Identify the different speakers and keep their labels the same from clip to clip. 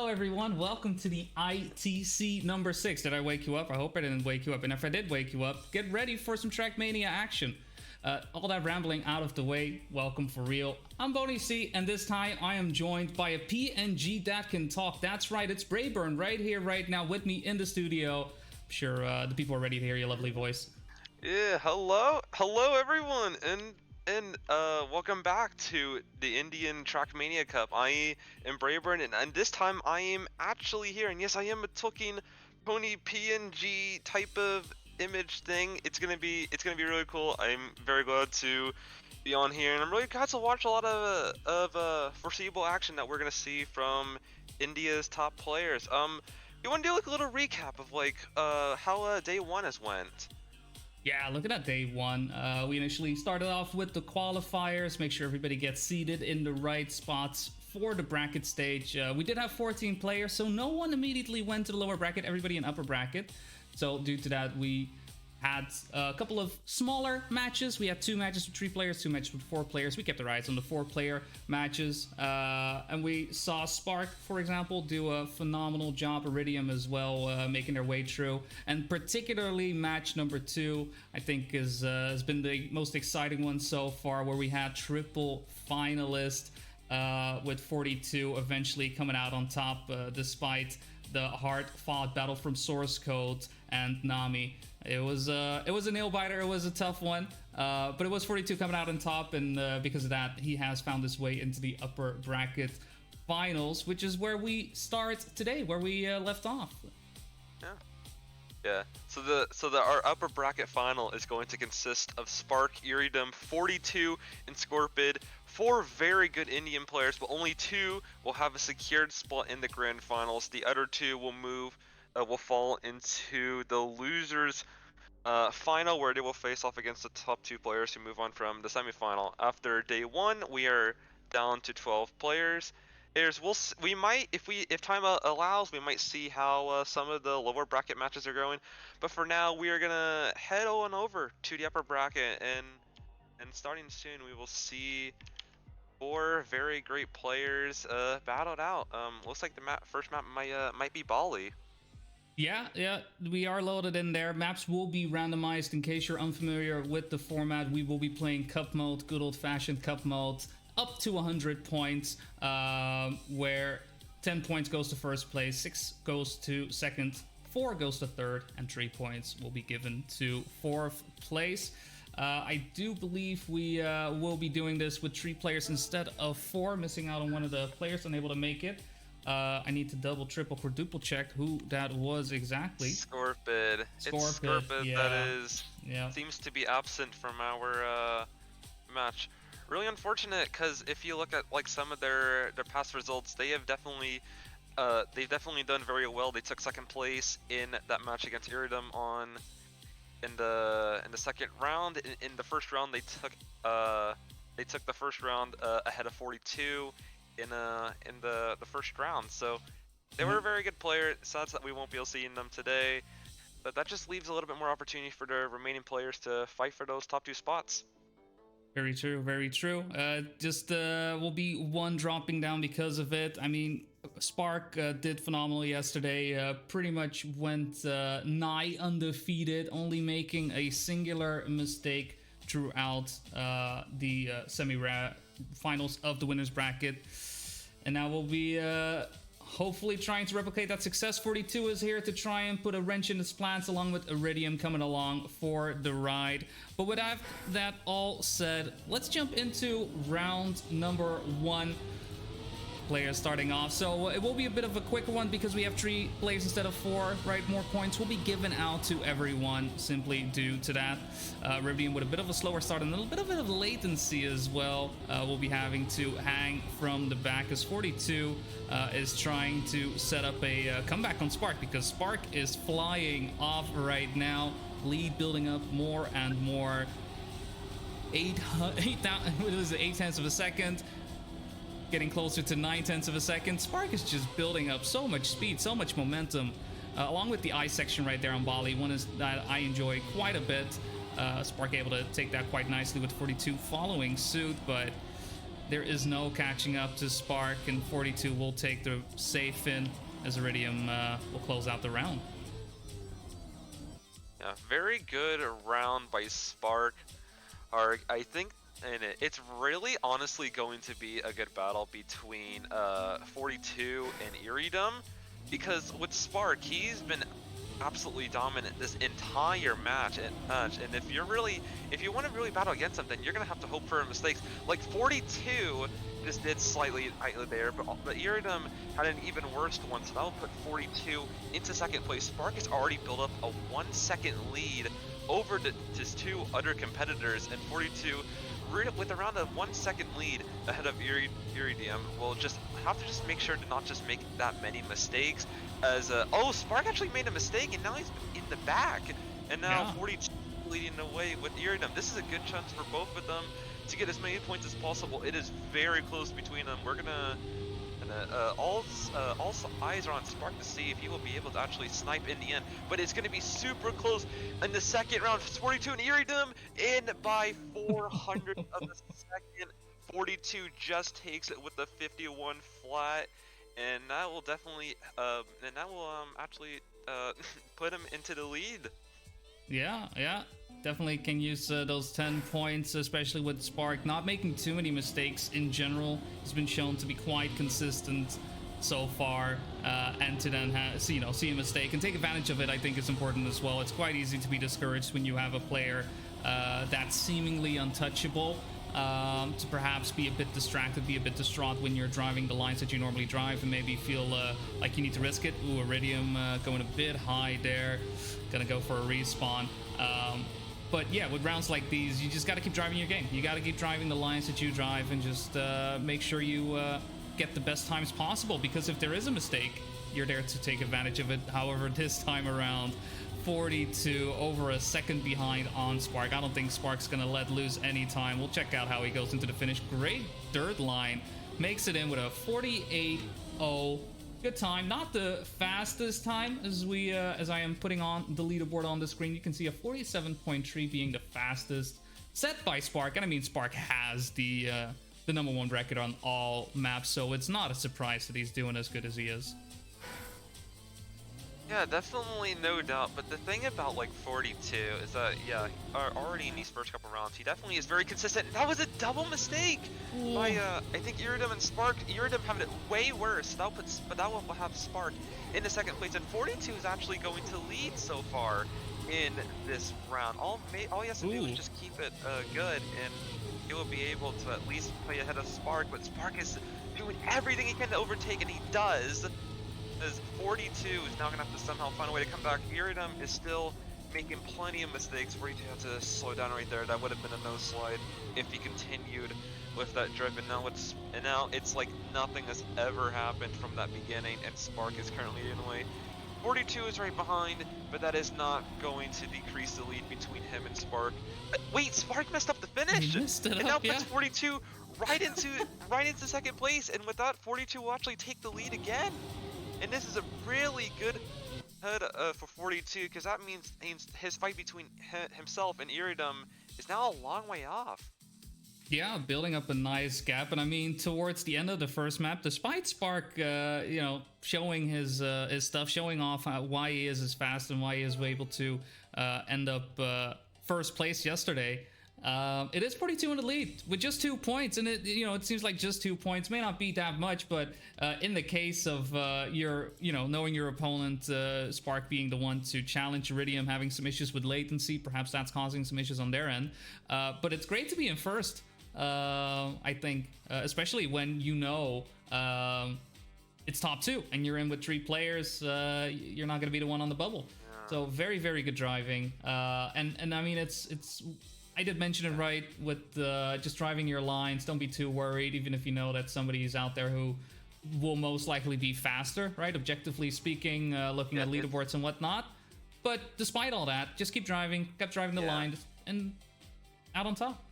Speaker 1: everyone. Welcome to the ITC number 6. Did I wake you up? I hope I didn't wake you up. And if I did wake you up, get ready for some Trackmania action. All that rambling out of the way. Welcome for real. I'm BoneyC, and this time I am joined by a PNG that can talk. That's right, it's Braeburn right here, right now with me in the studio. I'm sure the people are ready to hear your lovely voice.
Speaker 2: Yeah, hello everyone, and welcome back to the Indian Trackmania Cup. I am Braeburn, and this time I am actually here, and yes, I am a talking pony PNG type of image thing. It's gonna be really cool. I'm very glad to be on here, and I'm really glad to watch a lot of foreseeable action that we're gonna see from India's top players. You want to do like a little recap of like how day one has went?
Speaker 1: Yeah, looking at day one, we initially started off with the qualifiers, make sure everybody gets seated in the right spots for the bracket stage. We did have 14 players, so no one immediately went to the lower bracket, everybody in upper bracket. So due to that, we had a couple of smaller matches. We had 2 matches with 3 players, 2 matches with 4 players. We kept the eyes on the 4-player matches. And we saw Spark, for example, do a phenomenal job. Iridium as well, making their way through. And particularly match number 2, I think, has been the most exciting one so far, where we had triple finalists with 42 eventually coming out on top, despite the hard-fought battle from Source Code and Nami. It was a nail-biter. It was a tough one, but it was 42 coming out on top, and because of that, he has found his way into the upper bracket finals, which is where we start today, where we left off.
Speaker 2: Yeah. So our upper bracket final is going to consist of Spark, Iridium, 42, and Scorpid. 4 very good Indian players, but only 2 will have a secured spot in the grand finals. The other 2 will fall into the losers final, where they will face off against the top 2 players who move on from the semifinal. After day 1, we are down to 12 players. We might, if time allows, we might see how some of the lower bracket matches are going. But for now, we are gonna head on over to the upper bracket, and starting soon, we will see 4 very great players battled out. Looks like the first map might be Bali.
Speaker 1: Yeah, we are loaded in there. Maps will be randomized. In case you're unfamiliar with the format, we will be playing cup mode, good old-fashioned cup mode, up to 100 points, where 10 points goes to first place, 6 goes to second, 4 goes to third, and 3 points will be given to fourth place. I do believe we will be doing this with 3 players instead of 4, missing out on one of the players unable to make it. I need to double, triple, quadruple check who that was exactly.
Speaker 2: Scorpid. It's Scorpid, yeah. Seems to be absent from our match. Really unfortunate, because if you look at like some of their past results, they've definitely done very well. They took second place in that match against Iridium in the second round. In the first round, they took the first round ahead of 42 in the first round. So they were a very good player. It sucks that we won't be able to see them today, but that just leaves a little bit more opportunity for the remaining players to fight for those top 2 spots.
Speaker 1: Very true, very true. Just will be 1 dropping down because of it. I mean, Spark did phenomenal yesterday. Pretty much went nigh undefeated, only making a singular mistake throughout the semi-finals of the winners bracket. And now we'll be hopefully trying to replicate that success. 42 is here to try and put a wrench in his plans, along with Iridium coming along for the ride. But with that all said, let's jump into round number 1. Players starting off, so it will be a bit of a quicker one because we have 3 players instead of 4, right? More points will be given out to everyone simply due to that. Iridium with a bit of a slower start and a little bit of a latency as well. We'll be having to hang from the back as 42 is trying to set up a comeback on Spark, because Spark is flying off right now. Lead building up more and more. 8 tenths of a second. Getting closer to 9 tenths of a second. Spark is just building up so much speed, so much momentum, along with the ice section right there on Bali. One is that I enjoy quite a bit. Spark able to take that quite nicely with 42 following suit, but there is no catching up to Spark, and 42 will take the safe in as Iridium will close out the round.
Speaker 2: Yeah, very good round by Spark. I think, and it's really honestly going to be a good battle between 42 and Iridium, because with Spark, he's been absolutely dominant this entire match, and if you want to really battle against him, then you're gonna have to hope for mistakes. Like 42 just did slightly there, but Iridium had an even worse one, so that will put 42 into second place. Spark has already built up a 1 second lead over his two other competitors, and 42 with around a 1 second lead ahead of Iridium will just have to just make sure to not just make that many mistakes. As oh, Spark actually made a mistake, and now he's in the back, and now 42 leading away with Iridium. This is a good chance for both of them to get as many points as possible. It is very close between them. We're gonna all eyes are on Spark to see if he will be able to actually snipe in the end, but it's gonna be super close in the second round. 42 and Iridium in by 400 of the second. 42 just takes it with the 51 flat, and that will definitely actually put him into the lead.
Speaker 1: Yeah, definitely can use those 10 points, especially with Spark not making too many mistakes in general. He's been shown to be quite consistent so far, and to then see a mistake and take advantage of it, I think is important as well. It's quite easy to be discouraged when you have a player that's seemingly untouchable, to perhaps be a bit distracted, be a bit distraught when you're driving the lines that you normally drive, and maybe feel like you need to risk it. Ooh, Iridium going a bit high there, gonna go for a respawn. But yeah, with rounds like these, you just got to keep driving your game. You got to keep driving the lines that you drive, and just make sure you get the best times possible, because if there is a mistake, you're there to take advantage of it. However, this time around, 42 over a second behind on Spark. I don't think Spark's gonna let lose any time. We'll check out how he goes into the finish. Great dirt line, makes it in with a 48.0. Good time, not the fastest time as I am putting on the leaderboard on the screen. You can see a 47.3 being the fastest set by Spark, and I mean Spark has the #1 record on all maps, so it's not a surprise that he's doing as good as he is.
Speaker 2: Yeah, definitely, no doubt. But the thing about like 42 is that already in these first couple rounds, he definitely is very consistent. That was a double mistake by I think Iridium and Spark. Iridium having it way worse. That will have Spark in the second place, and 42 is actually going to lead so far in this round. All he has to do is just keep it good, and he will be able to at least play ahead of Spark. But Spark is doing everything he can to overtake, and he does. As 42 is now going to have to somehow find a way to come back. Iridium is still making plenty of mistakes. 42 had to slow down right there. That would have been a nose slide if he continued with that drift. And now it's like nothing has ever happened from that beginning, and Spark is currently in the way. 42 is right behind, but that is not going to decrease the lead between him and Spark. Wait, Spark messed up the finish,
Speaker 1: and
Speaker 2: now puts 42 right into second place, and with that, 42 will actually take the lead again. And this is a really good head for 42, because that means his fight between himself and Iridium is now a long way off.
Speaker 1: Yeah, building up a nice gap. And I mean, towards the end of the first map, despite Spark, showing his stuff, showing off why he is as fast and why he is able to end up first place yesterday, it is 42 in the lead with just 2 points, and it seems like just 2 points may not be that much, but in the case of knowing your opponent, Spark being the one to challenge Iridium, having some issues with latency, perhaps that's causing some issues on their end, but it's great to be in first, I think, especially when it's top 2 and you're in with 3 players. You're not going to be the one on the bubble. So very, very good driving, and I mean it's I did mention it right with just driving your lines. Don't be too worried, even if you know that somebody is out there who will most likely be faster, right? Objectively speaking, looking at leaderboards and whatnot. But despite all that, just keep driving the line, and out on top.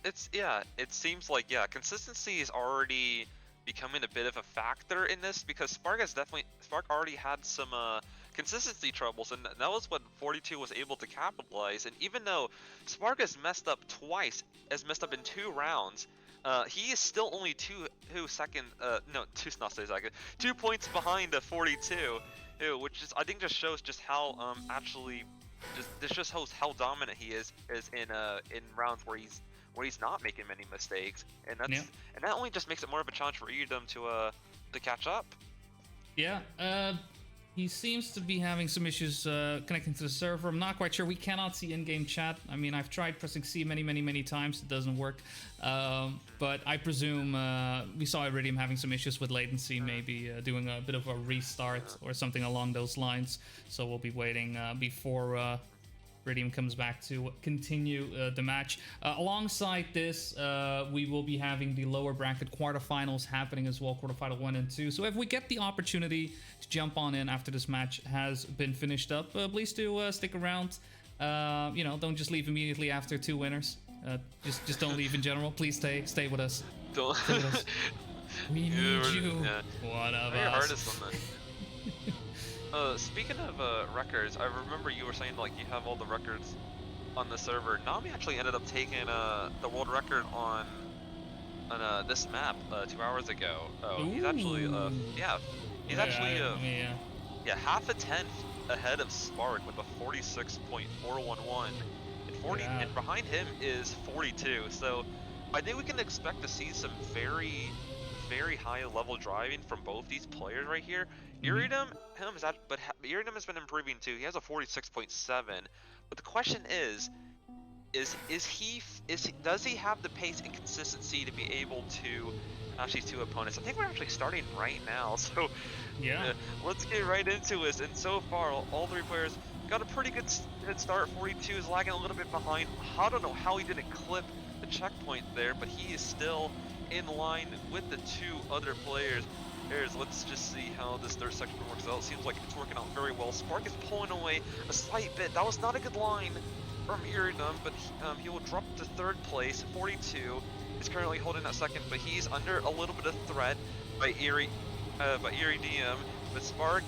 Speaker 2: It seems like consistency is already becoming a bit of a factor in this, because Spark already had some consistency troubles, and that was what 42 was able to capitalize. And even though Spark has messed up twice, has messed up in 2 rounds, He is still only two points behind 42, which is I think just shows just how actually this just shows how dominant he is in rounds where he's not making many mistakes, and that only just makes it more of a challenge for Edom to catch up.
Speaker 1: Yeah, he seems to be having some issues connecting to the server. I'm not quite sure. We cannot see in-game chat. I mean, I've tried pressing C many times. It doesn't work. But I presume we saw Iridium having some issues with latency, maybe doing a bit of a restart or something along those lines. So we'll be waiting before Iridium comes back to continue the match. Alongside this, we will be having the lower bracket quarterfinals happening as well, quarterfinal 1 and 2. So if we get the opportunity to jump on in after this match has been finished up, please do stick around. Don't just leave immediately after 2 winners. Just don't leave in general. Please stay with us.
Speaker 2: Don't.
Speaker 1: Stay with us. We need you.
Speaker 2: Yeah.
Speaker 1: One of
Speaker 2: Your
Speaker 1: us.
Speaker 2: hardest on that. Speaking of records, I remember you were saying like you have all the records on the server. Nami actually ended up taking the world record on this map 2 hours ago. He's actually half a tenth ahead of Spark with a 46.411, and behind him is 42. So I think we can expect to see some very high level driving from both these players right here. Iridium has been improving too. He has a 46.7. But the question is does he have the pace and consistency to be able to match these two opponents? I think we're actually starting right now. So let's get right into this. And so far, all 3 players got a pretty good start. 42 is lagging a little bit behind. I don't know how he didn't clip the checkpoint there, but he is still in line with the 2 other players. Let's just see how this third section works out. Seems like it's working out very well. Spark is pulling away a slight bit. That was not a good line from Iridium, but he will drop to 3rd place. 42 is currently holding that 2nd, but he's under a little bit of threat by Iridium. But Spark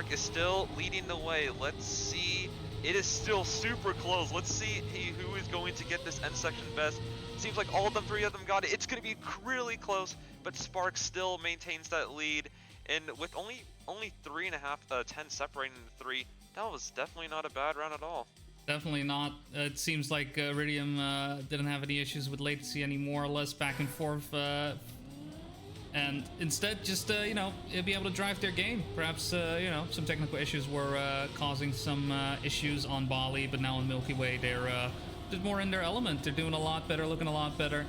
Speaker 2: is still leading the way. Let's see. It is still super close. Let's see who is going to get this end section best. Seems like all of them, 3 of them got it. It's going to be really close, but Spark still maintains that lead. And with only 3.5 10 separating the 3, that was definitely not a bad round at all.
Speaker 1: Definitely not. It seems like Iridium didn't have any issues with latency anymore, less back and forth, and instead just be able to drive their game. Perhaps some technical issues were causing some issues on Bali, but now on Milky Way they're just more in their element. They're doing a lot better, looking a lot better.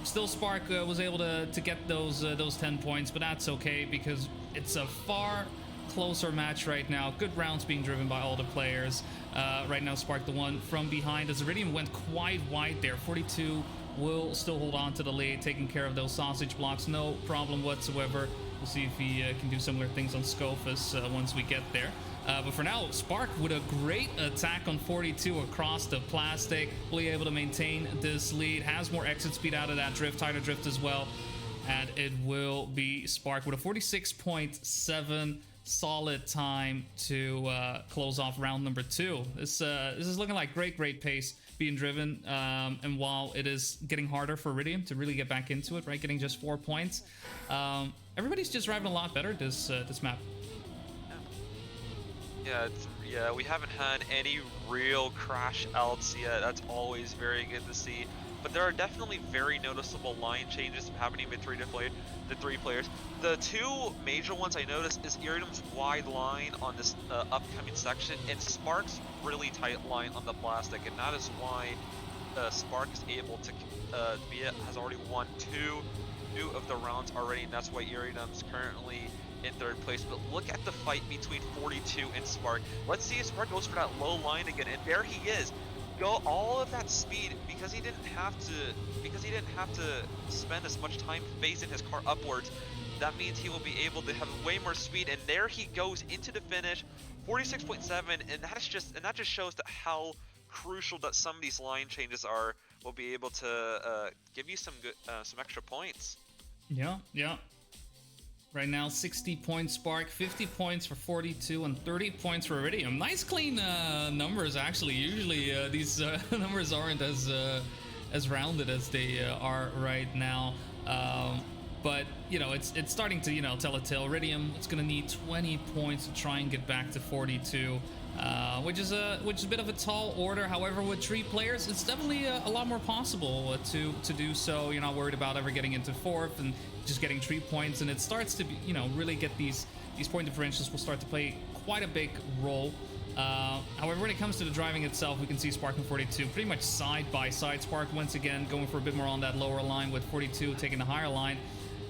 Speaker 1: Still Spark was able to get those 10 points, but that's okay because it's a far closer match right now. Good rounds being driven by all the players. Right now Spark the one from behind as Iridium went quite wide there. 42 will still hold on to the lead, taking care of those sausage blocks, no problem whatsoever. We'll see if he can do similar things on Scophus once we get there. But for now, Spark with a great attack on 42 across the plastic, will be able to maintain this lead, has more exit speed out of that drift, tighter drift as well, and it will be Spark with a 46.7 solid time to close off round number 2. This is looking like great pace being driven, and while it is getting harder for Iridium to really get back into it, right, getting just 4 points, everybody's just driving a lot better this map.
Speaker 2: Yeah, we haven't had any real crash outs yet. That's always very good to see. But there are definitely very noticeable line changes happening between the 3 players. The 2 major ones I noticed is Iridium's wide line on this upcoming section and Spark's really tight line on the plastic, and that is why Spark is able to has already won two of the rounds already, and that's why Iridium's currently in 3rd place. But look at the fight between 42 and Spark. Let's see if Spark goes for that low line again, and there he is. Go all of that speed because he didn't have to spend as much time phasing his car upwards. That means he will be able to have way more speed, and there he goes into the finish, 46.7, and that just shows that how crucial that some of these line changes are. Will be able to give you some extra points.
Speaker 1: Yeah. Right now, 60 points Spark, 50 points for 42, and 30 points for Iridium. Nice clean numbers, actually. Usually these numbers aren't as as rounded as they are right now. But you know, it's starting to, you know, tell a tale. Iridium, it's gonna need 20 points to try and get back to 42, which is a bit of a tall order. However, with 3 players, it's definitely a lot more possible to do so. You're not worried about ever getting into 4th and just getting 3 points, and it starts to be, you know, really get these point differentials will start to play quite a big role. However, when it comes to the driving itself, we can see Spark and 42 pretty much side by side. Spark once again going for a bit more on that lower line, with 42 taking the higher line.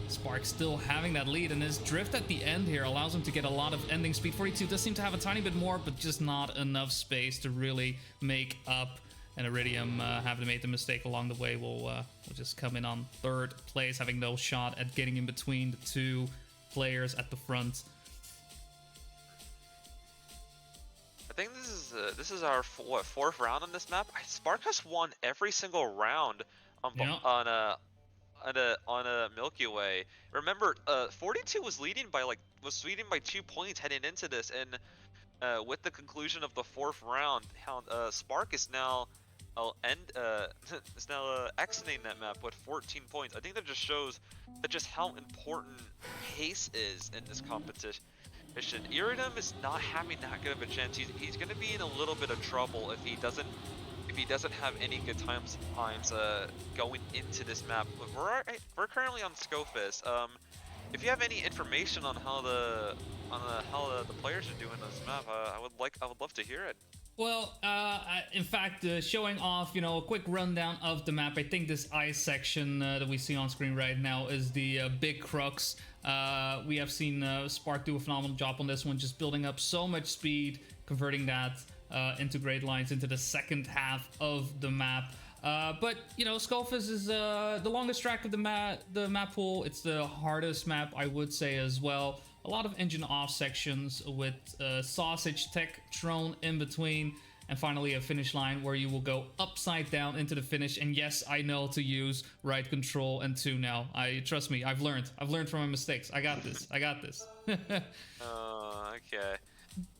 Speaker 1: Spark still having that lead, and his drift at the end here allows him to get a lot of ending speed. 42 does seem to have a tiny bit more, but just not enough space to really make up. And Iridium, having made the mistake along the way, will just come in on 3rd place, having no shot at getting in between the 2 players at the front.
Speaker 2: I think this is our 4th round on this map. Spark has won every single round on a Milky Way. Remember, 42 was leading by 2 points heading into this, and with the conclusion of the 4th round, Spark is now exiting that map with 14 points. I think that just shows how important pace is in this competition. Iridium is not having that good of a chance. He's going to be in a little bit of trouble if he doesn't have any good times going into this map. We're currently on Scofus. If you have any information on how the players are doing this map, I would love to hear it.
Speaker 1: Well, in fact, showing off, you know, a quick rundown of the map. I think this ice section that we see on screen right now is the big crux. We have seen Spark do a phenomenal job on this one, just building up so much speed, converting that into great lines into the second half of the map. But you know, Scofus is the longest track of the map pool. It's the hardest map, I would say, as well. A lot of engine off sections with sausage tech thrown in between, and finally a finish line where you will go upside down into the finish. And yes, I know to use right control and 2 now. Trust me, I've learned from my mistakes. I got this.
Speaker 2: Okay.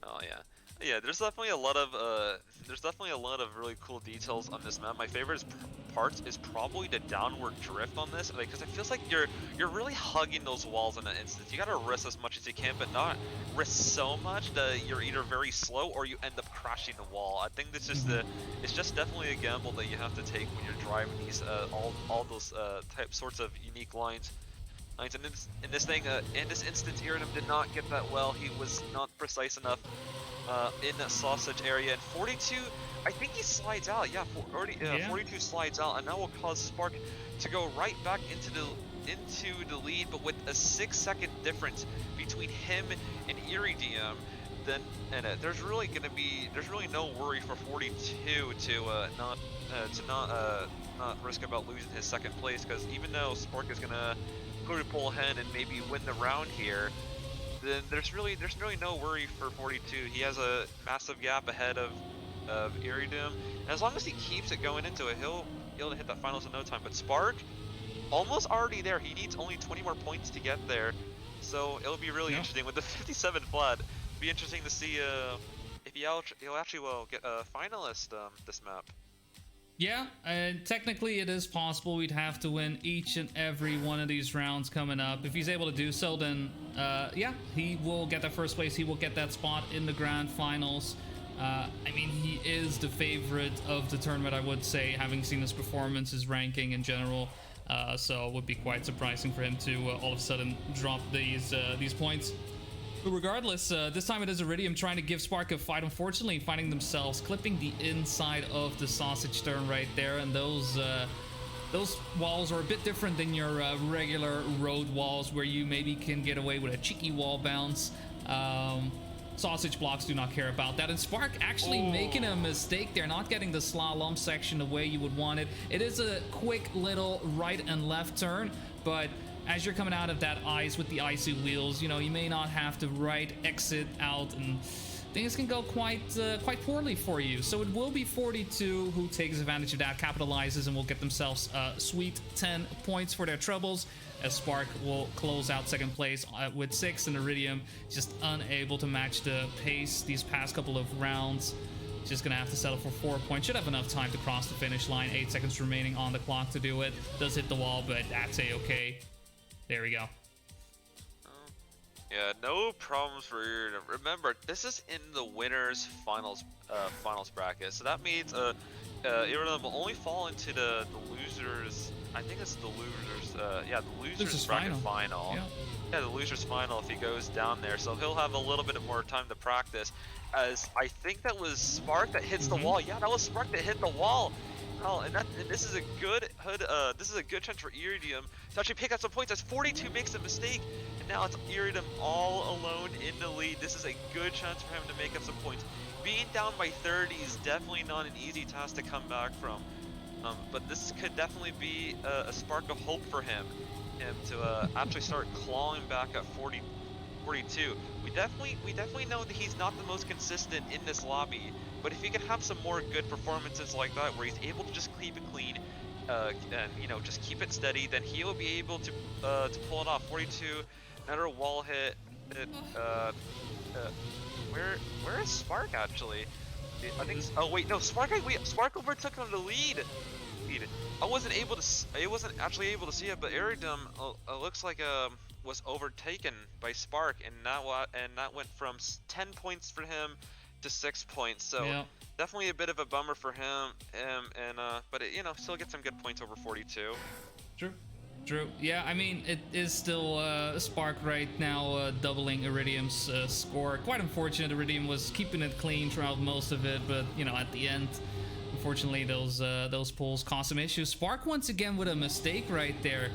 Speaker 2: Oh yeah. Yeah, there's definitely a lot of really cool details on this map. My favorite part is probably the downward drift on this, because it feels like you're really hugging those walls in an instant. You gotta risk as much as you can, but not risk so much that you're either very slow or you end up crashing the wall. I think this is it's just definitely a gamble that you have to take when you're driving these all those sorts of unique lines. And in this instance, Iridium did not get that well. He was not precise enough in that sausage area, and 42, I think he slides out. Yeah, 42 slides out, and that will cause Spark to go right back into the lead, but with a 6-second difference between him and Iridium. Then there's really no worry for 42 to not risk about losing his 2nd place, because even though Spark is gonna pull ahead and maybe win the round here, then there's really no worry for 42. He has a massive gap ahead of Iridium, and as long as he keeps it going into it, he'll be able to hit that finals in no time. But Spark, almost already there. He needs only 20 more points to get there, so it'll be really interesting with the 57 flat. It'll be interesting to see if he'll actually get a finalist this map.
Speaker 1: Yeah, and technically it is possible. We'd have to win each and every one of these rounds coming up. If he's able to do so, then yeah, he will get that 1st place. He will get that spot in the grand finals. I mean, he is the favorite of the tournament, I would say, having seen his performance, his ranking in general. So it would be quite surprising for him to all of a sudden drop these points. But regardless, this time it is Iridium trying to give Spark a fight. Unfortunately, finding themselves clipping the inside of the sausage turn right there, and those walls are a bit different than your regular road walls, where you maybe can get away with a cheeky wall bounce. Sausage blocks do not care about that, and Spark actually making a mistake there, not getting the slalom section the way you would want it. It is a quick little right and left turn, but as you're coming out of that ice with the icy wheels, you know, you may not have to right exit out, and things can go quite poorly for you. So it will be 42 who takes advantage of that, capitalizes, and will get themselves sweet 10 points for their troubles, as Spark will close out 2nd place with 6, and Iridium just unable to match the pace these past couple of rounds. Just gonna have to settle for 4 points. Should have enough time to cross the finish line. 8 seconds remaining on the clock to do it. Does hit the wall, but that's a-okay. There we go.
Speaker 2: Yeah, no problems for Iridium. Remember, this is in the winners finals bracket, so that means Iridium will only fall into the losers. I think it's the losers. Yeah, the losers bracket final. Yeah, the losers final if he goes down there. So he'll have a little bit more time to practice. As I think that was Spark that hits the wall. Yeah, that was Spark that hit the wall. Oh, and this is a good chance for Iridium to actually pick up some points as 42 makes a mistake, and now it's Iridium all alone in the lead. This is a good chance for him to make up some points. Being down by 30 is definitely not an easy task to come back from, but this could definitely be a spark of hope for him to actually start clawing back at 42. We definitely know that he's not the most consistent in this lobby, but if he can have some more good performances like that, where he's able to just keep it clean, and just keep it steady, then he will be able to pull it off. 42, another wall hit. Where is Spark actually? I think. Oh wait, no, Spark overtook him to lead. I wasn't actually able to see it, but Iridium looks like was overtaken by Spark, and that went from 10 points for him to 6 points. So yeah, definitely a bit of a bummer for him. But it, still gets some good points over 42.
Speaker 1: True. Yeah, I mean, it is still Spark right now doubling Iridium's score. Quite unfortunate. Iridium was keeping it clean throughout most of it, but at the end, unfortunately, those pulls cost some issues. Spark once again with a mistake right there,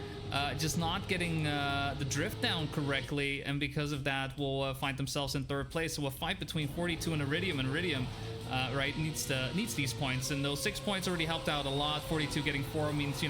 Speaker 1: just not getting the drift down correctly, and because of that, will find themselves in third place. So a fight between 42 and Iridium, right, needs these points, and those 6 points already helped out a lot. 42 getting 4 means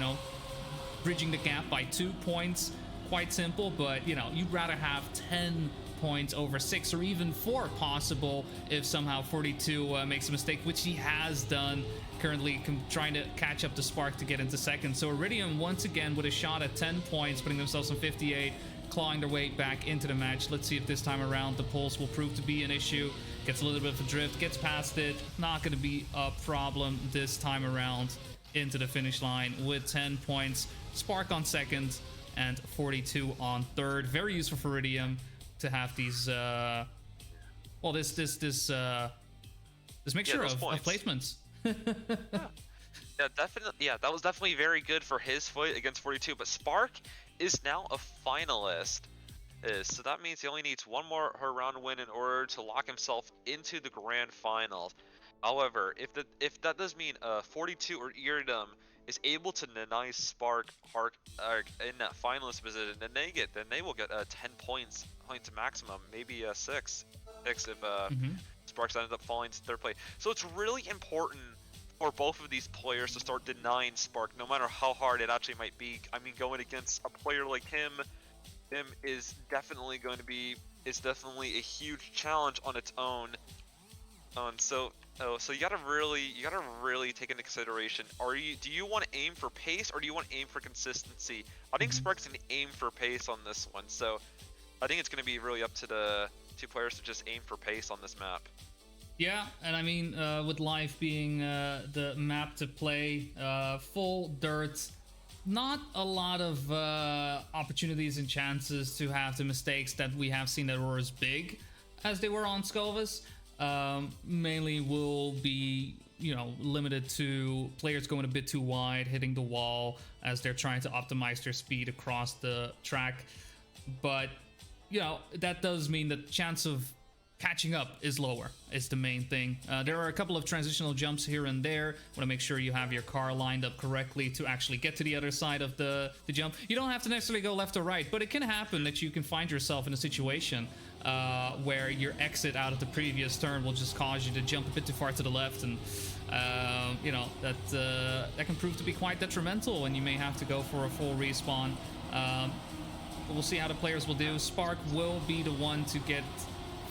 Speaker 1: bridging the gap by 2 points. Quite simple, but you'd rather have 10 points over 6 or even 4 possible if somehow 42 makes a mistake, which he has done. Currently trying to catch up to Spark to get into second. So Iridium once again with a shot at 10 points, putting themselves on 58, clawing their way back into the match. Let's see if this time around the pulse will prove to be an issue. Gets a little bit of a drift, gets past it. Not going to be a problem this time around. Into the finish line with 10 points. Spark on second and 42 on third. Very useful for Iridium to have these this mixture of placements.
Speaker 2: Yeah, definitely. Yeah, that was definitely very good for his fight against 42. But Spark is now a finalist, so that means he only needs one more round win in order to lock himself into the grand finals. However, if that does mean 42 or Iridium is able to deny Spark in that finalist position, then they will get 10 points maximum, maybe 6 if Sparks ends up falling to third place. So it's really important for both of these players to start denying Spark, no matter how hard it actually might be. I mean, going against a player like him is definitely a huge challenge on its own. So you gotta really take into consideration. Do you want to aim for pace, or do you want to aim for consistency? I think Spark's gonna aim for pace on this one. So I think it's gonna be really up to the two players to just aim for pace on this map.
Speaker 1: Yeah, and I mean, with life being the map to play, full dirt, not a lot of opportunities and chances to have the mistakes that we have seen that were as big as they were on Skovas. Mainly will be limited to players going a bit too wide, hitting the wall as they're trying to optimize their speed across the track. But that does mean that the chance of catching up is lower, is the main thing. There are a couple of transitional jumps here and there. Want to make sure you have your car lined up correctly to actually get to the other side of the jump. You don't have to necessarily go left or right, but it can happen that you can find yourself in a situation where your exit out of the previous turn will just cause you to jump a bit too far to the left, and that can prove to be quite detrimental, and you may have to go for a full respawn. But we'll see how the players will do. Spark will be the one to get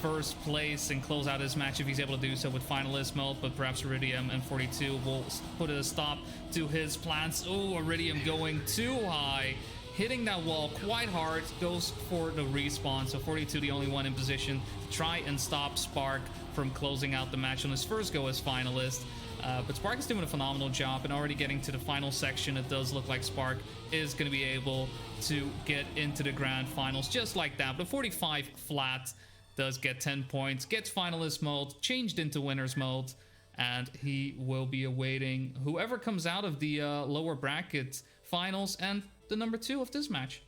Speaker 1: first place and close out his match if he's able to do so with finalist mode, but perhaps Iridium and 42 will put a stop to his plans. Oh, Iridium going too high, hitting that wall quite hard, goes for the respawn. So 42 the only one in position to try and stop Spark from closing out the match on his first go as finalist. But Spark is doing a phenomenal job, and already getting to the final section, it does look like Spark is going to be able to get into the grand finals just like that. But 45 flat does get 10 points, gets finalist mode, changed into winners mode, and he will be awaiting whoever comes out of the lower bracket finals and the number 2 of this match.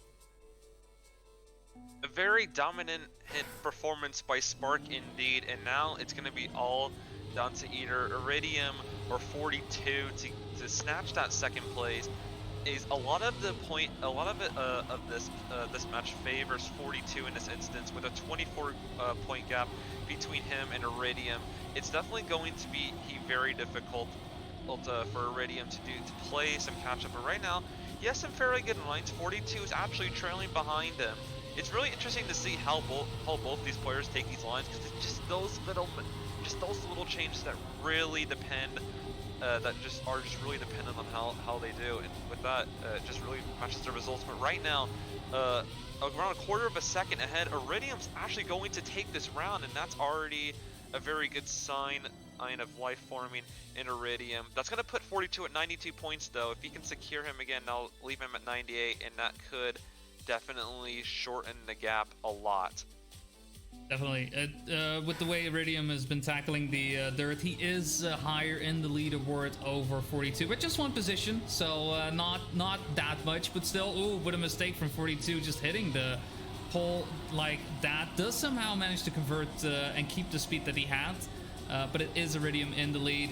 Speaker 2: A very dominant hit performance by Spark indeed, and now it's going to be all down to either Iridium or 42 to snatch that second place. Is a lot of this match favors 42 in this instance, with a 24 point gap between him and Iridium. It's definitely going to be very difficult for Iridium to play some catch up. But right now, he has some fairly good lines. 42 is actually trailing behind him. It's really interesting to see how both these players take these lines, because it's just those little changes that really depend. That are really dependent on how they do, and with that, just really matches the results. But right now, around a quarter of a second ahead, Iridium's actually going to take this round, and that's already a very good sign of life forming in Iridium. That's going to put 42 at 92 points, though. If he can secure him again, that'll leave him at 98, and that could definitely shorten the gap a lot.
Speaker 1: Definitely. With the way Iridium has been tackling the dirt, he is higher in the leaderboard over 42, but just one position, so not that much, but still, ooh, with a mistake from 42, just hitting the pole like that. Does somehow manage to convert and keep the speed that he had, but it is Iridium in the lead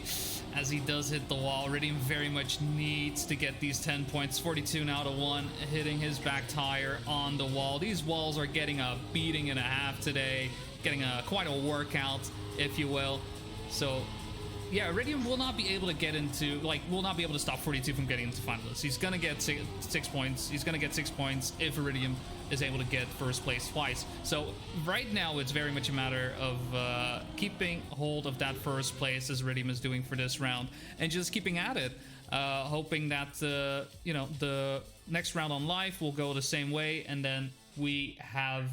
Speaker 1: as he does hit the wall. Iridium very much needs to get these 10 points. 42 now to 1, hitting his back tire on the wall. These walls are getting a beating and a half today, getting quite a workout, if you will. So yeah, Iridium will not be able to get into, will not be able to stop 42 from getting into finalists. He's gonna get 6 points. He's gonna get 6 points if Iridium is able to get first place twice. So right now, it's very much a matter of keeping hold of that first place, as Iridium is doing for this round, and just keeping at it, hoping that the next round on live will go the same way, and then we have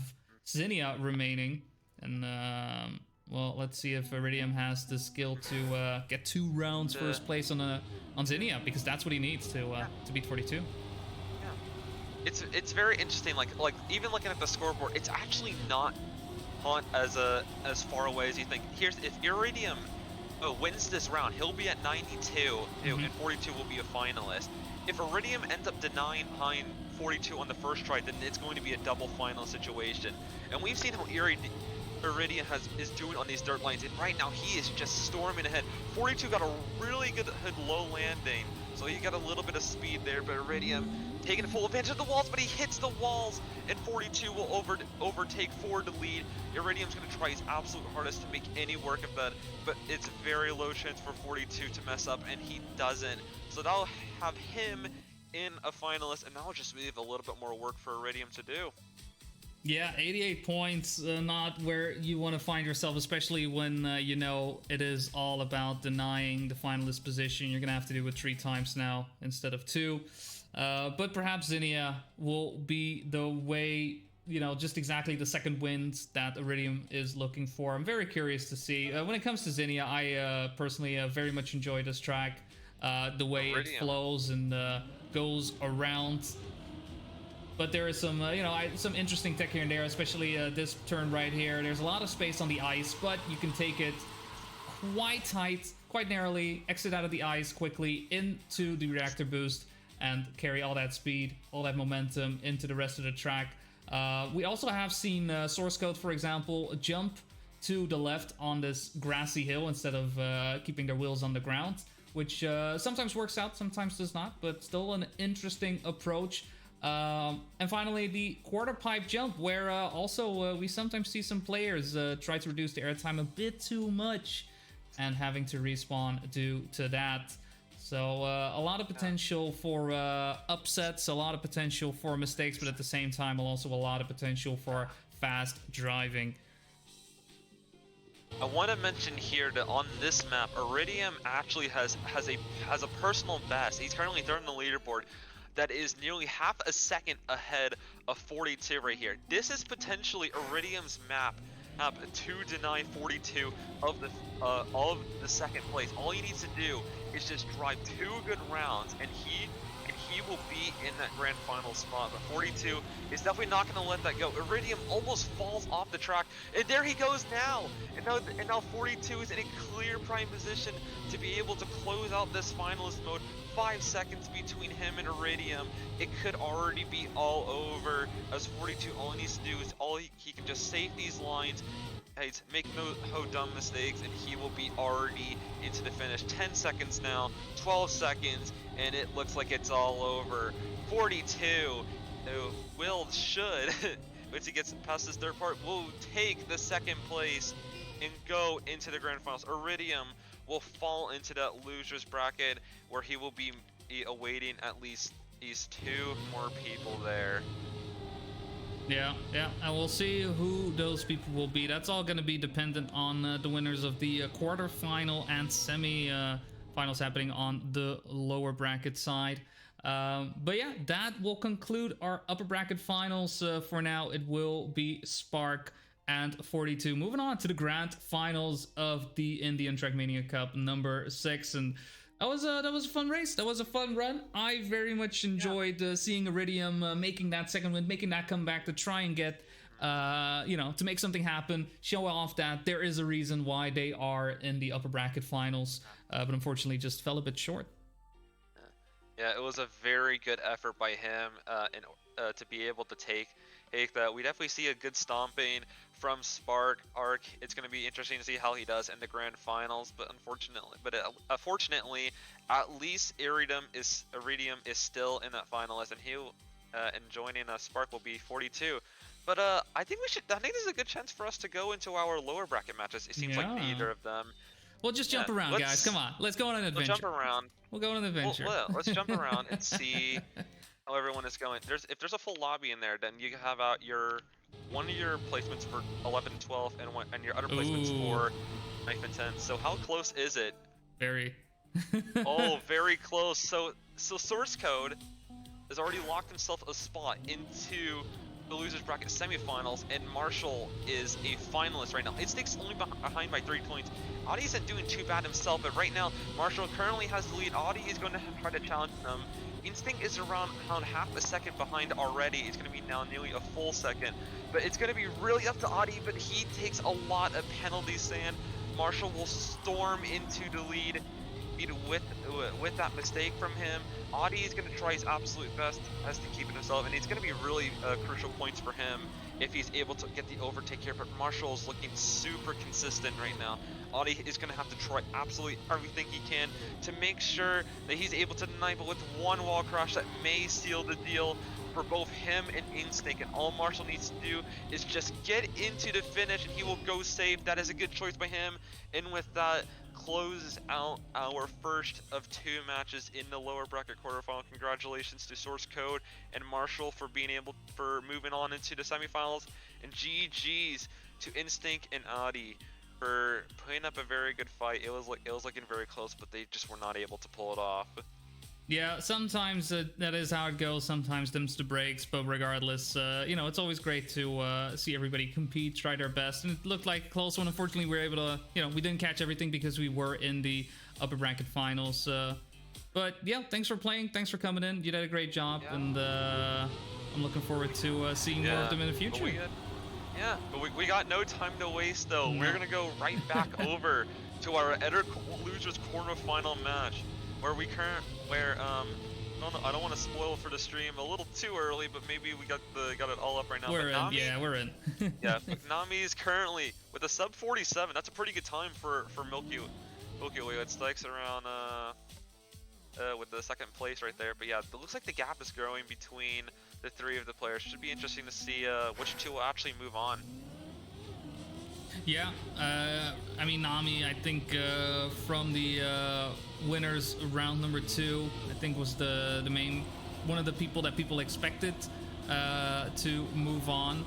Speaker 1: Zinnia remaining, and well, let's see if Iridium has the skill to get 2 rounds first place on Zinnia, because that's what he needs to beat 42.
Speaker 2: It's very interesting. Like even looking at the scoreboard, it's actually not as far away as you think. If Iridium wins this round, he'll be at 92, and 42 will be a finalist. If Iridium ends up denying behind 42 on the first try, then it's going to be a double final situation. And we've seen how Iridium is doing on these dirt lines, and right now he is just storming ahead. 42 got a really good low landing, so he got a little bit of speed there, but Iridium taking full advantage of the walls, but he hits the walls, and 42 will overtake for the lead. Iridium's going to try his absolute hardest to make any work of that, but it's very low chance for 42 to mess up, and he doesn't. So that'll have him in a finalist, and that'll just leave a little bit more work for Iridium to do.
Speaker 1: Yeah, 88 points, not where you want to find yourself, especially when it is all about denying the finalist position. You're going to have to do it 3 times now instead of 2. But perhaps Zinnia will be the way, just exactly the second wins that Iridium is looking for. I'm very curious to see. When it comes to Zinnia, I personally very much enjoy this track. The way it flows and goes around. But there is some, some interesting tech here and there, especially this turn right here. There's a lot of space on the ice, but you can take it quite tight, quite narrowly, exit out of the ice quickly into the reactor boost, and carry all that speed, all that momentum into the rest of the track. We also have seen Source Code, for example, jump to the left on this grassy hill instead of keeping their wheels on the ground, which sometimes works out, sometimes does not, but still an interesting approach. And finally, the quarter pipe jump, where also we sometimes see some players try to reduce the airtime a bit too much and having to respawn due to that. So a lot of potential for upsets, a lot of potential for mistakes, but at the same time, also a lot of potential for fast driving.
Speaker 2: I want to mention here that on this map, Iridium actually has a personal best. He's currently third on the leaderboard. that is nearly half a second ahead of 42 right here. This is potentially Iridium's map to deny 42 of the second place. All he needs to do is just drive 2 good rounds, and he will be in that grand final spot. But 42 is definitely not going to let that go. Iridium almost falls off the track, and there he goes now. And now 42 is in a clear prime position to be able to close out this finalist mode. 5 seconds between him and Iridium. It could already be all over, as 42, all he needs to do is he can just save these lines, make no dumb mistakes, and he will be already into the finish. 10 seconds now, 12 seconds, and it looks like it's all over. 42 should once he gets past this third part, will take the second place and go into the grand finals. Iridium will fall into that losers bracket, where he will be awaiting at least these 2 more people there.
Speaker 1: Yeah, and we'll see who those people will be. That's all going to be dependent on the winners of the quarterfinal and semi-finals happening on the lower bracket side. But yeah, that will conclude our upper bracket finals. For now, it will be Spark and 42. Moving on to the grand finals of the Indian Trackmania Cup number 6, and that was a fun race. That was a fun run. I very much enjoyed seeing Iridium making that second win, making that comeback to try and get, to make something happen, show off that there is a reason why they are in the upper bracket finals, but unfortunately just fell a bit short.
Speaker 2: Yeah, it was a very good effort by him to be able to take that. We definitely see a good stomping from Spark Arc. It's going to be interesting to see how he does in the grand finals, but unfortunately, at least Iridium is still in that finalist, and and joining Spark will be 42. But I think this is a good chance for us to go into our lower bracket matches. It seems like neither of them.
Speaker 1: We'll just jump around, guys. Come on, let's go on an adventure.
Speaker 2: We'll jump around.
Speaker 1: We'll go on an adventure.
Speaker 2: Let's jump around and see how everyone is going. If there's a full lobby in there, then you have out one of your placements for 11 and 12, and your other placements for 9 and 10. So how close is it?
Speaker 1: Very.
Speaker 2: Oh, very close. So Source Code has already locked himself a spot into the losers bracket semifinals, and Marshall is a finalist right now. Instinct's only behind by 3 points. Audi isn't doing too bad himself, but right now Marshall currently has the lead. Audi is going to try to challenge them. Instinct is around half a second behind already. It's going to be now nearly a full second, but it's going to be really up to Audi, but he takes a lot of penalty sand. Marshall will storm into the lead with that mistake from him. Audi is going to try his absolute best as to keep it himself, and it's going to be really crucial points for him if he's able to get the overtake here. But Marshall is looking super consistent right now. Audi is going to have to try absolutely everything he can to make sure that he's able to deny, but with one wall crash that may seal the deal for both him and Instinct, and all Marshall needs to do is just get into the finish, and he will go safe. That is a good choice by him, and with that, closes out our first of 2 matches in the lower bracket quarterfinal. Congratulations to Source Code and Marshall for moving on into the semifinals, and GG's to Instinct and Audi for putting up a very good fight. It was looking very close, but they just were not able to pull it off.
Speaker 1: Yeah, sometimes that is how it goes. Sometimes them's the breaks, but regardless, it's always great to see everybody compete, try their best. And it looked like a close one. Unfortunately, we were able to, we didn't catch everything because we were in the upper bracket finals. But yeah, thanks for playing. Thanks for coming in. You did a great job, and I'm looking forward to seeing more of them in the future.
Speaker 2: But we got no time to waste though. We're gonna go right back over to our losers quarterfinal match, where I don't want to spoil for the stream a little too early, but maybe we got it all up right now.
Speaker 1: We're in.
Speaker 2: Yeah, Nami is currently with a sub 47. That's a pretty good time for Milky Way. It stakes around with the second place right there. But yeah, it looks like the gap is growing between the 3 of the players. Should be interesting to see which 2 will actually move on.
Speaker 1: Yeah, I mean, Nami, I think from the winners round number 2, I think was the main one of the people that people expected to move on,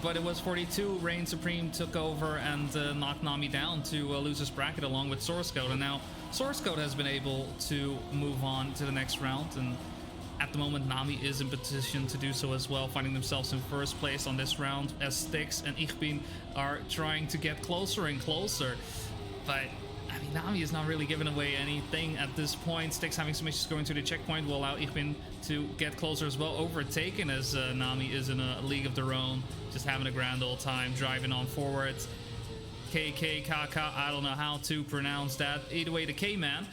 Speaker 1: but it was 42. Reign Supreme took over and knocked Nami down to losers bracket along with Source Code, and now Source Code has been able to move on to the next round, and At the moment, Nami is in position to do so as well, finding themselves in first place on this round as Styx and Ichbin are trying to get closer and closer. But I mean, Nami is not really giving away anything at this point. Styx having some issues going to the checkpoint will allow Ichbin to get closer as well. Overtaken as Nami is in a league of their own, just having a grand old time, driving on forwards. KK, I don't know how to pronounce that. Either way, the K-Man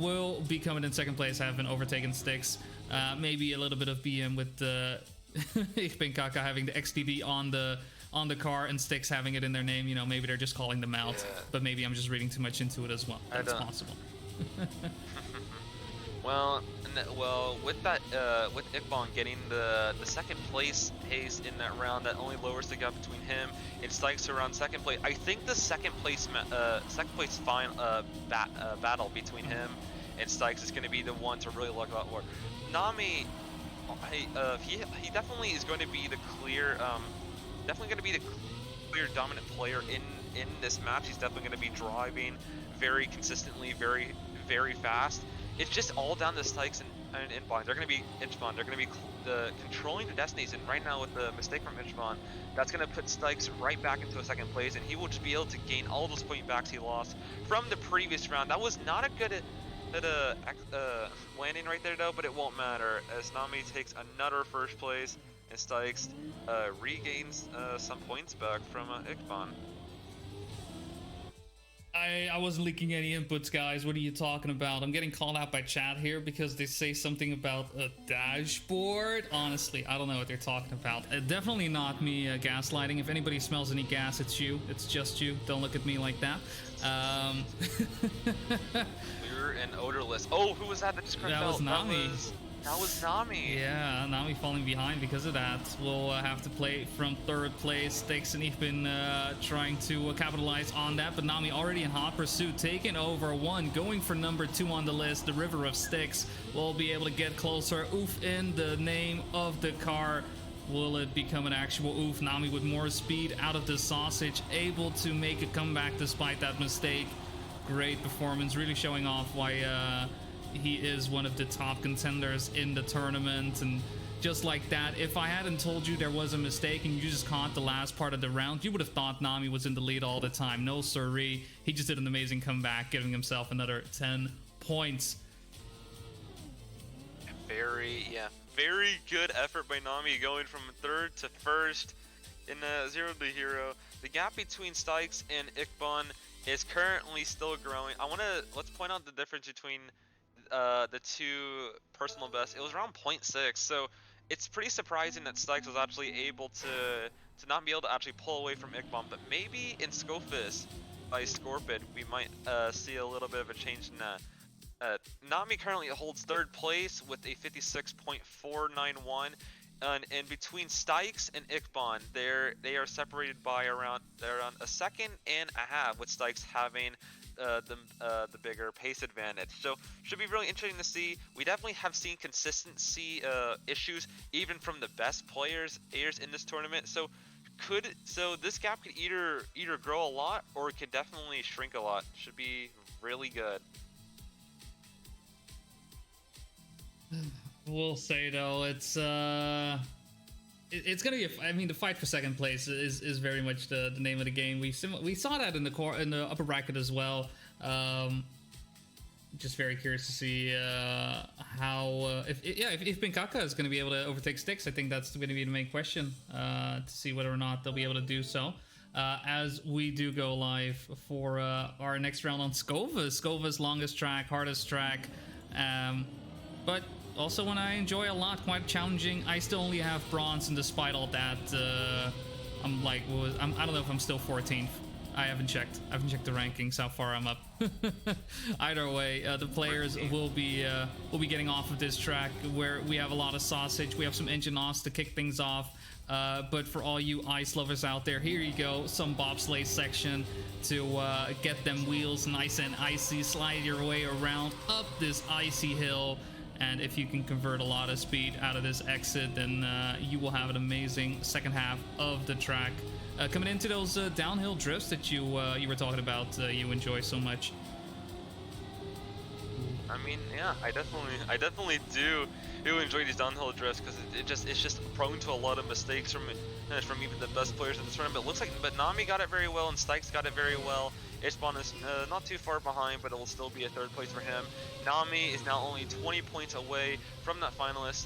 Speaker 1: will be coming in second place, having overtaken Styx. Maybe a little bit of BM with the Ichbin Kaka having the XTD on the car and Styx having it in their name. You know, maybe they're just calling them out, but maybe I'm just reading too much into it as well. That's possible.
Speaker 2: Well, with that, with Ichbon getting the second place pace in that round, that only lowers the gap between him and Styx around second place. I think the second place battle between him and Styx is going to be the one to really look a lot more. Nami, he definitely is going to be the clear, dominant player in this match. He's definitely going to be driving very consistently, very, very fast. It's just all down to Styx and Ichbon. They're going to be controlling their destinies, and right now with the mistake from Ichbon, that's going to put Styx right back into a second place, and he will just be able to gain all those point backs he lost from the previous round. That was not a good landing right there though, but it won't matter as Nami takes another first place and Styx regains some points back from Ichbon.
Speaker 1: I wasn't leaking any inputs, guys. What are you talking about? I'm getting called out by chat here because they say something about a dashboard. Honestly, I don't know what they're talking about. Definitely not me gaslighting. If anybody smells any gas, it's you. It's just you. Don't look at me like that.
Speaker 2: Clear and odorless. Oh, who was that just
Speaker 1: that was Nami.
Speaker 2: That was Nami.
Speaker 1: Yeah, Nami falling behind because of that. We'll have to play from third place. Styx and Ichbin trying to capitalize on that, but Nami already in hot pursuit, taking over one, going for number 2 on the list. The River of Styx will be able to get closer. Oof in the name of the car. Will it become an actual oof? Nami with more speed out of the sausage, able to make a comeback despite that mistake. Great performance, really showing off why he is one of the top contenders in the tournament. And just like that, if I hadn't told you there was a mistake and you just caught the last part of the round, you would have thought Nami was in the lead all the time. No siree, he just did an amazing comeback, giving himself another 10 points.
Speaker 2: Very good effort by Nami, going from third to first in a 0 to hero. The gap between Styx and Ichbon is currently still growing. Let's point out the difference between the two personal bests. It was around 0.6, so it's pretty surprising that Styx was actually able to not be able to actually pull away from Ichbon, but maybe in Scofus by Scorpid we might see a little bit of a change in that. Nami currently holds third place with a 56.491, and between Styx and Ichbon, they are separated by around a second and a half, with Styx having the bigger pace advantage. So should be really interesting to see. We definitely have seen consistency issues even from the best players in this tournament. So this gap could either grow a lot or it could definitely shrink a lot. Should be really good.
Speaker 1: We'll say though, it's gonna be. I mean, the fight for second place is very much the name of the game. We saw that in the upper bracket as well. Just very curious to see how if Binkaka is going to be able to overtake Styx. I think that's going to be the main question to see whether or not they'll be able to do so. As we do go live for our next round on Scova's longest track, hardest track, but also one I enjoy a lot, quite challenging. I still only have bronze, and despite all that, I don't know if I'm still 14th. I haven't checked the rankings, how far I'm up. Either way, the players will be getting off of this track where we have a lot of sausage. We have some engine offs to kick things off. But for all you ice lovers out there, here you go, some bobsleigh section to get them wheels nice and icy. Slide your way around up this icy hill. And if you can convert a lot of speed out of this exit, then you will have an amazing second half of the track. Coming into those downhill drifts that you were talking about, you enjoy so much.
Speaker 2: I mean, yeah, I definitely do enjoy these downhill drifts because it's just prone to a lot of mistakes from even the best players in this tournament. It looks like, but Nami got it very well and Stykes got it very well. Ishban is not too far behind, but it will still be a third place for him. Nami is now only 20 points away from that finalist.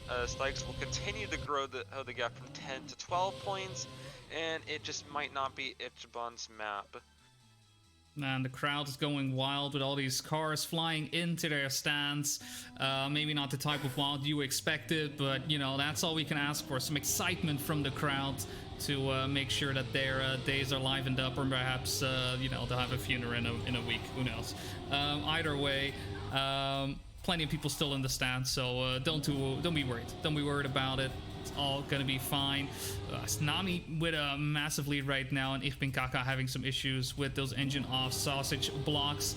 Speaker 2: Stykes will continue to grow the gap from 10 to 12 points, and it just might not be Ichiban's map.
Speaker 1: And the crowd is going wild with all these cars flying into their stands. Maybe not the type of wild you expected, but you know, that's all we can ask for. Some excitement from the crowd to make sure that their days are livened up, or perhaps you know, they'll have a funeral in a week. Who knows? Either way, plenty of people still in the stands, so don't be worried. Don't be worried about it. It's all gonna be fine. Nami with a massive lead right now, and Kaka having some issues with those engine off sausage blocks.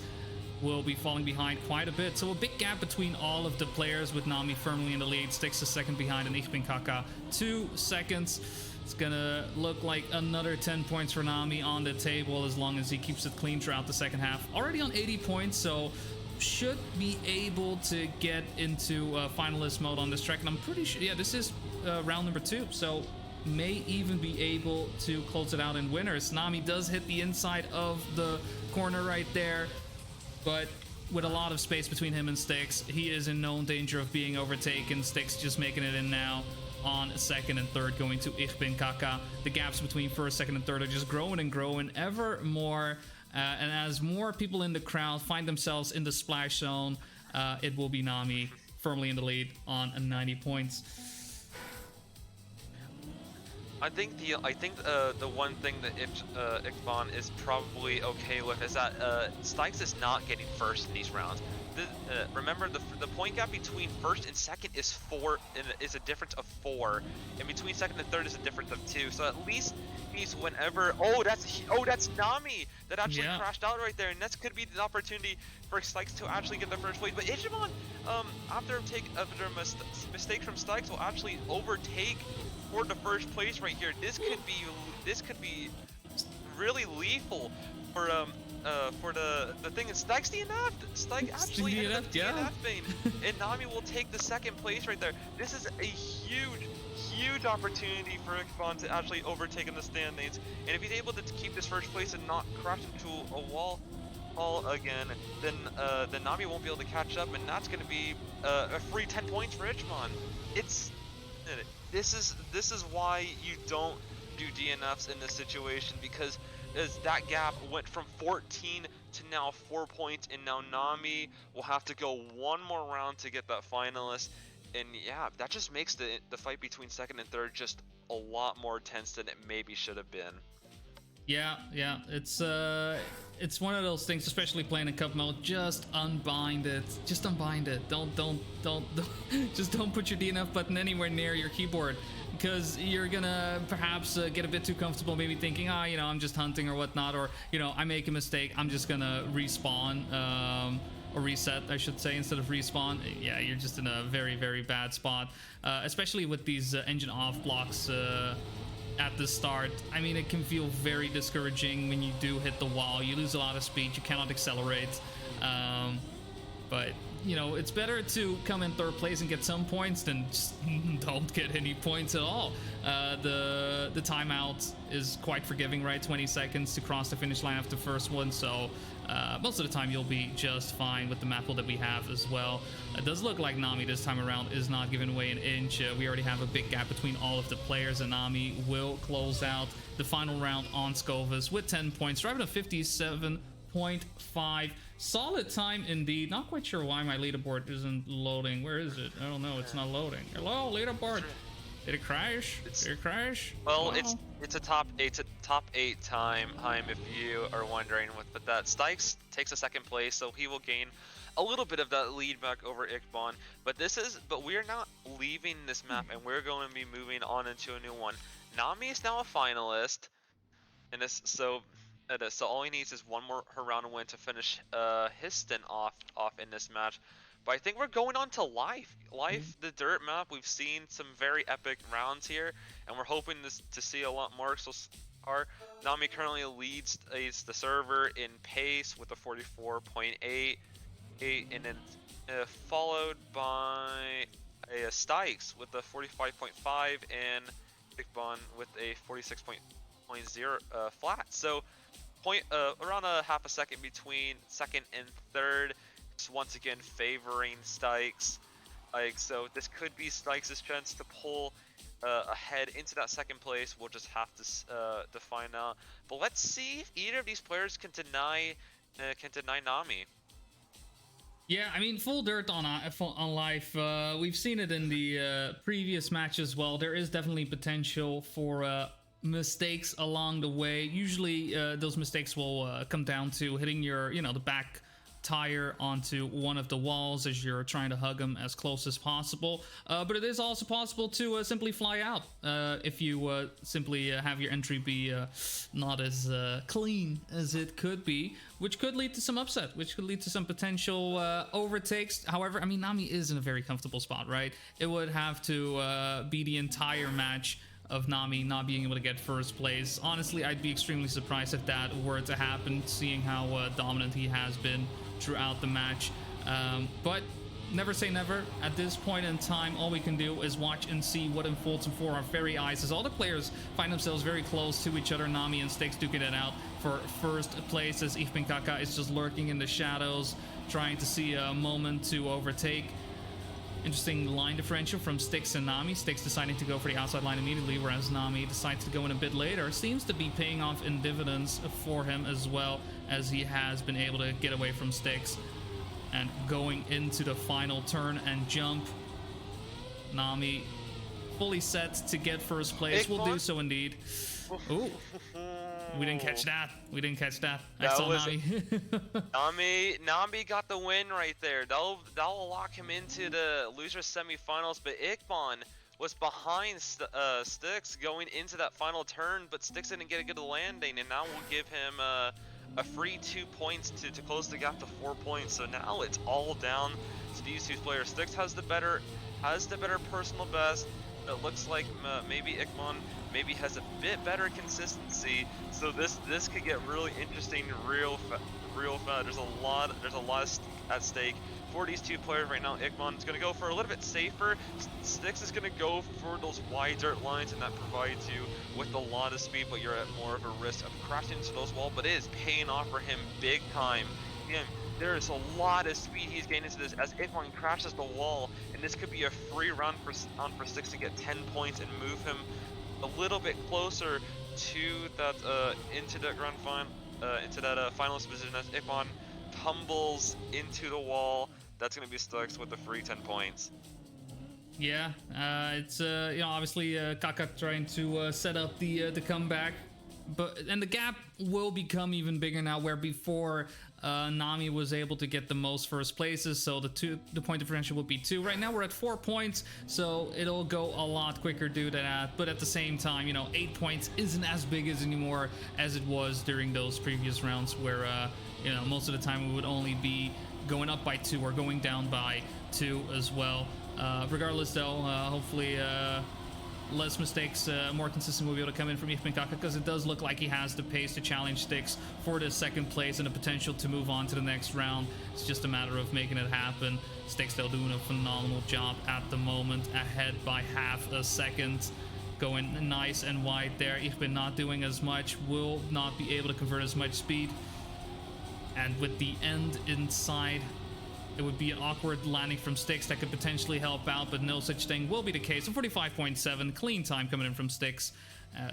Speaker 1: Will be falling behind quite a bit. So a big gap between all of the players, with Nami firmly in the lead. Sticks a second behind, and Kaka 2 seconds. It's gonna look like another 10 points for Nami on the table as long as he keeps it clean throughout the second half. Already on 80 points, so should be able to get into finalist mode on this track. And I'm pretty sure, yeah, this is round number 2, so may even be able to close it out in winners. Nami does hit the inside of the corner right there, but with a lot of space between him and Styx, he is in no danger of being overtaken. Styx just making it in now on second and third, going to Kaka. The gaps between first, second, and third are just growing and growing ever more. And as more people in the crowd find themselves in the splash zone, it will be Nami firmly in the lead on 90 points.
Speaker 2: I think the one thing that Ichban is probably okay with is that Stykes is not getting first in these rounds. Remember, the point gap between first and second is a difference of 4, and between second and third is a difference of 2. So at least he's whenever. Oh, that's Nami that actually crashed out right there, and that could be the opportunity for Stykes to actually get the first place. But Ichiban, after a mistake from Stykes, will actually overtake for the first place right here. This could be really lethal for the thing is Stykes DNF'd. Stykes actually DNF'ing, and Nami will take the second place right there. This is a huge opportunity for Ichban to actually overtake in the standings, and if he's able to keep this first place and not crash into a wall again, then Nami won't be able to catch up, and that's going to be a free 10 points for Ichban. This is why you don't do DNFs in this situation, because as that gap went from 14 to now 4 points, and now Nami will have to go one more round to get that finalist, and yeah, that just makes the fight between second and third just a lot more tense than it maybe should have been.
Speaker 1: Yeah, it's one of those things, especially playing in cup mode. Just unbind it. Just unbind it. Don't just don't put your DNF button anywhere near your keyboard, because you're gonna perhaps get a bit too comfortable, maybe thinking, you know, I'm just hunting or whatnot, or you know, I make a mistake, I'm just gonna respawn or reset, I should say, instead of respawn. Yeah, you're just in a very bad spot, especially with these engine off blocks at the start. I mean, it can feel very discouraging when you do hit the wall. You lose a lot of speed, you cannot accelerate, but you know, it's better to come in third place and get some points than just don't get any points at all. The timeout is quite forgiving, right? 20 seconds to cross the finish line after the first one, so most of the time you'll be just fine with the map pool that we have as well. It does look like Nami this time around is not giving away an inch. We already have a big gap between all of the players, and Nami will close out the final round on Scovus with 10 points, driving a 57.5. Solid time indeed. Not quite sure why my leaderboard isn't loading. Where is it? I don't know. It's not loading. Hello, leaderboard. Did it crash? Did it crash?
Speaker 2: Well, wow. It's a top 8 time if you are wondering. But that Stykes takes a second place, so he will gain a little bit of that lead back over Ichban. But we're not leaving this map, and we're going to be moving on into a new one. Nami is now a finalist, and so all he needs is one more round win to finish his stint off in this match. But I think we're going on to Life, the dirt map. We've seen some very epic rounds here, and we're hoping to see a lot more. So Nami currently leads the server in pace with a 44.8. and then followed by a Stikes with a 45.5 and Ickbon with a 46.0 flat. So around a half a second between second and third. Just once again favoring Stikes. Like, so this could be Stikes' chance to pull ahead into that second place. We'll just have to find out. But let's see if either of these players can deny Nami.
Speaker 1: Yeah, I mean, full dirt on life. We've seen it in the previous match as well. There is definitely potential for mistakes along the way. Usually, those mistakes will come down to hitting your, the back tire onto one of the walls as you're trying to hug them as close as possible. But it is also possible to simply fly out if you simply have your entry be not as clean as it could be, which could lead to some upset, which could lead to some potential overtakes. However, I mean, Nami is in a very comfortable spot, right? It would have to be the entire match of Nami not being able to get first place. Honestly, I'd be extremely surprised if that were to happen, seeing how dominant he has been throughout the match. But never say never. At this point in time, all we can do is watch and see what unfolds before our very eyes, as all the players find themselves very close to each other. Nami and Stikes duking it out for first place, as Ifpinkaka is just lurking in the shadows, trying to see a moment to overtake. Interesting line differential from Stikes and Nami. Stikes deciding to go for the outside line immediately, whereas Nami decides to go in a bit later. Seems to be paying off in dividends for him as well, as he has been able to get away from Stikes. And going into the final turn and jump, Nami fully set to get first place. Will do so indeed. Ooh. We didn't catch that. We didn't catch that. I saw Nami.
Speaker 2: Nami got the win right there. That'll lock him into the loser semifinals. But Ickbon was behind Stikes going into that final turn, but Stikes didn't get a good landing, and now we'll give him a free 2 points to close the gap to 4 points. So now it's all down to these two players. Stikes has the better personal best. It looks like maybe Ickbon maybe has a bit better consistency, so this could get really interesting real fast. There's a lot at stake for these two players right now. Ickbon is going to go for a little bit safer. Stikes is going to go for those wide dirt lines, and that provides you with a lot of speed, but you're at more of a risk of crashing into those walls. But it is paying off for him big time. Again, there is a lot of speed he's getting into this as Ickbon crashes the wall, and this could be a free round for Stikes to get 10 points and move him a little bit closer to that into that finalist position as Ickbon tumbles into the wall. That's going to be Stikes with the free 10 points.
Speaker 1: Yeah, it's obviously Kaka trying to set up the comeback, and the gap will become even bigger now, where before Nami was able to get the most first places, so the point differential will be 2. Right now we're at 4 points, so it'll go a lot quicker due to that. But at the same time, 8 points isn't as big as anymore as it was during those previous rounds, where most of the time we would only be going up by 2 or going down by 2 as well. Regardless though, hopefully less mistakes, more consistent will be able to come in from Ifpinkaka, because it does look like he has the pace to challenge Stikes for the second place and the potential to move on to the next round. It's just a matter of making it happen. Stikes still doing a phenomenal job at the moment, ahead by half a second, going nice and wide there. Ifpin not doing as much, will not be able to convert as much speed, and with the end inside, it would be an awkward landing from Stikes that could potentially help out, but no such thing will be the case. So 45.7, clean time coming in from Stikes.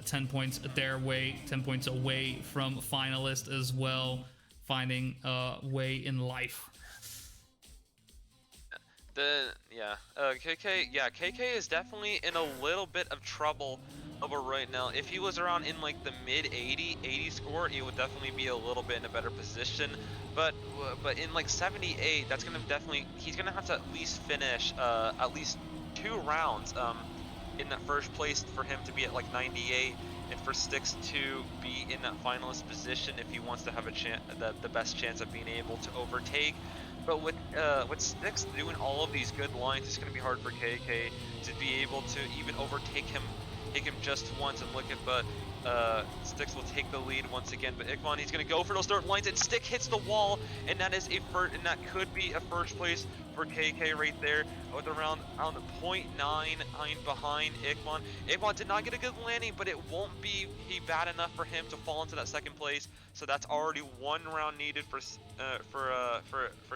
Speaker 1: 10 points their way, 10 points away from finalist as well, finding a way in life.
Speaker 2: KK is definitely in a little bit of trouble over right now. If he was around in like the mid 80 score, he would definitely be a little bit in a better position. But in like 78, that's gonna he's gonna have to at least finish at least 2 rounds in that first place for him to be at like 98, and for Stikes to be in that finalist position if he wants to have the best chance of being able to overtake. But with Stikes doing all of these good lines, it's going to be hard for KK to be able to even overtake him, just once. And look at, but Styx will take the lead once again, but Ikman, he's gonna go for those dirt lines, and Stick hits the wall, and that is a first, and that could be a first place for KK right there, with around 0.9 behind Ikman. Ikman did not get a good landing, but it won't be bad enough for him to fall into that second place. So that's already one round needed for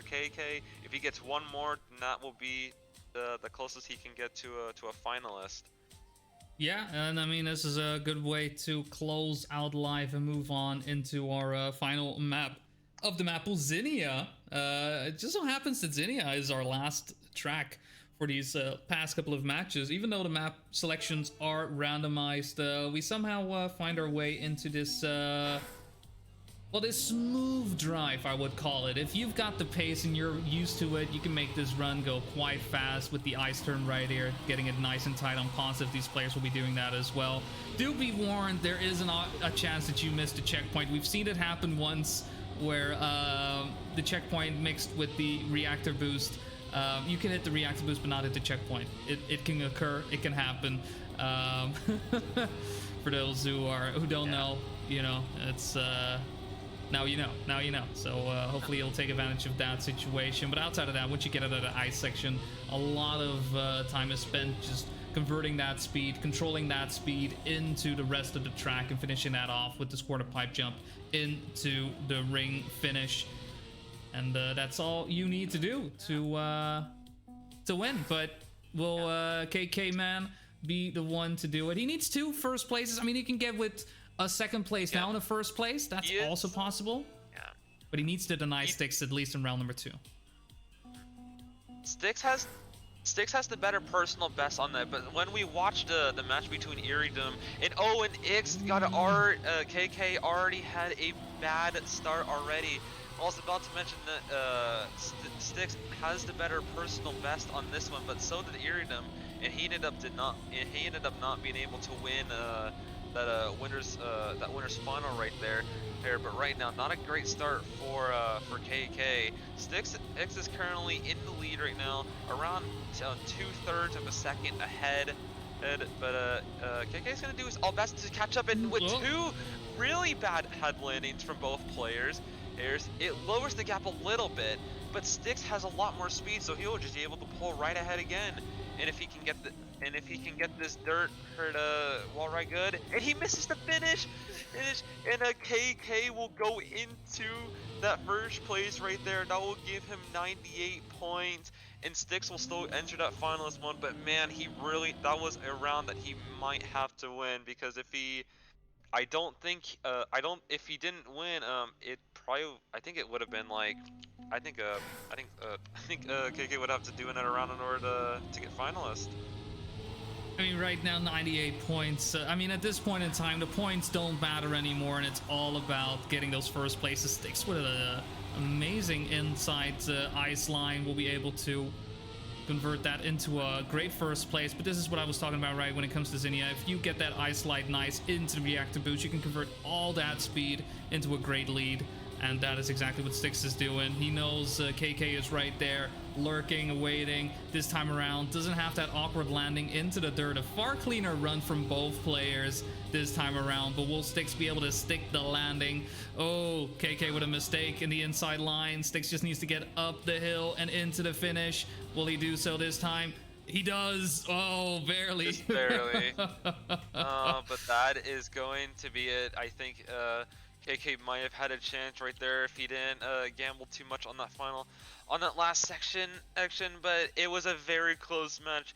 Speaker 2: KK. If he gets one more, then that will be the closest he can get to a finalist.
Speaker 1: Yeah, and I mean, this is a good way to close out live and move on into our final map of the map, Zinnia. It just so happens that Zinnia is our last track for these past couple of matches. Even though the map selections are randomized, we somehow find our way into this well, this smooth drive, I would call it. If you've got the pace and you're used to it, you can make this run go quite fast with the ice turn right here, getting it nice and tight on positive. These players will be doing that as well. Do be warned, there is a chance that you missed a checkpoint. We've seen it happen once where the checkpoint mixed with the reactor boost. You can hit the reactor boost but not hit the checkpoint. It can occur, it can happen. For those who don't know, you know, it's... Now you know. So hopefully you'll take advantage of that situation. But outside of that, once you get out of the ice section, a lot of time is spent just converting that speed, controlling that speed into the rest of the track, and finishing that off with this quarter pipe jump into the ring finish. And that's all you need to do to win. But will KK man be the one to do it? He needs 2 first places. I mean, he can get with a second place now in a first place. That's also possible.
Speaker 2: Yeah.
Speaker 1: But he needs to deny Styx at least in round number 2.
Speaker 2: Styx has the better personal best on that, but when we watched the match between Iridium and Ix, KK already had a bad start already. I was about to mention that Styx has the better personal best on this one, but so did Iridium, and he ended up not being able to win that winner's final right there. But right now, not a great start for KK. Styx is currently in the lead right now, around 2/3 of a second ahead. But KK is gonna do his all best to catch up, and with 2 really bad head landings from both players, it lowers the gap a little bit. But Styx has a lot more speed, so he'll just be able to pull right ahead again. And if he can get this dirt hurt wall right good, and he misses the finish, and a KK will go into that first place right there. That will give him 98 points, and Styx will still enter that finalist one. But man, that was a round that he might have to win, because if he didn't win, I think it would have been like, I think KK would have to do another round in order to get finalist.
Speaker 1: I mean, right now, 98 points. I mean, at this point in time, the points don't matter anymore, and it's all about getting those first places. Styx with an amazing inside ice line will be able to convert that into a great first place. But this is what I was talking about, right, when it comes to Zinnia. If you get that ice slide nice into the reactor boost, you can convert all that speed into a great lead. And that is exactly what Styx is doing. He knows KK is right there, lurking, waiting. This time around, doesn't have that awkward landing into the dirt. A far cleaner run from both players this time around. But will Styx be able to stick the landing? Oh, KK with a mistake in the inside line. Styx just needs to get up the hill and into the finish. Will he do so this time? He does. Oh, barely.
Speaker 2: Just barely. But that is going to be it. I think KK might have had a chance right there if he didn't gamble too much on that last section, but it was a very close match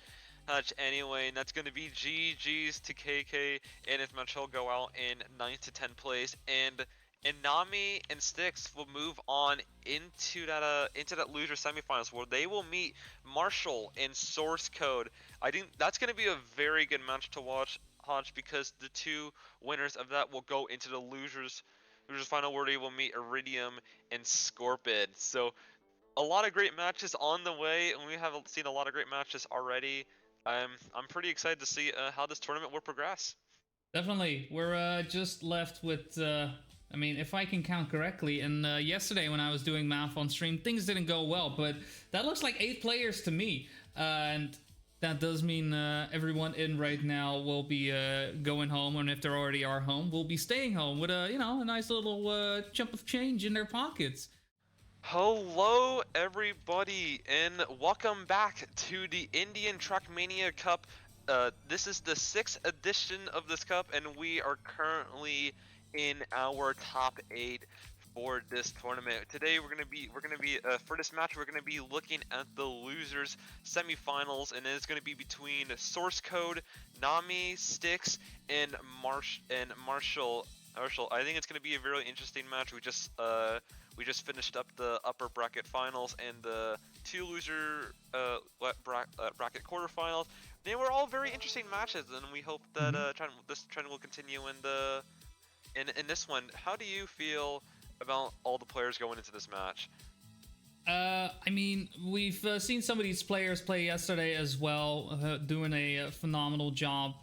Speaker 2: anyway, and that's going to be GG's to KK, and his match will go out in 9th to 10th place, and Nami and Styx will move on into that loser semifinals, where they will meet Marshall and Source Code. I think that's going to be a very good match to watch, Hodge, because the 2 winners of that will go into the losers final, where they will meet Iridium and Scorpid. So a lot of great matches on the way, and we have seen a lot of great matches already. I'm pretty excited to see how this tournament will progress.
Speaker 1: Definitely. We're just left with, I mean, if I can count correctly, and yesterday when I was doing math on stream, things didn't go well, but that looks like 8 players to me. And that does mean everyone in right now will be going home, and if they already are home, will be staying home with a a nice little chunk of change in their pockets.
Speaker 2: Hello, everybody, and welcome back to the Indian Trackmania Cup. This is the 6th edition of this cup, and we are currently in our top 8 for this tournament. Today, we're gonna be for this match, we're gonna be looking at the losers semifinals, and it's gonna be between Source Code, Nami, Styx, and Marshall. I think it's gonna be a really interesting match. We just finished up the upper bracket finals and the 2 loser bracket quarterfinals. They were all very interesting matches, and we hope that this trend will continue in this one. How do you feel about all the players going into this match?
Speaker 1: I mean, we've seen some of these players play yesterday as well, doing a phenomenal job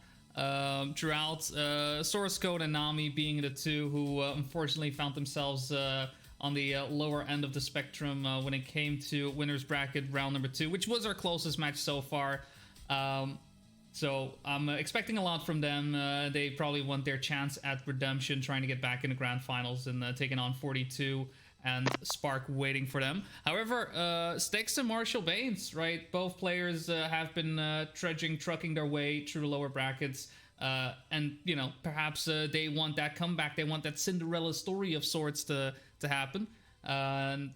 Speaker 1: throughout. Source Code and Nami being the 2 who unfortunately found themselves on the lower end of the spectrum when it came to winners bracket round number 2, which was our closest match so far. So I'm expecting a lot from them. They probably want their chance at redemption, trying to get back in the grand finals and taking on 42 and Spark waiting for them. However, Styx and Marshall Baines, right? Both players have been trucking their way through the lower brackets. And perhaps they want that comeback. They want that Cinderella story of sorts to happen. And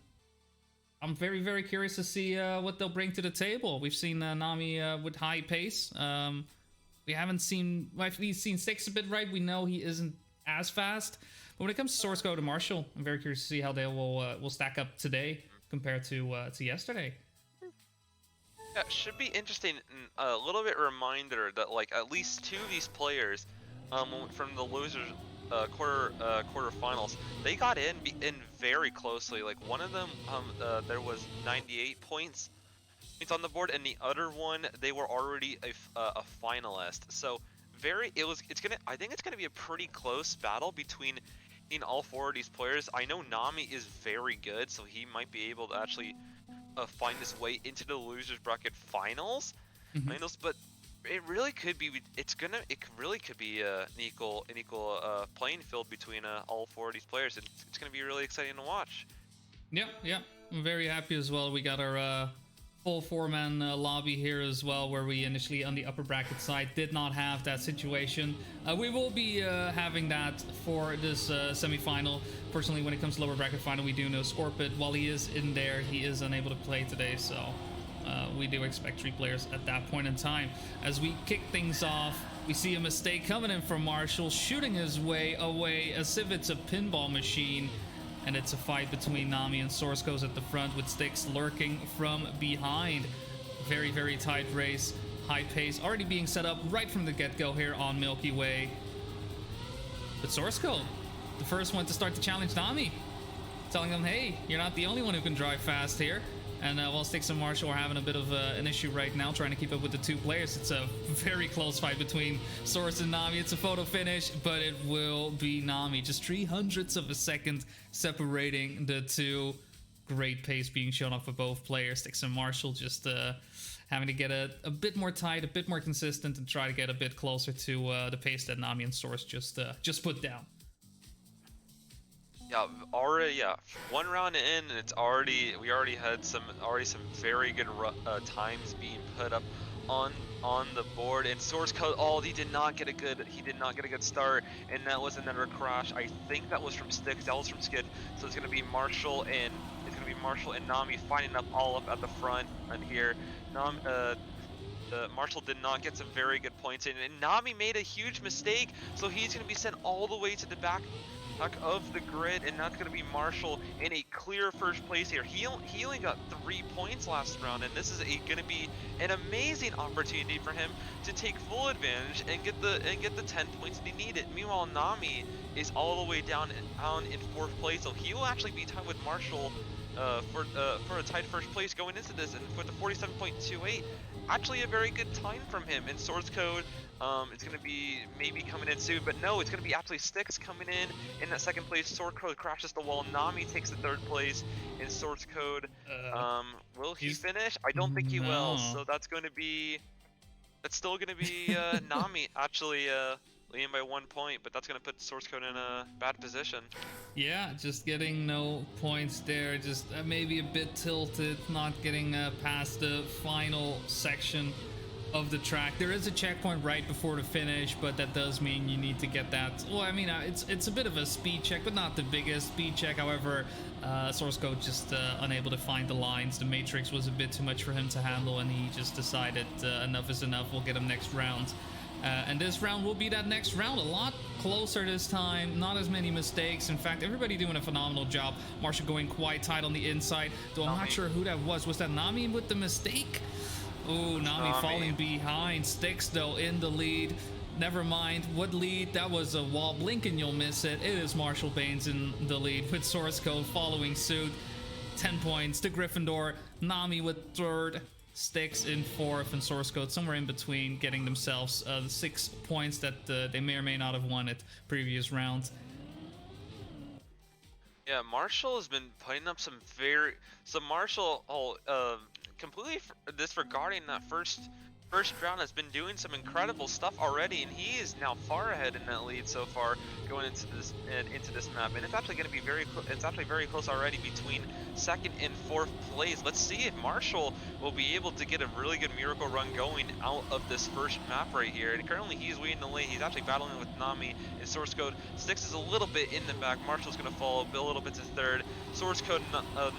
Speaker 1: I'm very, very curious to see what they'll bring to the table. We've seen Nami with high pace. We haven't seen... We've seen Styx a bit, right? We know he isn't as fast. But when it comes to Source Code and Marshall, I'm very curious to see how they will stack up today compared to yesterday.
Speaker 2: Yeah, it should be interesting. A little bit reminder that at least 2 of these players from the losers quarterfinals, they got in very closely. Like one of them there was 98 points on the board, and the other one they were already a finalist. So I think it's gonna be a pretty close battle between all 4 of these players. I know Nami is very good, so he might be able to actually find his way into the losers bracket finals. But it really could be. It really could be an equal playing field between all 4 of these players. It's going to be really exciting to watch.
Speaker 1: Yeah, I'm very happy as well. We got our full 4-man lobby here as well, where we initially on the upper bracket side did not have that situation. We will be having that for this semi-final. Fortunately, when it comes to lower bracket final, we do know Scorpid, while he is in there, he is unable to play today, so we do expect 3 players at that point in time. As we kick things off, we see a mistake coming in from Marshall, shooting his way away as if it's a pinball machine. And it's a fight between Nami and Source Code at the front, with Styx lurking from behind. Very, very tight race, high pace, already being set up right from the get-go here on Milky Way. But Source Code, the first one to start to challenge Nami, telling him, hey, you're not the only one who can drive fast here. And while Styx and Marshall are having a bit of an issue right now, trying to keep up with the 2 players. It's a very close fight between Source and Nami. It's a photo finish, but it will be Nami. Just 0.03 of a second separating the 2. Great pace being shown off by both players. Styx and Marshall just having to get a bit more tight, a bit more consistent, and try to get a bit closer to the pace that Nami and Source just put down.
Speaker 2: Yeah, already 1 round in, and we already had some very good times being put up on the board. And Source Code, he did not get a good start, and that was another crash. I think that was from Styx, that was from Skid. So it's gonna be Marshall and Nami fighting up all up at the front and here. Marshall did not get some very good points in, and Nami made a huge mistake, so he's going to be sent all the way to the back of the grid, and that's going to be Marshall in a clear first place here. He only got 3 points last round, and this is going to be an amazing opportunity for him to take full advantage and get the 10 points that he needed. Meanwhile, Nami is all the way down in 4th place, so he will actually be tied with Marshall for a tied first place going into this, and for the 47.28. Actually a very good time from him. And Source Code, it's going to be maybe coming in soon, but no, it's going to be actually Styx coming in that 2nd place. Source Code crashes the wall. Nami takes the 3rd place. And Source Code, will he finish? I don't think he will. So that's going to be It's still gonna be Nami actually leading by 1 point, but that's gonna put Source Code in a bad position.
Speaker 1: Yeah, just getting no points there. Just maybe a bit tilted, not getting past the final section of the track. There is a checkpoint right before the finish, but that does mean you need to get that. Well, I mean, it's a bit of a speed check, but not the biggest speed check. However, Source Code just unable to find the lines. The Matrix was a bit too much for him to handle, and he just decided enough is enough. We'll get him next round. And this round will be that next round, a lot closer this time, not as many mistakes. In fact, everybody doing a phenomenal job. Marshall going quite tight on the inside, though I'm not sure who that was. Was that Nami with the mistake? Oh, Nami falling behind. Styx, though, in the lead. Never mind. What lead? That was a wall. Blink and you'll miss it. It is Marshall Baines in the lead with Source Code following suit. 10 points to Gryffindor. Nami with third. Styx in fourth, and Source Code somewhere in between, getting themselves the 6 points that they may or may not have won at previous rounds.
Speaker 2: Yeah, Marshall has been putting up some Marshall completely disregarding that first round, has been doing some incredible stuff already, and he is now far ahead in that lead so far going into this map, and it's actually going to be very close already between second and fourth place. Let's see if Marshall will be able to get a really good miracle run going out of this first map right here. And currently he's leading the lane. He's actually battling with Nami and Source Code. Styx is a little bit in the back. Marshall's going to follow a little bit to third. Source Code,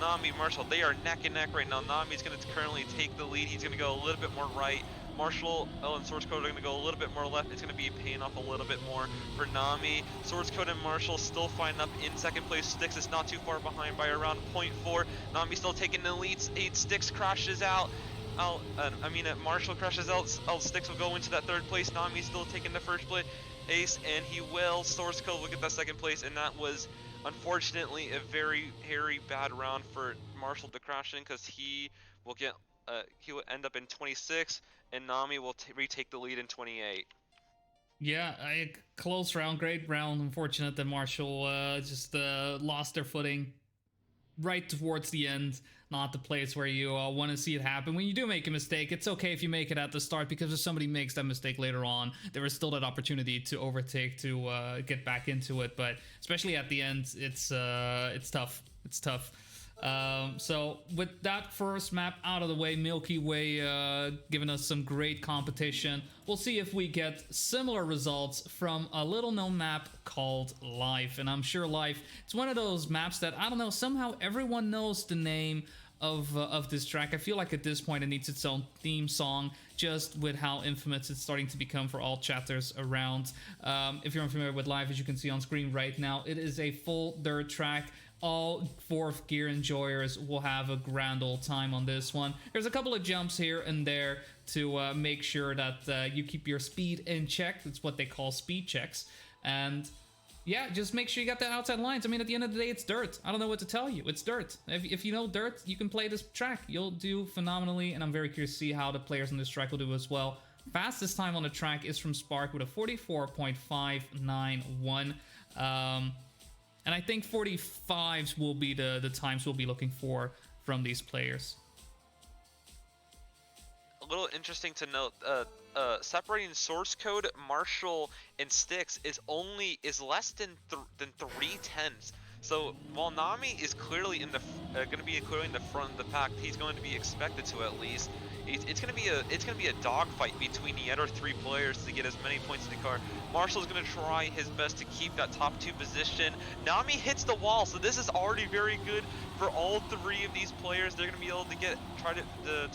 Speaker 2: Nami, Marshall, they are neck and neck right now. Nami's going to currently take the lead. He's going to go a little bit more right. Marshall and Source Code are going to go a little bit more left. It's going to be paying off a little bit more for Nami. Source Code and Marshall still finding up in second place. Styx is not too far behind by around 0.4. Nami still taking the lead. Styx crashes out. Marshall crashes out. Styx will go into that third place. Nami's still taking the first place, and he will. Source Code will get that second place, and that was unfortunately a very bad round for Marshall to crash in, because he will end up in 26, and Nami will retake the lead in 28.
Speaker 1: Yeah, a close round, great round. Unfortunate that Marshall just lost their footing right towards the end. Not the place where you want to see it happen. When you do make a mistake, it's okay if you make it at the start, because if somebody makes that mistake later on, there is still that opportunity to overtake, to get back into it. But especially at the end, it's tough. It's tough. So with that first map out of the way, Milky Way giving us some great competition. We'll see if we get similar results from a little known map called Life. And I'm sure Life, it's one of those maps that, I don't know, somehow everyone knows the name of this track. I feel like at this point it needs its own theme song, just with how infamous it's starting to become for all chatters around. If you're unfamiliar with Life, as you can see on screen right now, it is a full dirt track. All fourth gear enjoyers will have a grand old time on this one. There's a couple of jumps here and there to make sure that you keep your speed in check. That's what they call speed checks. And yeah, just make sure you got the outside lines. I mean, at the end of the day, it's dirt. I don't know what to tell you. It's dirt. If you know dirt, you can play this track. You'll do phenomenally, and I'm very curious to see how the players on this track will do as well. Fastest time on the track is from Spark with a 44.591. And I think 45s will be the times we'll be looking for from these players.
Speaker 2: A little interesting to note, separating Source Code, Marshall, and Styx is less than 3/10. So while Nami is clearly going to be clearly in the front of the pack, he's going to be expected to at least. It's going to be a dogfight between the other three players to get as many points in the car. Marshall's going to try his best to keep that top 2 position. Nami hits the wall, so this is already very good for all three of these players. They're going to be able to try to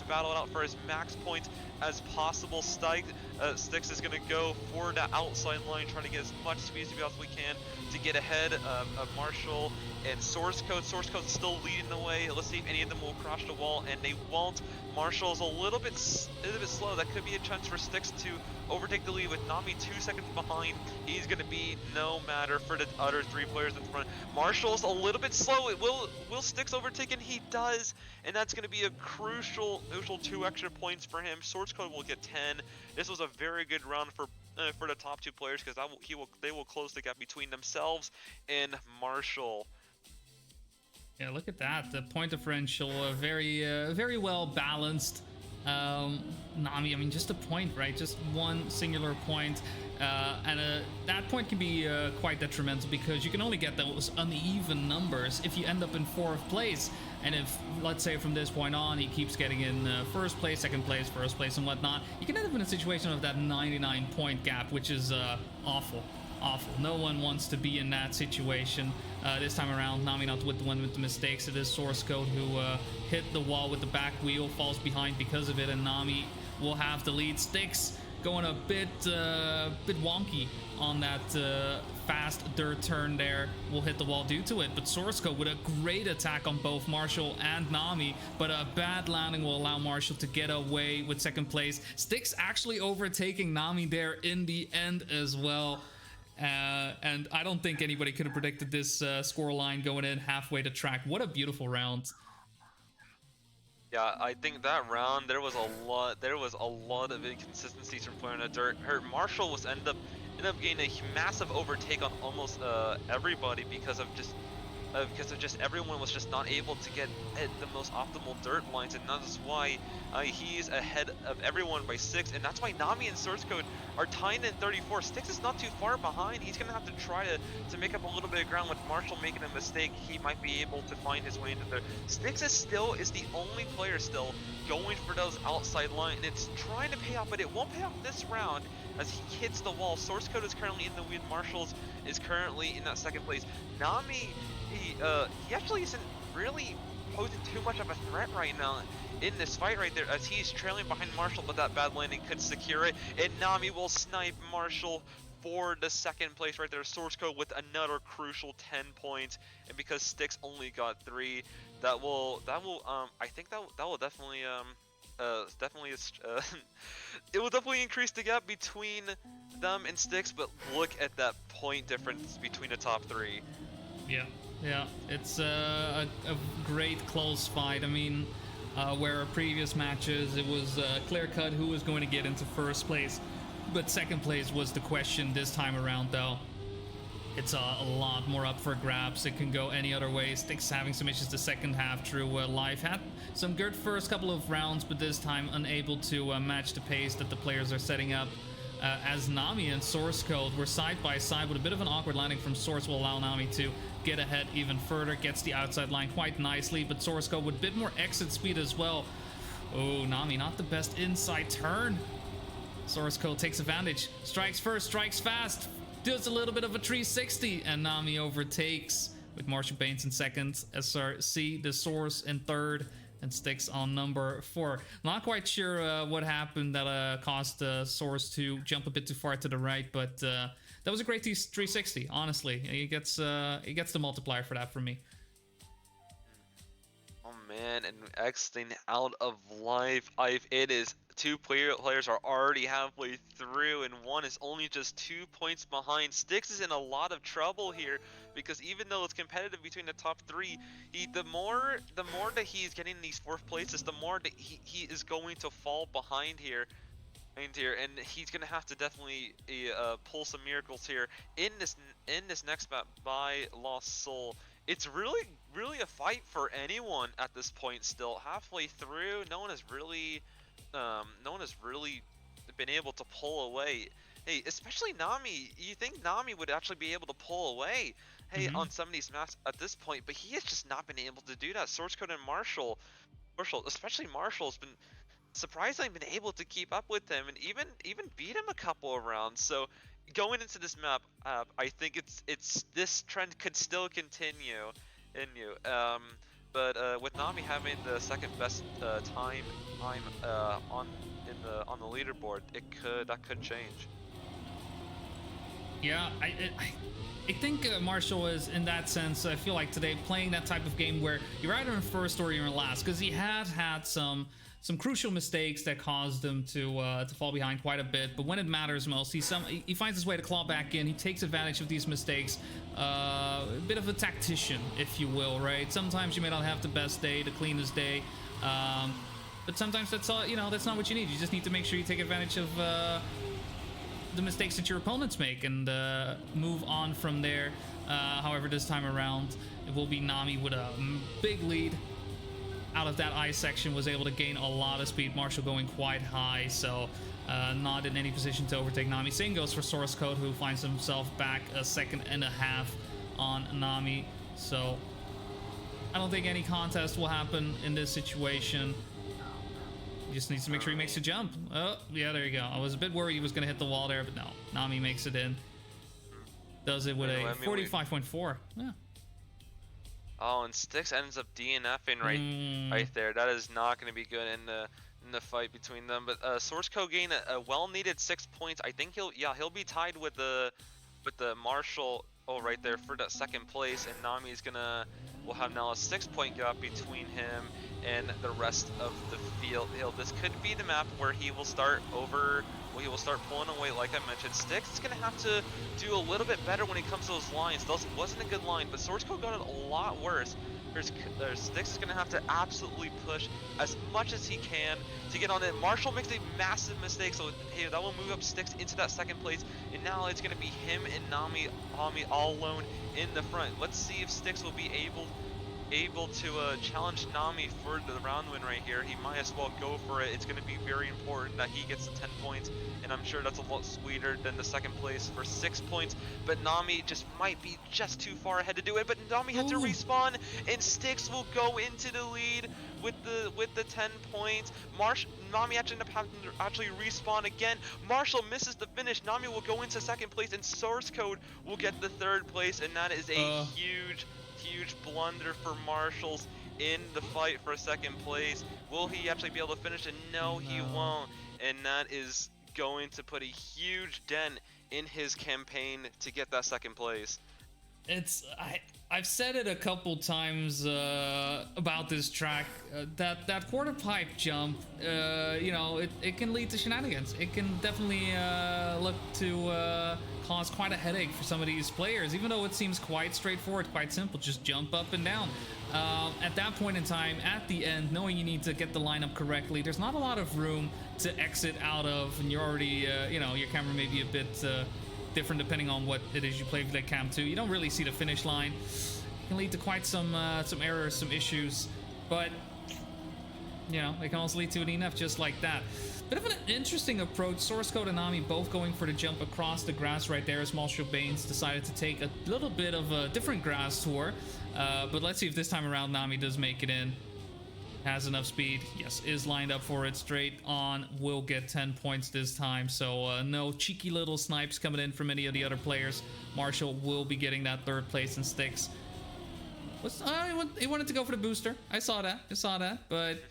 Speaker 2: battle it out for as max points as possible. Styx is going to go for that outside line, trying to get as much speed as he possibly can to get ahead of Marshall and Source Code. Source Code's still leading the way. Let's see if any of them will crash the wall, and they won't. Marshall's a little bit slow. That could be a chance for Styx to overtake the lead with Nami 2 seconds behind. He's going to be no matter for the other 3 players in front. Marshall's a little bit slow. Will Styx overtake? And he does, and that's going to be a crucial 2 extra points for him. Source Code will get 10. This was a very good round for the top 2 players, because they will close the gap between themselves and Marshall.
Speaker 1: Yeah, look at that. The point differential, very well balanced. Nami, I mean, just a point, right? Just one singular point. And that point can be quite detrimental because you can only get those uneven numbers if you end up in 4th place. And if, let's say, from this point on, he keeps getting in 1st place, 2nd place, 1st place, and whatnot, you can end up in a situation of that 99-point gap, which is awful. Awful. No one wants to be in that situation. This time around, Nami not with the one with the mistakes. It is Source Code who hit the wall with the back wheel, falls behind because of it, and Nami will have the lead. Styx going a bit wonky on that fast dirt turn there, will hit the wall due to it, but Source Code with a great attack on both Marshall and Nami, but a bad landing will allow Marshall to get away with 2nd place. Styx actually overtaking Nami there in the end as well. And I don't think anybody could have predicted this scoreline going in halfway to track. What a beautiful round.
Speaker 2: Yeah, I think that round there was a lot of inconsistencies from playing the dirt. Marshall was ended up getting a massive overtake on almost everybody because of just everyone was just not able to get at the most optimal dirt lines, and that is why he's ahead of everyone by 6, and that's why Nami and Source Code are tied in 34. Styx is not too far behind. He's gonna have to try to make up a little bit of ground. With Marshall making a mistake, he might be able to find his way into there. Styx is the only player still going for those outside lines, and it's trying to pay off, but it won't pay off this round as he hits the wall. Source Code is currently in the lead. Marshall's is currently in that 2nd place. Nami, he actually isn't really posing too much of a threat right now in this fight right there, as he's trailing behind Marshall, but that bad landing could secure it, and Nami will snipe Marshall for the 2nd place right there. Source Code with another crucial 10 points, and because Styx only got 3, that will I think that will definitely it will definitely increase the gap between them and Styx, but look at that point difference between the top 3.
Speaker 1: Yeah, it's a great close fight. I mean, where previous matches it was clear cut who was going to get into 1st place, but 2nd place was the question. This time around, though, it's a lot more up for grabs. It can go any other way. Styx having some issues the 2nd half through live. Had some good first couple of rounds, but this time unable to match the pace that the players are setting up. As Nami and Source Code were side by side, with a bit of an awkward landing from Source will allow Nami to get ahead even further, gets the outside line quite nicely, but Source Code with a bit more exit speed as well. Oh, Nami not the best inside turn. Source Code takes advantage, strikes first, strikes fast, does a little bit of a 360, and Nami overtakes with Marshall Baines in 2nd, SRC the Source in 3rd, and Styx on number 4. Not quite sure what happened that caused Source to jump a bit too far to the right, but that was a great 360. Honestly, he gets the multiplier for that from me.
Speaker 2: Oh man, and exiting out of live. It is 2 players are already halfway through, and one is only just 2 points behind. Styx is in a lot of trouble here, because even though it's competitive between the top 3, the more that he's getting these 4th places, the more that he is going to fall behind here. And he's gonna have to definitely pull some miracles here in this next map by Lost Soul. It's really a fight for anyone at this point. Still halfway through, no one has really been able to pull away. Hey, especially Nami. You think Nami would actually be able to pull away, hey, on some of these maps at this point, but he has just not been able to do that. Source Code and Marshall, especially Marshall's been surprisingly been able to keep up with him and even beat him a couple of rounds. So going into this map, I think it's this trend could still continue. But with Nami having the 2nd best time on the leaderboard, that could change.
Speaker 1: Yeah, I think Marshall is, in that sense, I feel like today playing that type of game where you're either in 1st or you're in last, because he had some crucial mistakes that caused him to fall behind quite a bit. But when it matters most, he finds his way to claw back in. He takes advantage of these mistakes. A bit of a tactician, if you will, right? Sometimes you may not have the best day, the cleanest day, but sometimes that's all. That's not what you need. You just need to make sure you take advantage of the mistakes that your opponents make and move on from there. However, this time around, it will be Nami with a big lead. out of that I section was able to gain a lot of speed. Marshall going quite high, so not in any position to overtake Nami. Same goes for Source Code, who finds himself back a second and a half on Nami. So I don't think any contest will happen in this situation. He just needs to make sure he makes a jump. Oh, yeah, there you go. I was a bit worried he was going to hit the wall there, but no. Nami makes it in. Does it with a 45.4. Yeah.
Speaker 2: Oh, and Styx ends up DNFing right there. That is not going to be good in the fight between them. But Source Code gained a well-needed 6 points. I think he'll be tied with the Marshall right there for that second place, and Nami's will have now a 6-point gap between him and the rest of the field. This could be the map where he will start pulling away, like I mentioned. Styx is going to have to do a little bit better when it comes to those lines. Those wasn't a good line, but Source Code got it a lot worse. Styx is going to have to absolutely push as much as he can to get on it. Marshall makes a massive mistake, so hey, that will move up Styx into that second place, and now it's going to be him and Nami all alone in the front. Let's see if Styx will be able to challenge Nami for the round win right here. He might as well go for it. It's going to be very important that he gets the 10 points, and I'm sure that's a lot sweeter than the second place for 6 points, but Nami just might be just too far ahead to do it. But Nami had to respawn, and Styx will go into the lead with the 10 points. Nami actually ended up having to actually respawn again. Marshall misses the finish. Nami will go into second place, and Source Code will get the third place, and that is a huge blunder for Marshall's in the fight for second place. Will he actually be able to finish it? No, he won't, and that is going to put a huge dent in his campaign to get that second place.
Speaker 1: I've said it a couple times about this track, that quarter pipe jump, it can lead to shenanigans. It can definitely look to cause quite a headache for some of these players, even though it seems quite straightforward, quite simple. Just jump up and down. At that point in time, at the end, knowing you need to get the lineup correctly, there's not a lot of room to exit out of, and you're already, your camera may be a bit different depending on what it is you play with that cam 2. You don't really see the finish line. It can lead to quite some errors, some issues, but it can also lead to an ENF just like that. Bit of an interesting approach. Source Code and Nami both going for the jump across the grass right there, as Marshall Baines decided to take a little bit of a different grass tour, but let's see if this time around Nami does make it in. Has enough speed. Yes, is lined up for it. Straight on. Will get 10 points this time. So no cheeky little snipes coming in from any of the other players. Marshall will be getting that third place in Styx. He wanted to go for the booster. I saw that. But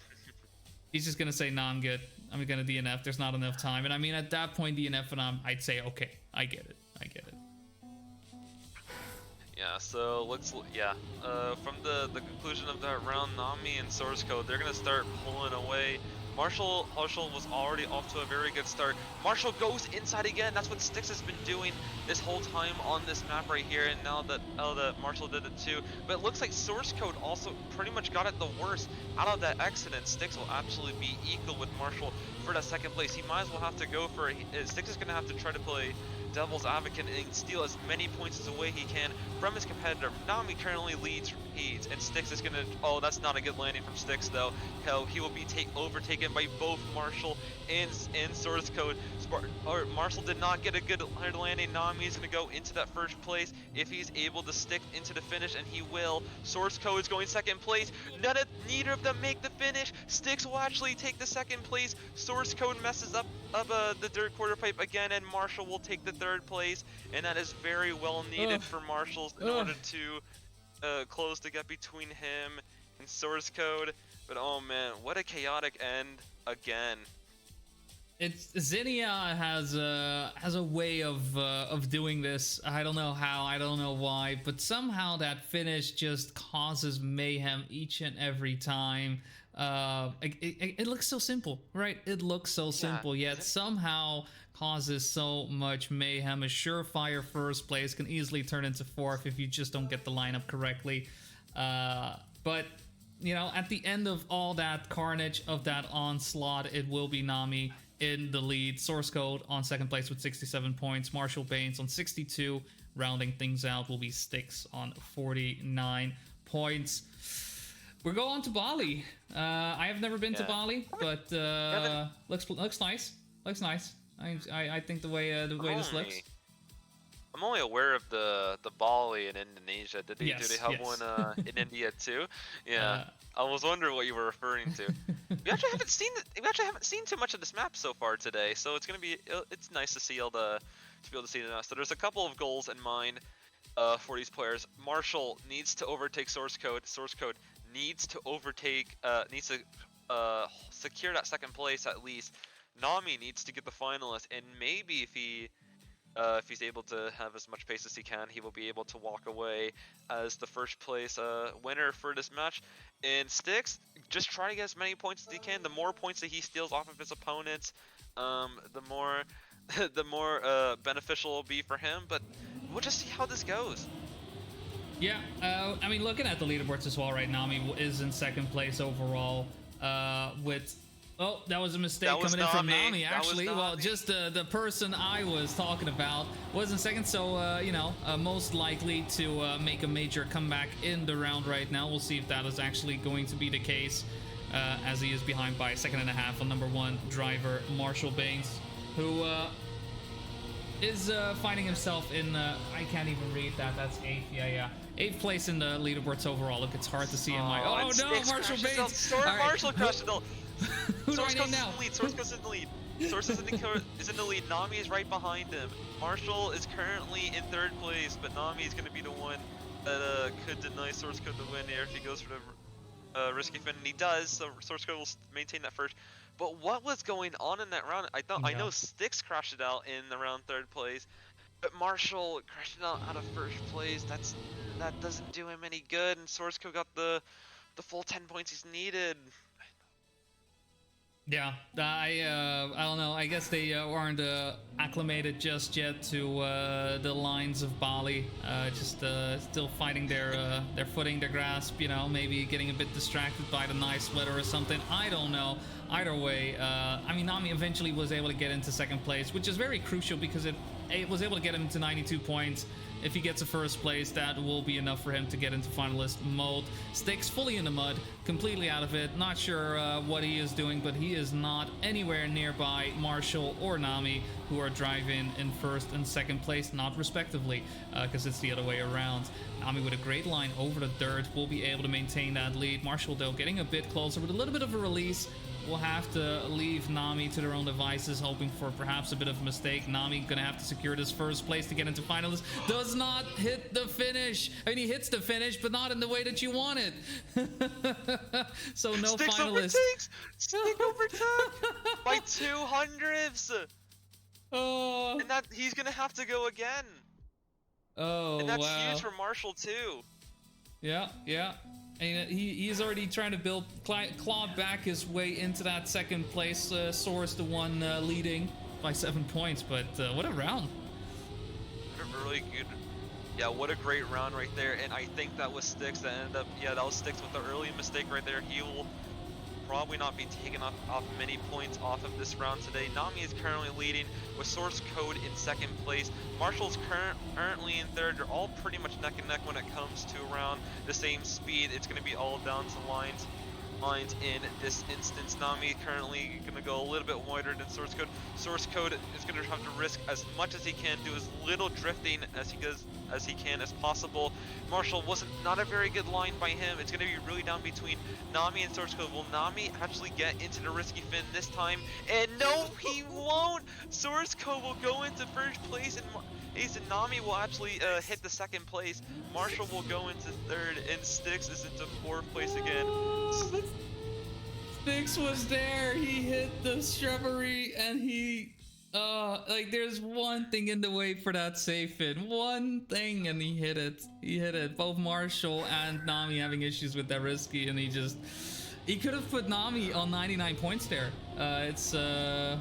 Speaker 1: he's just going to say, nah, I'm good. I'm going to DNF. There's not enough time. And I mean, at that point, DNF, and I'd say, okay, I get it.
Speaker 2: Yeah, so from the conclusion of that round, Nami and Source Code, they're going to start pulling away. Marshall was already off to a very good start. Marshall goes inside again. That's what Styx has been doing this whole time on this map right here, and now that Marshall did it too. But it looks like Source Code also pretty much got it the worst out of that accident. Styx will absolutely be equal with Marshall for that second place. He might as well have to go for it. Styx is going to have to try to play devil's advocate and steal as many points as away he can from his competitor. Nami currently leads heats, and Styx is gonna, oh, that's not a good landing from Styx though. Hell, he will be overtaken by both Marshall and Source Code. Marshall did not get a good landing. Nami is gonna go into that first place if he's able to stick into the finish, and he will. Source Code is going second place. Neither of them make the finish. Styx will actually take the second place. Source Code messes up the dirt quarter pipe again, and Marshall will take the third place, and that is very well needed for Marshall in order to close the gap between him and Source Code. But oh man, what a chaotic end again.
Speaker 1: Zinnia has a way of doing this. I don't know how, I don't know why, but somehow that finish just causes mayhem each and every time. It looks so simple, right? It looks so simple, yet somehow causes so much mayhem. A surefire first place can easily turn into fourth if you just don't get the lineup correctly. But at the end of all that carnage, of that onslaught, it will be Nami in the lead. Source Code on second place with 67 points. Marshall Baines on 62. Rounding things out will be Styx on 49 points. we're going to Bali. I have never been to Bali, but looks nice. Looks nice. I think the way this looks.
Speaker 2: I'm only aware of the Bali in Indonesia. Do they have
Speaker 1: yes.
Speaker 2: one in India too? Yeah, I was wondering what you were referring to. We actually haven't seen too much of this map so far today, so it's nice to see to be able to see it now. So there's a couple of goals in mind for these players. Marshall needs to overtake Source Code. Source Code needs to secure that second place at least. Nami needs to get the finalist, and maybe if he's able to have as much pace as he can, he will be able to walk away as the first place winner for this match. And Styx, just try to get as many points as he can. The more points that he steals off of his opponents, the more beneficial it will be for him. But we'll just see how this goes.
Speaker 1: Yeah, I mean, looking at the leaderboards as well right now, Nami is in second place overall with... Oh, that was a mistake coming in from Nami, actually. Well, just the person I was talking about was in second, so, most likely to make a major comeback in the round right now. We'll see if that is actually going to be the case, as he is behind by a second and a half on number 1 driver, Marshall Baines, who is finding himself in, I can't even read that, that's 8th, yeah. 8th place in the leaderboards overall. Look, it's hard to see in my... Oh, no, Marshall Baines!
Speaker 2: Marshall crushed it.
Speaker 1: Source goes in the
Speaker 2: lead. Source goes in the lead. Source is in the lead. Nami is right behind him. Marshall is currently in 3rd place, but Nami is going to be the one that could deny Source Code the win here if he goes for the risky fin, and he does. So Source Code will maintain that first. But what was going on in that round? I know Styx crashed it out in the round 3rd place, but Marshall crashed it out of 1st place. That doesn't do him any good, and Source Code got the full 10 points he's needed.
Speaker 1: Yeah, I don't know. I guess they aren't acclimated just yet to the lines of Bali. Just still finding their footing, their grasp. Maybe getting a bit distracted by the nice weather or something. I don't know. Either way, I mean, Nami eventually was able to get into 2nd place, which is very crucial because it was able to get him to 92 points. If he gets a 1st place, that will be enough for him to get into finalist mode. Styx fully in the mud, completely out of it. Not sure what he is doing, but he is not anywhere nearby Marshall or Nami, who are driving in 1st and 2nd place, not respectively, because it's the other way around. Nami with a great line over the dirt will be able to maintain that lead. Marshall, though, getting a bit closer with a little bit of a release. We'll have to leave Nami to their own devices, hoping for perhaps a bit of a mistake. Nami gonna have to secure this 1st place to get into finalists. Does not hit the finish. I mean, he hits the finish, but not in the way that you want it. So no
Speaker 2: Styx
Speaker 1: finalists.
Speaker 2: Styx overtook by 200ths.
Speaker 1: Oh.
Speaker 2: And that he's gonna have to go again.
Speaker 1: Oh,
Speaker 2: and that's
Speaker 1: wow.
Speaker 2: huge for Marshall too.
Speaker 1: Yeah. And he's already trying to claw back his way into that 2nd place. Source, the one leading by 7 points, but what a round.
Speaker 2: What a really good, what a great round right there. And I think that was Styx that ended up, that was Styx with the early mistake right there. He will probably not be taking off many points off of this round today. Nami is currently leading with Source Code in 2nd place. Marshall's currently in 3rd. They're all pretty much neck and neck when it comes to around the same speed. It's going to be all down to lines in this instance. Nami currently going to go a little bit wider than Source Code. Source Code is going to have to risk as much as he can, do as little drifting as he can as possible. Marshall not a very good line by him. It's going to be really down between Nami and Source Code. Will Nami actually get into the risky fin this time? And no, he won't. Source Code will go into 1st place, and Nami will actually hit the 2nd place. Marshall will go into 3rd, and Styx is into 4th place again.
Speaker 1: Styx was there. He hit the shrubbery, and he there's one thing in the way for that safe fin. One thing, and he hit it. Both Marshall and Nami having issues with that risky, and he could have put Nami on 99 points there. It's would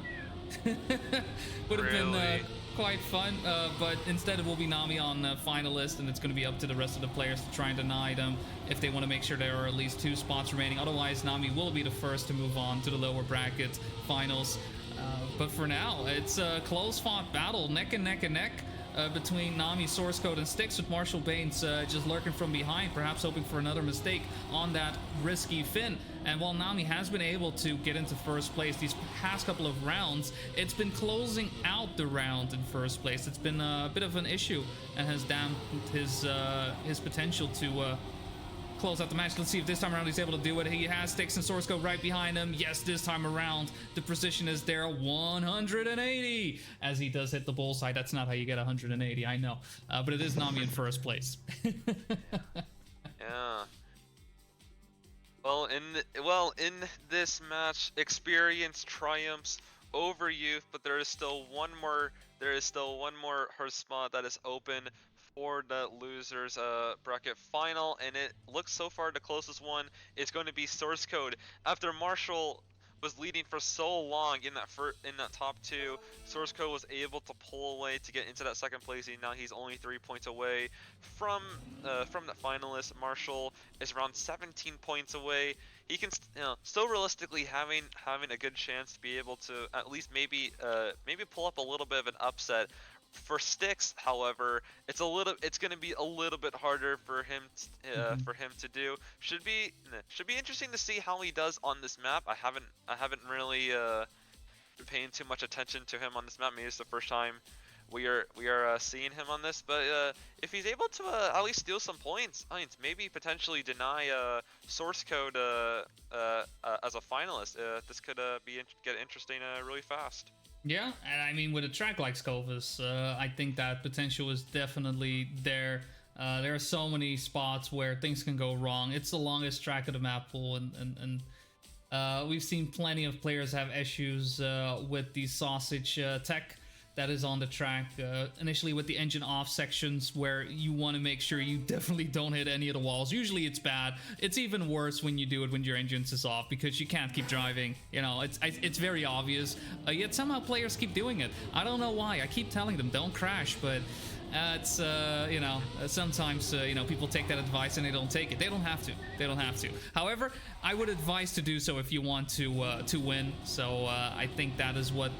Speaker 1: have been quite fun, but instead it will be Nami on finalist, and it's going to be up to the rest of the players to try and deny them if they want to make sure there are at least 2 spots remaining. Otherwise, Nami will be the first to move on to the lower bracket finals. But for now, it's a close-fought battle, neck and neck and neck. between Nami, Source Code, and Styx, with Marshall Baines just lurking from behind, perhaps hoping for another mistake on that risky fin. And while Nami has been able to get into first place these past couple of rounds, it's been closing out the round in first place. It's been a bit of an issue and has dampened his potential to close out the match. Let's see if this time around he's able to do it. He has Styx and Source Code right behind him. Yes, this time around the precision is there. 180 as he does hit the bullseye. That's not how you get 180, I know, but it is Nami in first place.
Speaker 2: Yeah. Well, in this match, experience triumphs over youth, but there is still one more. There is still one more her spot that is open for the losers bracket final, and it looks so far the closest one is going to be Source Code. After Marshall was leading for so long in that top two, Source Code was able to pull away to get into that second place. Now he's only 3 points away from the finalist. Marshall is around 17 points away. He can still realistically having a good chance to be able to at least maybe pull up a little bit of an upset. For Styx, however, it's going to be a little bit harder for him to do. Should be interesting to see how he does on this map. I haven't really been paying too much attention to him on this map. Maybe it's the first time we are seeing him on this. But if he's able to at least steal some points, maybe potentially deny Source Code as a finalist, this could get interesting really fast.
Speaker 1: Yeah, and I mean, with a track like Scovus, I think that potential is definitely there. There are so many spots where things can go wrong. It's the longest track of the map pool, and we've seen plenty of players have issues with the sausage tech that is on the track, initially with the engine off sections, where you want to make sure you definitely don't hit any of the walls. Usually it's bad. It's even worse when you do it when your engine is off, because you can't keep driving. You know, it's very obvious, yet somehow players keep doing it. I don't know why. I keep telling them don't crash, but it's you know, sometimes you know, people take that advice and they don't take it. They don't have to. They don't have to. However, I would advise to do so if you want to win. So I think that is what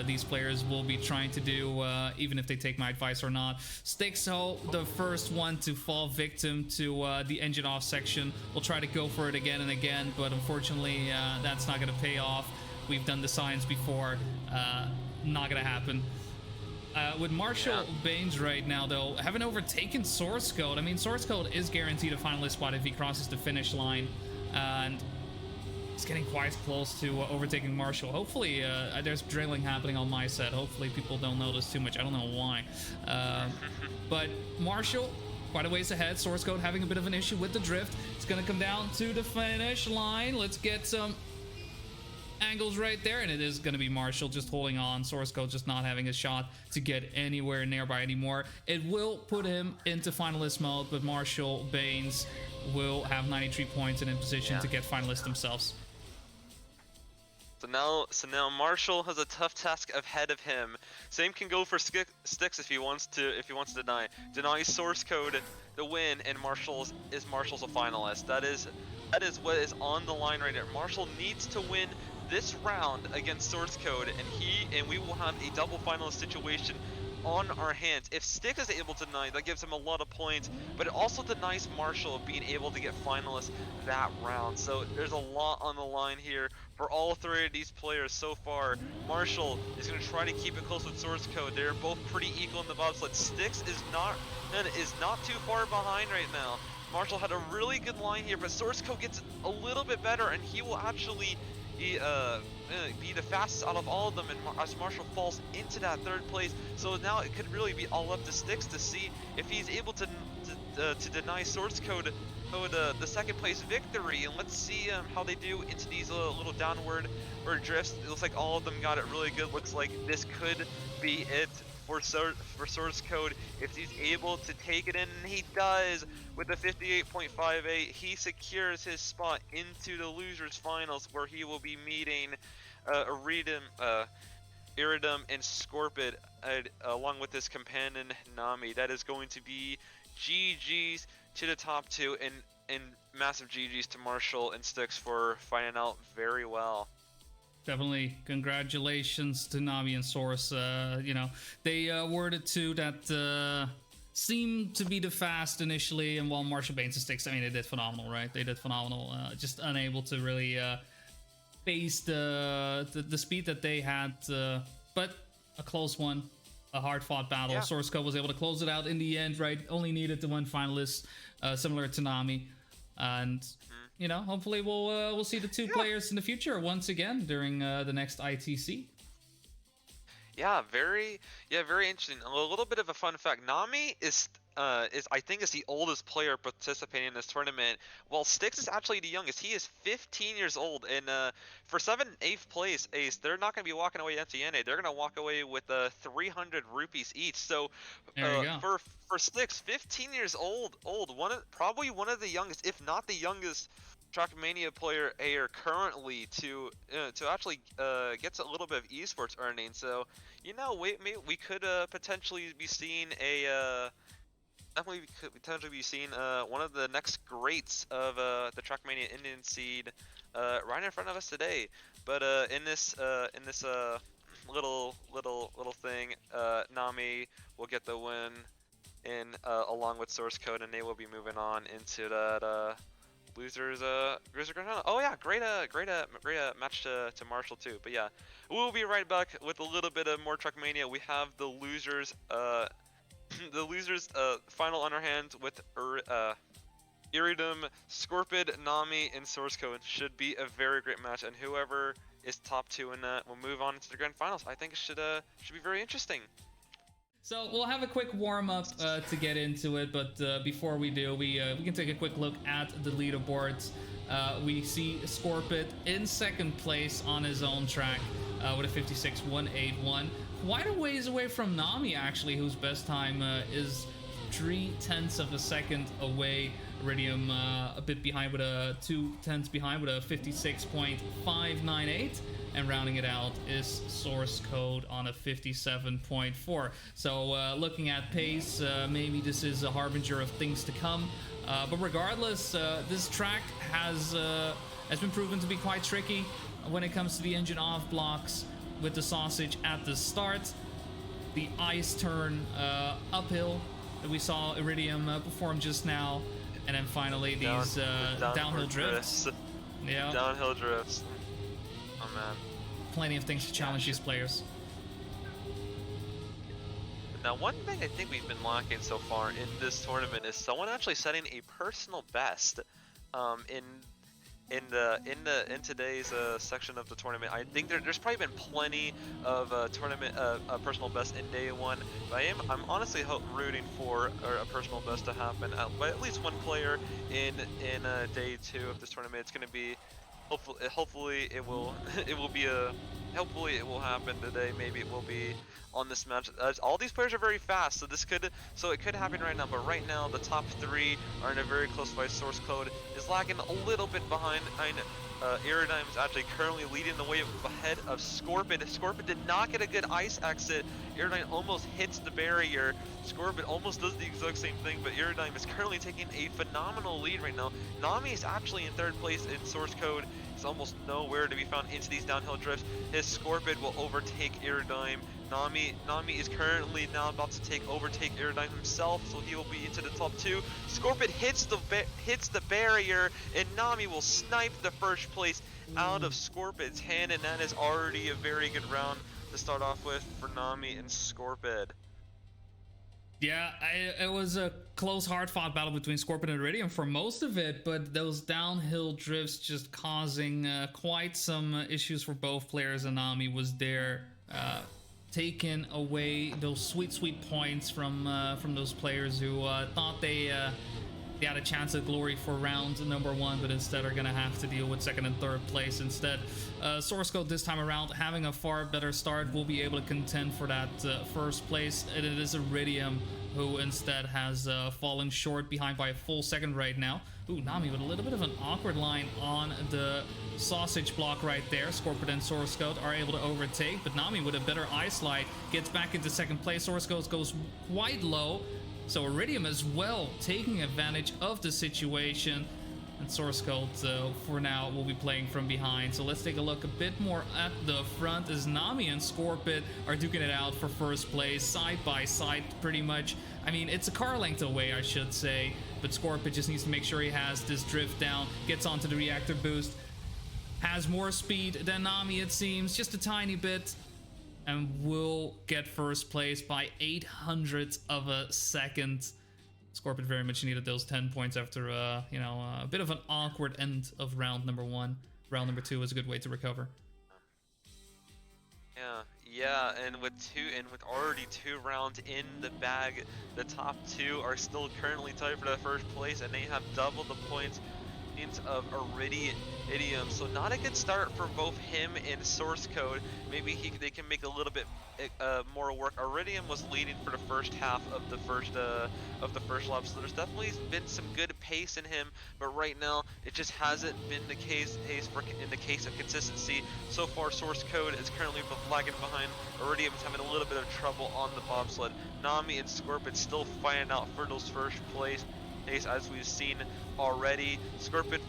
Speaker 1: these players will be trying to do, even if they take my advice or not. Styx, the first one to fall victim to the engine off section, will try to go for it again and again, but unfortunately that's not going to pay off. We've done the science before. Not going to happen. With Marshall Baines right now, though, having overtaken Source Code, I mean, Source Code is guaranteed a finalist spot if he crosses the finish line, and it's getting quite close to overtaking Marshall. Hopefully, there's drilling happening on my set. Hopefully, people don't notice too much. I don't know why. But Marshall, quite a ways ahead. Source Code having a bit of an issue with the drift. It's going to come down to the finish line. Let's get some angles right there, and it is going to be Marshall just holding on. Source Code just not having a shot to get anywhere nearby anymore. It will put him into finalist mode, but Marshall Baines will have 93 points and in position to get finalists themselves.
Speaker 2: So now Marshall has a tough task ahead of him. Same can go for Styx if he wants to deny Source Code the win, and Marshall's a finalist. That is what is on the line right now. Marshall needs to win this round against Source Code, and we will have a double finalist situation on our hands. If Styx is able to deny, that gives him a lot of points, but it also denies Marshall of being able to get finalists that round. So there's a lot on the line here for all three of these players so far. Marshall is going to try to keep it close with Source Code. They're both pretty equal in the bobsled. Styx is not too far behind right now. Marshall had a really good line here, but Source Code gets a little bit better, and he will actually be the fastest out of all of them, and as Marshall falls into that third place. So now it could really be all up to Styx to see if he's able to deny Source Code the second place victory. And let's see how they do into these little downward drifts. It looks like all of them got it really good. Looks like this could be it for Source Code if he's able to take it in, and he does. With a 58.58, he secures his spot into the losers finals, where he will be meeting Iridum and Scorpid along with his companion Nami. That is going to be GG's to the top two, and massive GG's to Marshall and Styx for finding out very well.
Speaker 1: Definitely congratulations to Nami and Source. You know, they were the two that seemed to be the fast initially, and while Marshall Baines and Styx, I mean, they did phenomenal, right? They did phenomenal. Just unable to really face the speed that they had, but a close one, a hard-fought battle.
Speaker 2: Yeah.
Speaker 1: Source Code was able to close it out in the end, right? Only needed the one finalist, similar to Nami, and you know, hopefully we'll see the two players in the future once again during the next ITC.
Speaker 2: Yeah, very interesting. A little bit of a fun fact: Nami is I think is the oldest player participating in this tournament, while Styx is actually the youngest. He is 15 years old, and for 7th and 8th place, Ace, they're not going to be walking away empty-handed. They're going to walk away with 300 rupees each. So for Styx, 15 years old, probably one of the youngest, if not the youngest, Trackmania player air currently to actually get a little bit of esports earnings. So you know, we could potentially be seeing one of the next greats of the Trackmania Indian seed right in front of us today. But in this little thing, Nami will get the win in along with Source Code, and they will be moving on into that losers grand final. Oh yeah, great match to Marshall too. But yeah, we'll be right back with a little bit of more Trackmania. We have the losers final on our hands with Iridum, Scorpid, Nami, and Source Code. Should be a very great match, and whoever is top 2 in that will move on into the grand finals. I think it should be very interesting.
Speaker 1: So we'll have a quick warm-up to get into it, but before we do, we can take a quick look at the leaderboards. We see Scorpid in 2nd place on his own track with a 56.181. Quite a ways away from Nami, actually, whose best time is 0.3 of a second away. Iridium a bit behind with a 0.2 behind with a 56.598. And rounding it out is Source Code on a 57.4. So looking at pace, maybe this is a harbinger of things to come. But regardless, this track has been proven to be quite tricky when it comes to the engine off blocks with the sausage at the start. The ice turn uphill that we saw Iridium perform just now. And then finally these downhill drifts. Yeah.
Speaker 2: Downhill drifts. Oh man.
Speaker 1: Plenty of things to challenge these players.
Speaker 2: Now, one thing I think we've been lacking so far in this tournament is someone actually setting a personal best in today's section of the tournament. I think there's probably been plenty of tournament personal best in day 1, but I'm honestly rooting for a personal best to happen by at least one player in day 2 of this tournament. It's going to be hopefully it will happen today. Maybe it will be on this match. All these players are very fast, so it could happen right now. But right now, the top 3 are in a very close fight. Source Code is lagging a little bit behind. Iridime is actually currently leading the way ahead of Scorpid. Scorpid did not get a good ice exit. Iridime almost hits the barrier. Scorpid almost does the exact same thing, but Iridime is currently taking a phenomenal lead right now. Nami is actually in 3rd place in Source Code. It's almost nowhere to be found into these downhill drifts. His Scorpid will overtake Iridime. Nami is currently now about to overtake Iridime himself, so he will be into the top 2. Scorpid hits the barrier, and Nami will snipe the 1st place out of Scorpid's hand, and that is already a very good round to start off with for Nami and Scorpid.
Speaker 1: Yeah, it was a close, hard-fought battle between Scorpid and Iridium for most of it, but those downhill drifts just causing quite some issues for both players, and Nami was there taking away those sweet points from those players who thought they had a chance at glory for round number 1, but instead are going to have to deal with 2nd and 3rd place instead. Source Code this time around having a far better start will be able to contend for that 1st place, and it is Iridium who instead has fallen short behind by a full second right now. Ooh, Nami with a little bit of an awkward line on the sausage block right there. Scorpid and Source Code are able to overtake, but Nami with a better ice slide gets back into 2nd place. Source Code goes quite low, so Iridium as well taking advantage of the situation. and Source Code for now will be playing from behind. So let's take a look a bit more at the front as Nami and Scorpid are duking it out for first place, side by side pretty much. I mean, it's a car length away, I should say, but Scorpid just needs to make sure he has this drift down, gets onto the reactor boost, has more speed than Nami it seems, just a tiny bit, and will get first place by 800 of a second. Scorpion very much needed those 10 points after, a bit of an awkward end of round number 1. Round number 2 was a good way to recover.
Speaker 2: Yeah, and with already 2 rounds in the bag, the top 2 are still currently tied for the first place, and they have double the points of Iridium. So not a good start for both him and Source Code. Maybe they can make a little bit more work. Iridium was leading for the first half of the first lap, so there's definitely been some good pace in him, but right now it just hasn't been the case in the case of consistency. So far, Source Code is currently lagging behind. Iridium is having a little bit of trouble on the bobsled. Nami and Scorpion still fighting out for those first place. As we've seen already, Scorpion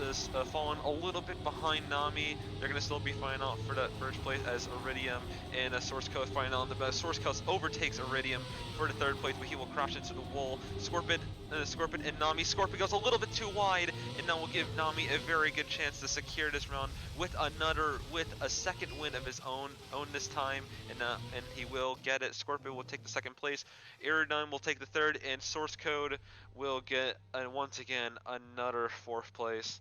Speaker 2: is falling a little bit behind Nami. They're going to still be fighting out for that first place as Iridium and Source Code fighting out on the best. Source Code overtakes Iridium for the third place, but he will crash into the wall. Scorpion and Nami. Scorpion goes a little bit too wide, and now will give Nami a very good chance to secure this round with a second win of his own this time, and he will get it. Scorpion will take the second place. Iridium will take the third, and Source Code will get once again another fourth place.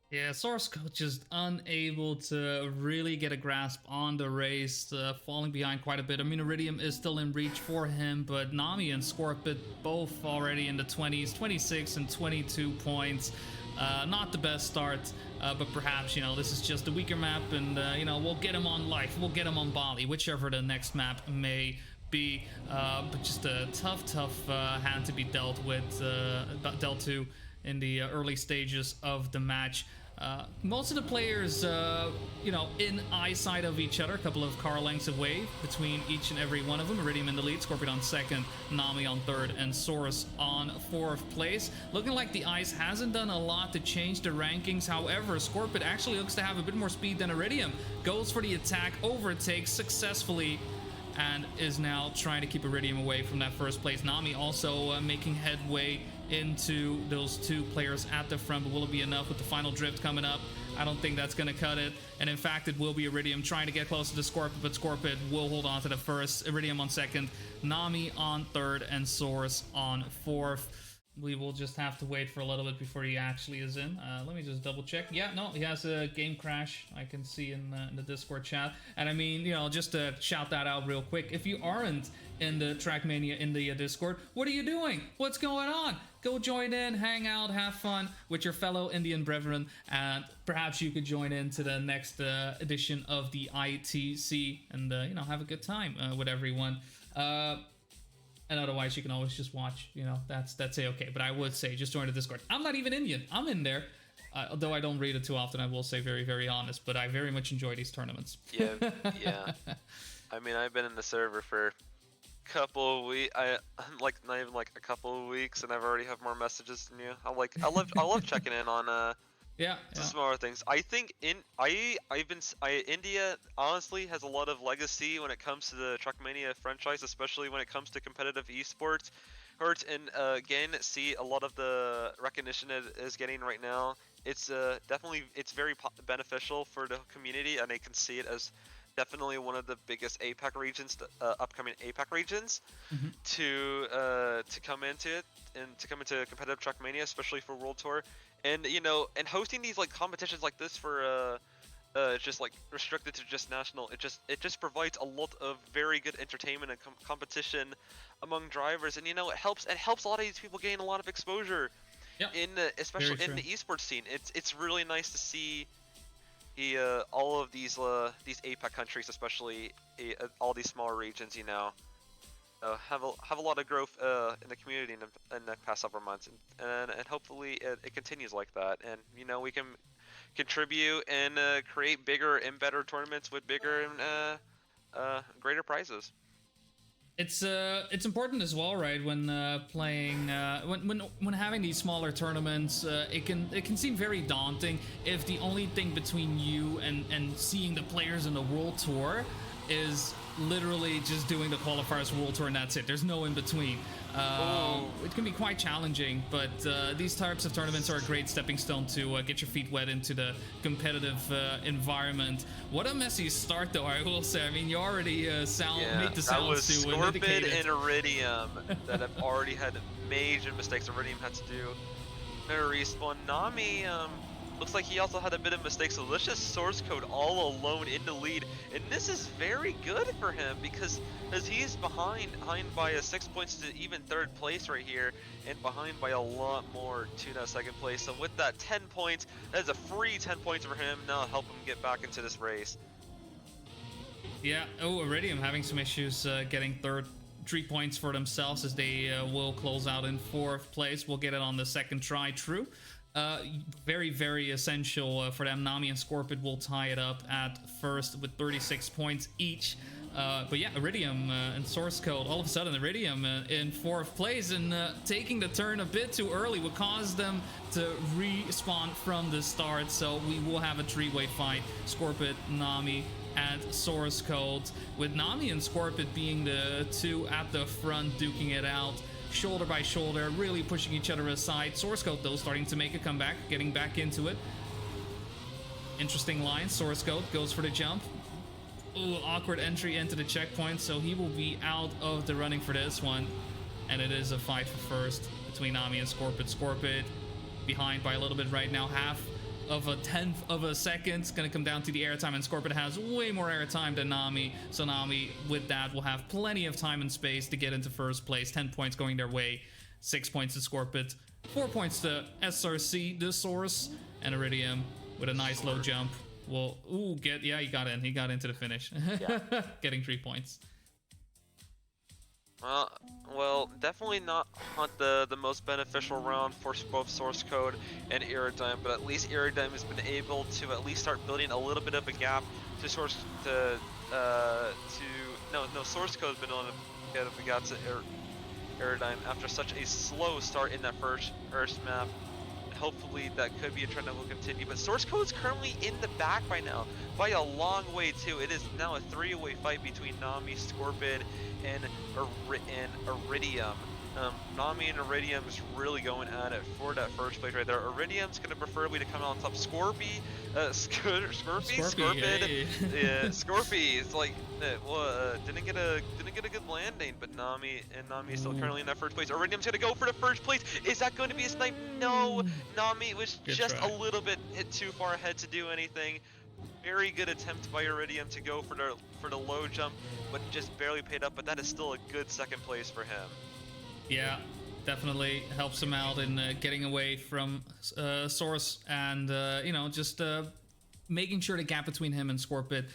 Speaker 1: Yeah, Source Code just unable to really get a grasp on the race, falling behind quite a bit. I mean, Iridium is still in reach for him, but Nami and Scorpid both already in the 20s, 26 and 22 points. Not the best start, but perhaps, this is just a weaker map, and, we'll get him on Life, we'll get him on Bali, whichever the next map may be, but just a tough hand to be dealt to in the early stages of the match. Most of the players, in eyesight of each other, a couple of car lengths away between each and every one of them. Iridium in the lead, Scorpion on second, Nami on third, and Source on fourth place. Looking like the ice hasn't done a lot to change the rankings. However, Scorpion actually looks to have a bit more speed than Iridium. Goes for the attack, overtakes successfully, and is now trying to keep Iridium away from that first place. Nami also making headway into those 2 players at the front, but will it be enough with the final drift coming up? I don't think that's going to cut it, and in fact it will be Iridium trying to get closer to Scorpion, but Scorpion will hold on to the first. Iridium on second, Nami on third, and Source on fourth. We will just have to wait for a little bit before he actually is in. Let me just double check. Yeah, no, he has a game crash, I can see in the Discord chat. And I mean, just to shout that out real quick, if you aren't in the Trackmania in the Discord, what are you doing? What's going on? Go join in, hang out, have fun with your fellow Indian brethren, and perhaps you could join in to the next edition of the ITC and, have a good time with everyone. And otherwise, you can always just watch, that's a-okay. But I would say, just join the Discord. I'm not even Indian. I'm in there. Although I don't read it too often, I will say very, very honest. But I very much enjoy these tournaments.
Speaker 2: Yeah. I mean, I've been in the server for a couple of weeks. Not even like a couple of weeks, and I've already have more messages than you. I love checking in on some smaller things. I think India honestly has a lot of legacy when it comes to the Trackmania franchise, especially when it comes to competitive esports. And again, see a lot of the recognition it is getting right now. It's very beneficial for the community, and I can see it as definitely one of the biggest APAC regions, upcoming APAC regions, to come into it and to come into competitive Trackmania, especially for World Tour. And and hosting these competitions like this for just restricted to just national, it just provides a lot of very good entertainment and competition among drivers, and it helps a lot of these people gain a lot of exposure especially in the esports scene. It's really nice to see all of these APAC countries, especially all these smaller regions, have a lot of growth in the community in the past several months, and hopefully it continues like that, and we can contribute and create bigger and better tournaments with bigger and greater prizes.
Speaker 1: It's important as well, right? When playing, when having these smaller tournaments, it can seem very daunting if the only thing between you and seeing the players in the World Tour is literally just doing the qualifiers World Tour and that's it. There's no in between. It can be quite challenging, but these types of tournaments are a great stepping stone to get your feet wet into the competitive environment. What a messy start, though, I will say. I mean, you already made the sounds
Speaker 2: that was
Speaker 1: to
Speaker 2: Scorpid and Iridium that have already had major mistakes. Iridium had to do a respawn. Nami, looks like he also had a bit of mistakes, so let's just source code all alone in the lead. And this is very good for him because as he's behind by 6 points to even third place right here, and behind by a lot more to that second place. So with that 10 points, that is a free 10 points for him. Now help him get back into this race.
Speaker 1: Yeah, Iridium having some issues getting 3 points for themselves as they will close out in 4th place. We'll get it on the second try, true. Very, very essential for them. Nami and Scorpid will tie it up at first with 36 points each. But yeah, Iridium and Source Code, all of a sudden Iridium in 4th place, and taking the turn a bit too early would cause them to respawn from the start. So we will have a 3-way fight. Scorpid, Nami, and Source Code, with Nami and Scorpid being the two at the front duking it out, shoulder by shoulder, really pushing each other aside. Source Code, though, starting to make a comeback, getting back into it. Interesting line. Source Code goes for the jump. Ooh, awkward entry into the checkpoint, so he will be out of the running for this one. And it is a fight for first between Nami and Scorpid. Scorpid behind by a little bit right now, half of a 10th of a second. It's gonna come down to the airtime, and Scorpid has way more airtime than Nami, so Nami with that will have plenty of time and space to get into first place. 10 points going their way, 6 points to Scorpid, 4 points to SRC, the Source, and Iridium with a nice low jump will he got into the finish. Yeah. Getting 3 points.
Speaker 2: Well, definitely not the most beneficial round for both Source Code and Iridium, but at least Iridium has been able to at least start building a little bit of a gap to Source Source Code has been on a bit of a gap to Iridium after such a slow start in that first map. Hopefully that could be a trend that will continue, but Source Code is currently in the back by now, by a long way too. It is now a 3-way fight between Nami, Scorpid, and Iridium. Nami and Iridium is really going at it for that first place right there. Iridium's gonna preferably to come out on top. Scorpid,
Speaker 1: Hey.
Speaker 2: yeah, Scorpy is like, didn't get a good landing, but Nami is still currently in that first place. Iridium's gonna go for the first place. Is that going to be a snipe? No, Nami was
Speaker 1: Good
Speaker 2: just
Speaker 1: try.
Speaker 2: a little bit hit too far ahead to do anything. Very good attempt by Iridium to go for the low jump, but just barely paid up. But that is still a good second place for him.
Speaker 1: Yeah, definitely helps him out in getting away from Source, and just making sure the gap between him and Scorpid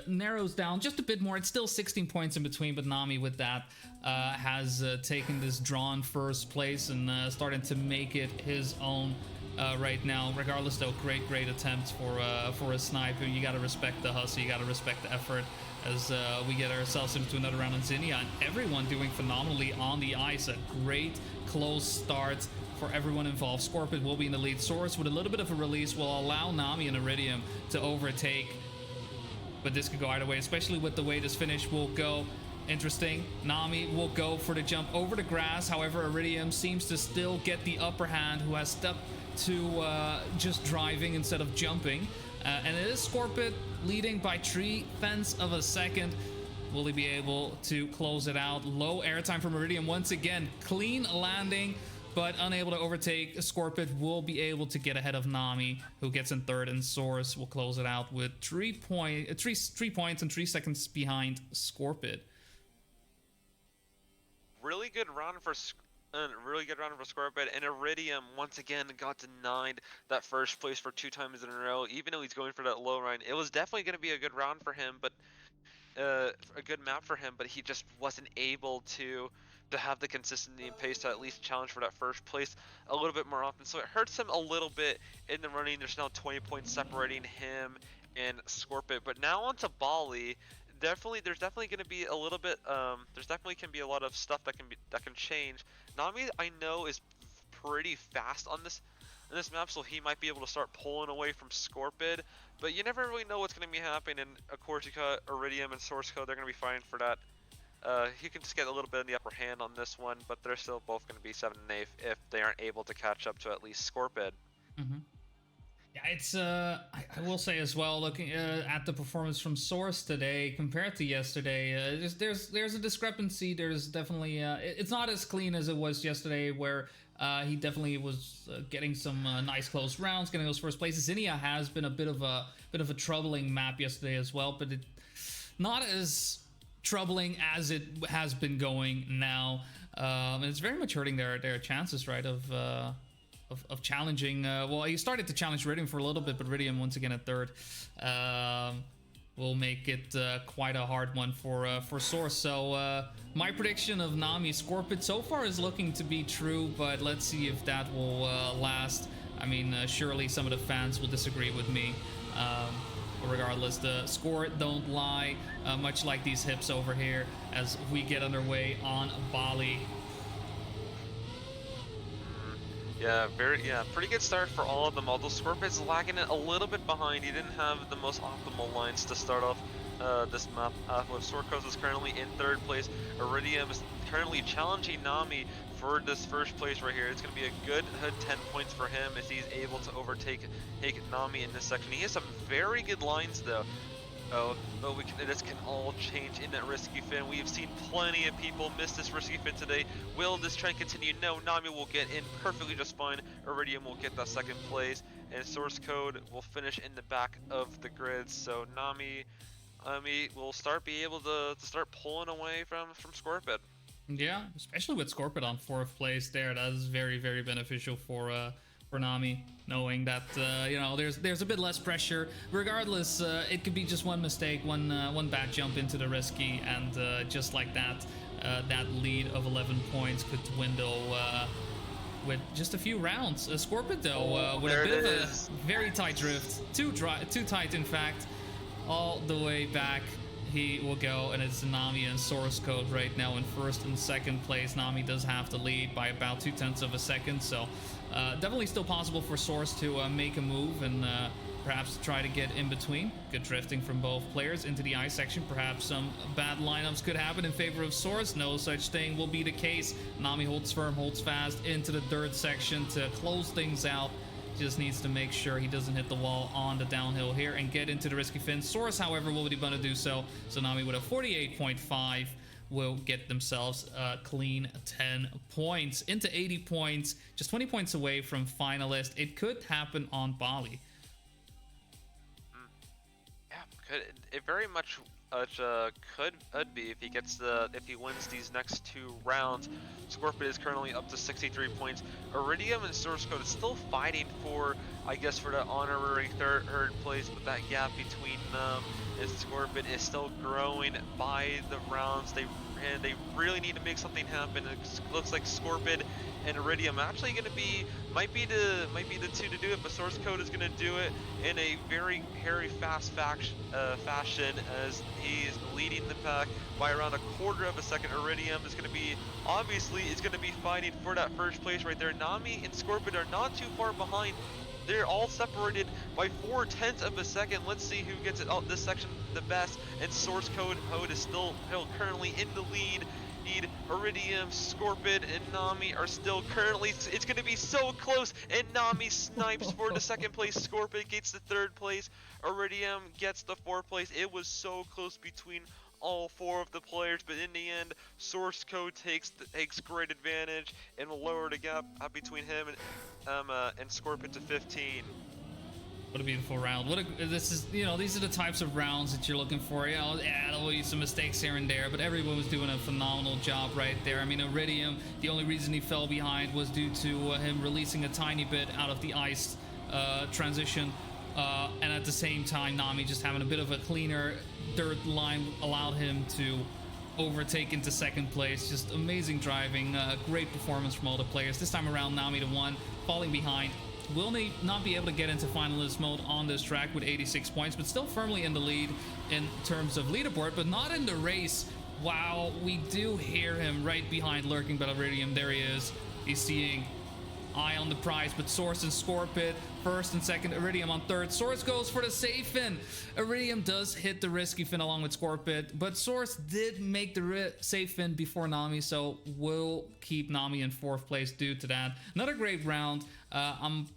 Speaker 1: narrows down just a bit more. It's still 16 points in between, but Nami with that has taken this drawn first place and starting to make it his own right now. Regardless, though, great attempt for a sniper. You gotta respect the hustle, you gotta respect the effort, as we get ourselves into another round on Zinnia, and everyone doing phenomenally on the ice. A great close start for everyone involved. Scorpid will be in the lead. Source with a little bit of a release will allow Nami and Iridium to overtake, but this could go either way, especially with the way this finish will go. Interesting. Nami will go for the jump over the grass. However, Iridium seems to still get the upper hand, who has stepped to just driving instead of jumping. And it is Scorpid leading by 3/10 of a second. Will he be able to close it out? Low airtime from Iridium once again. Clean landing, but unable to overtake. Scorpid will be able to get ahead of Nami, who gets in third, and Source will close it out with 3 points and 3 seconds behind Scorpid.
Speaker 2: Really good round for Scorpid, and Iridium once again got denied that first place for 2 times in a row. Even though he's going for that low round, it was definitely going to be a good round for him, but a good map for him. But he just wasn't able to have the consistency and pace to at least challenge for that first place a little bit more often. So it hurts him a little bit in the running. There's now 20 points separating him and Scorpid. But now onto Bali. there's definitely going to be a little bit there's definitely can be a lot of stuff that can change. Nami, I know, is pretty fast on this map, so he might be able to start pulling away from Scorpid, but you never really know what's going to be happening. And of course, you got Iridium and Source Code, they're going to be fighting for that. He can just get a little bit in the upper hand on this one, but they're still both going to be 7 and 8 if they aren't able to catch up to at least Scorpid.
Speaker 1: Yeah, it's I will say as well, looking at the performance from Source today compared to yesterday, there's a discrepancy. There's definitely it's not as clean as it was yesterday, where he definitely was getting some nice close rounds, getting those first places. Zinnia has been a bit of a troubling map yesterday as well, but not as troubling as it has been going now. And it's very much hurting their chances, right, of challenging. Well, he started to challenge Iridium for a little bit, but Iridium once again at third will make it quite a hard one for Source. So my prediction of Nami Scorpid so far is looking to be true, but let's see if that will last. I mean, surely some of the fans will disagree with me. Regardless, the score don't lie, much like these hips over here as we get underway on Bali.
Speaker 2: Yeah, pretty good start for all of them, although Scorpid's lagging it a little bit behind. He didn't have the most optimal lines to start off this map. With Sorkos is currently in 3rd place. Iridium is currently challenging Nami for this 1st place right here. It's going to be a good 10 points for him if he's able to overtake Nami in this section. He has some very good lines though. But this can all change in that risky fin. We've seen plenty of people miss this risky fin today. Will this trend continue? No, Nami will get in perfectly just fine. Iridium will get that 2nd place, and Source Code will finish in the back of the grid. So Nami will be able to start pulling away from Scorpid.
Speaker 1: Yeah, especially with Scorpid on 4th place there. That is very, very beneficial for Nami, knowing that there's a bit less pressure. Regardless, it could be just one mistake, one bad jump into the risky, and just like that, that lead of 11 points could dwindle with just a few rounds. Scorpid though, with a bit of a very tight drift, too tight in fact, all the way back. He will go, and it's Nami and Source Code right now in 1st and 2nd place. Nami does have the lead by about 0.2 of a second, so definitely still possible for Source to make a move and perhaps try to get in between. Good drifting from both players into the I section. Perhaps some bad lineups could happen in favor of Source. No such thing will be the case. Nami holds firm, holds fast into the 3rd section to close things out. Just needs to make sure he doesn't hit the wall on the downhill here and get into the risky fin. Source, however, will be able to do so. So Nami with a 48.5 will get themselves a clean 10 points into 80 points, just 20 points away from finalist. It could happen on Bali.
Speaker 2: Yeah, it very much could be if he wins these next 2 rounds. Scorpid is currently up to 63 points. Iridium and Source Code is still fighting for that honorary 3rd place, but that gap between them and Scorpid is still growing by the rounds. They really need to make something happen. It looks like Scorpid and Iridium actually going to might be the 2 to do it, but Source Code is going to do it in a very hairy fast fashion as he's leading the pack by around 1/4 of a second. Iridium is going to be fighting for that 1st place right there. Nami and Scorpid are not too far behind. They're all separated by 0.4 of a second. Let's see who gets it out this section the best. And Source Code is still currently in the lead. Iridium, Scorpid, and Nami are still currently. It's going to be so close, and Nami snipes for the 2nd place. Scorpid gets the 3rd place. Iridium gets the 4th place. It was so close between all 4 of the players, but in the end, Source Code takes great advantage and will lower the gap between him and Scorpid to 15.
Speaker 1: What a beautiful round. These are the types of rounds that you're looking for. There'll be some mistakes here and there, but everyone was doing a phenomenal job right there. I mean, Iridium, the only reason he fell behind was due to him releasing a tiny bit out of the ice transition. And at the same time, Nami just having a bit of a cleaner dirt line allowed him to overtake into 2nd place. Just amazing driving, great performance from all the players. This time around, Nami to 1, falling behind will not be able to get into finalist mode on this track with 86 points, but still firmly in the lead in terms of leaderboard, but not in the race. Wow, we do hear him right behind lurking Iridium. There he is. He's seeing eye on the prize, but Source and Scorpid first and second, Iridium on third. Source goes for the safe fin. Iridium does hit the risky fin along with Scorpid, but Source did make the safe fin before Nami, so we'll keep Nami in fourth place due to that. Another great round. I'm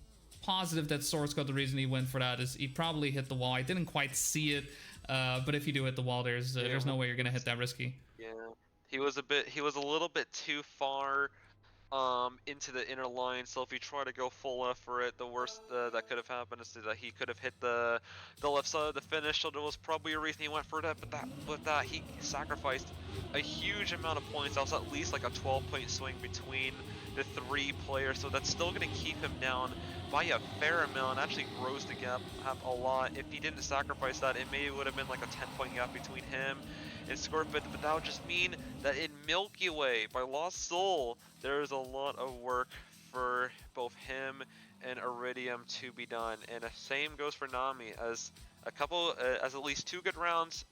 Speaker 1: positive that Source got the reason he went for that is he probably hit the wall. I didn't quite see it, but if you do hit the wall, there's no way you're gonna hit that risky.
Speaker 2: Yeah, he was a little bit too far into the inner line, so if he tried to go full left for it, the worst that could have happened is that he could have hit the left side of the finish, so there was probably a reason he went for that, but with that he sacrificed a huge amount of points. That was at least like a 12-point swing between the three players, so that's still going to keep him down by a fair amount, actually grows the gap a lot. If he didn't sacrifice that, it maybe would have been like a 10-point gap between him and Scorpid, but that would just mean that in Milky Way by Lost Soul, there's a lot of work for both him and Iridium to be done, and the same goes for Nami, as as at least 2 good rounds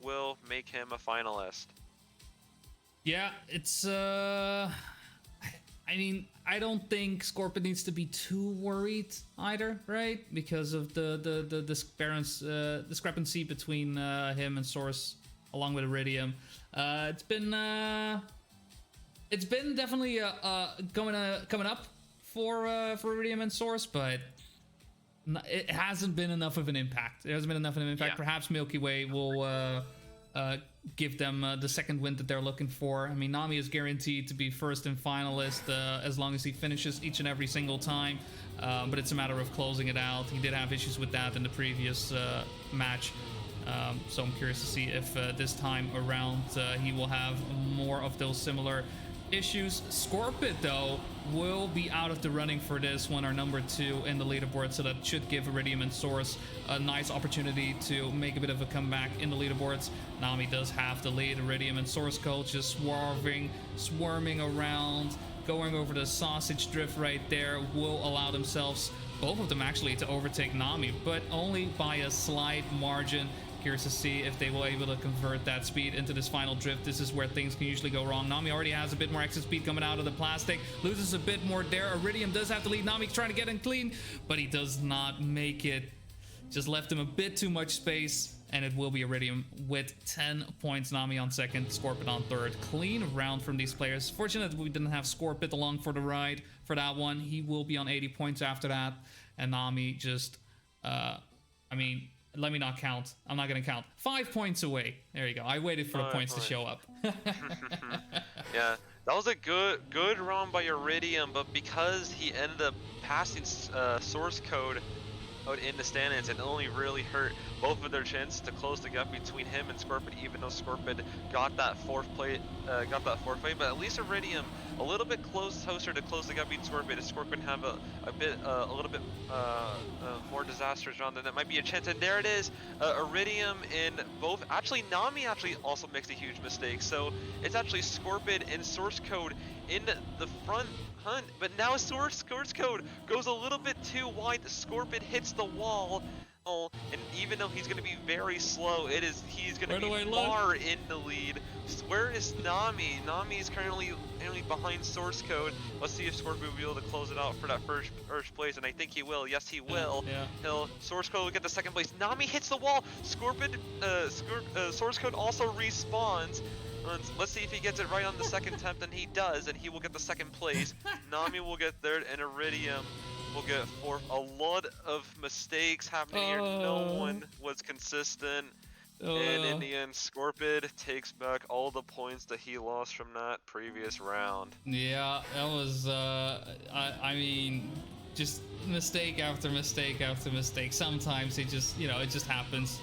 Speaker 2: will make him a finalist.
Speaker 1: Yeah, it's I mean, I don't think Scorpid needs to be too worried either, right? Because of the discrepancy between him and Source, along with Iridium. It's been definitely coming up for Iridium and Source, but it hasn't been enough of an impact. It hasn't been enough of an impact. Yeah. Perhaps Milky Way will give them the second win that they're looking for. I mean, Nami is guaranteed to be first and finalist as long as he finishes each and every single time, but it's a matter of closing it out. He did have issues with that in the previous match, so I'm curious to see if this time around he will have more of those similar issues. Scorpid, though, will be out of the running for this one, our number 2 in the leaderboard, so that should give Iridium and Source a nice opportunity to make a bit of a comeback in the leaderboards. Nami does have the lead. Iridium and Source Code just swarming around, going over the sausage drift right there, will allow themselves, both of them actually, to overtake Nami, but only by a slight margin. Curious to see if they will be able to convert that speed into this final drift. This is where things can usually go wrong. Nami already has a bit more exit speed coming out of the plastic, loses a bit more there. Iridium does have to lead. Nami's trying to get in clean, but he does not make it. Just left him a bit too much space, and it will be Iridium with 10 points. Nami on second, Scorpid on third. Clean round from these players. Fortunate we didn't have Scorpid along for the ride for that one. He will be on 80 points after that, and Nami just, I mean, let me not count. I'm not going to count. 5 points away. There you go. I waited for the points to show up.
Speaker 2: Yeah, that was a good run by Iridium, but because he ended up passing Source Code out in the standings, and only really hurt both of their chances to close the gap between him and Scorpid, even though Scorpid got that fourth place, but at least Iridium a little bit closer to close the gap between Scorpid. If Scorpid have a little bit more disastrous round, then that might be a chance. And there it is, Iridium in both. Actually, Nami also makes a huge mistake, so it's actually Scorpid and Source Code in the front hunt, but now Source Code goes a little bit too wide. The Scorpid hits the wall, and even though he's going to be very slow, he's going to be far in the lead. Where is Nami? Nami is currently behind Source Code. Let's see if Scorpid will be able to close it out for that first place, and I think he will. Yes, he will. Yeah. Source Code will get the second place. Nami hits the wall. Source Code also respawns. Let's see if he gets it right on the second attempt, and he does, and he will get the second place. Nami will get third, and Iridium will get fourth. A lot of mistakes happening here. No one was consistent. And in the end, Scorpid takes back all the points that he lost from that previous round.
Speaker 1: Yeah, that was, I mean, just mistake after mistake after mistake. Sometimes it just, it just happens.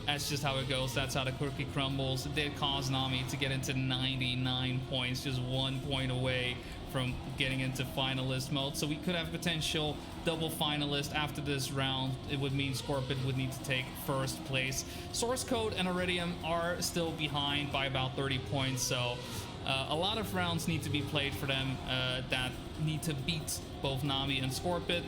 Speaker 1: That's just how it goes. That's how the cookie crumbles. It did cause Nami to get into 99 points, just 1 point away from getting into finalist mode. So we could have potential double finalist after this round. It would mean Scorpid would need to take first place. Source Code and Iridium are still behind by about 30 points. So A lot of rounds need to be played for them that need to beat both Nami and Scorpid.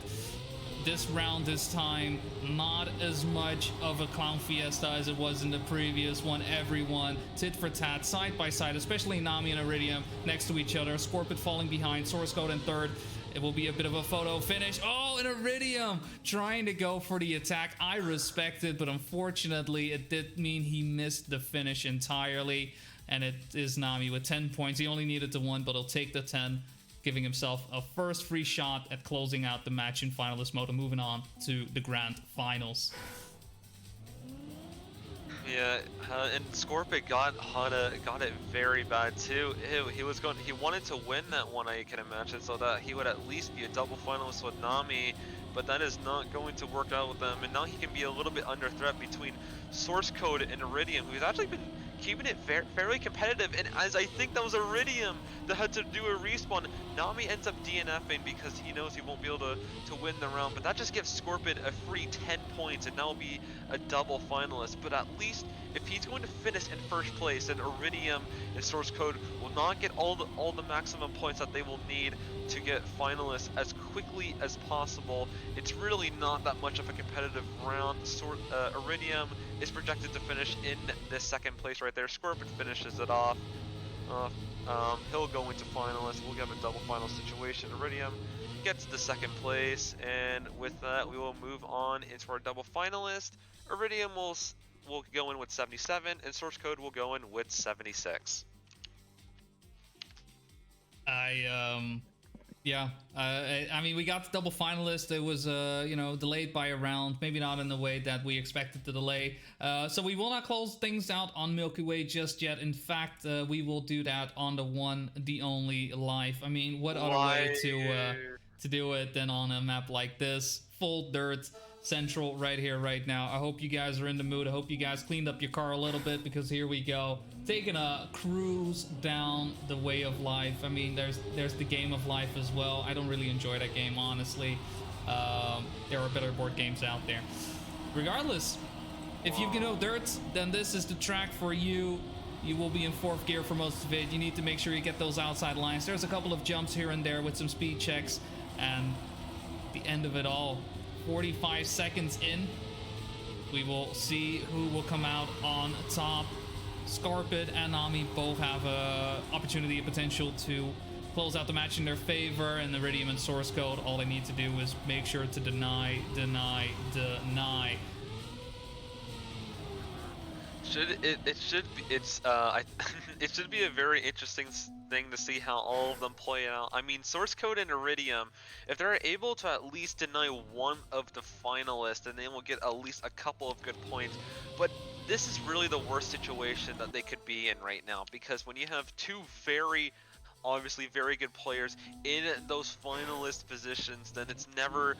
Speaker 1: This round, this time, not as much of a clown fiesta as it was in the previous one. Everyone tit for tat, side by side, especially Nami and Iridium next to each other. Scorpid falling behind, Source Code in third. It will be a bit of a photo finish. Oh, and Iridium trying to go for the attack. I respect it, but unfortunately, it did mean he missed the finish entirely. And it is Nami with 10 points. He only needed the 1, but he'll take the 10. Giving himself a first free shot at closing out the match in finalist mode and moving on to the grand finals.
Speaker 2: Yeah, and Scorpid got it very bad too. He wanted to win that one, I can imagine, so that he would at least be a double finalist with Nami, but that is not going to work out with them. And now he can be a little bit under threat between Source Code and Iridium, who's actually been keeping it fairly competitive. And as I think that was Iridium that had to do a respawn, Nami ends up DNFing because he knows he won't be able to win the round, but that just gives Scorpid a free 10 points and now will be a double finalist. But at least if he's going to finish in first place, then Iridium and Source Code will not get all the maximum points that they will need to get finalists as quickly as possible. It's really not that much of a competitive round. Iridium is projected to finish in the second place right there. Scorpid finishes it off. He'll go into finalists. We'll get a double final situation. Iridium gets the second place, and with that, we will move on into our double finalist. Iridium will go in with 77, and Source Code will go in with 76.
Speaker 1: Yeah, I mean, we got the double finalist. It was, delayed by a round, maybe not in the way that we expected the delay. So we will not close things out on Milky Way just yet. In fact, we will do that on the one, the only live. I mean, what other way to do it than on a map like this? Full dirt central right here, right now. I hope you guys are in the mood. I hope you guys cleaned up your car a little bit, because here we go. Taking a cruise down the way of life. I mean, there's the game of life as well. I don't really enjoy that game, honestly. There are better board games out there. Regardless, if you know dirt, then this is the track for you. You will be in fourth gear for most of it. You need to make sure you get those outside lines. There's a couple of jumps here and there with some speed checks, and the end of it all, 45 seconds in, we will see who will come out on top. Scorpid and Nami both have a opportunity, a potential to close out the match in their favor, and Iridium and Source Code, all they need to do is make sure to deny.
Speaker 2: It should be a very interesting thing to see how all of them play out. I mean, Source Code and Iridium, if they're able to at least deny one of the finalists, then they will get at least a couple of good points. But this is really the worst situation that they could be in right now, because when you have two obviously very good players in those finalist positions, then it's never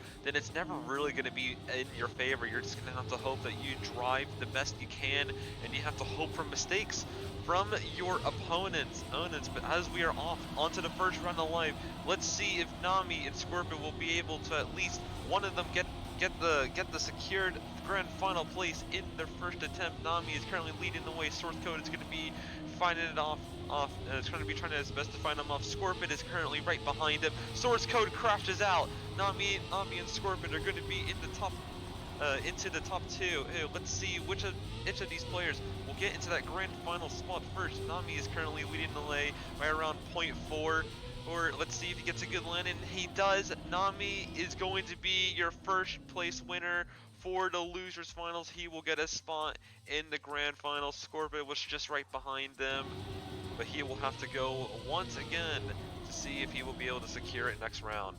Speaker 2: really going to be in your favor. You're just going to have to hope that you drive the best you can, and you have to hope for mistakes from your opponents. But as we are off onto the first round of live, let's see if Nami and Scorpid will be able to at least one of them get the secured grand final place in their first attempt. Nami is currently leading the way. Source Code is going to be finding it off. It's going to be trying his best to find him off. Scorpid is currently right behind him. Source Code crashes out. Nami and Scorpid are going to be in the top, into the top two. Let's see which of these players will get into that grand final spot first. Nami is currently leading the way by around 0.4. Or let's see if he gets a good land, and he does. Nami is going to be your first place winner for the losers finals. He will get a spot in the grand final. Scorpid was just right behind them, but he will have to go once again to see if he will be able to secure it next round.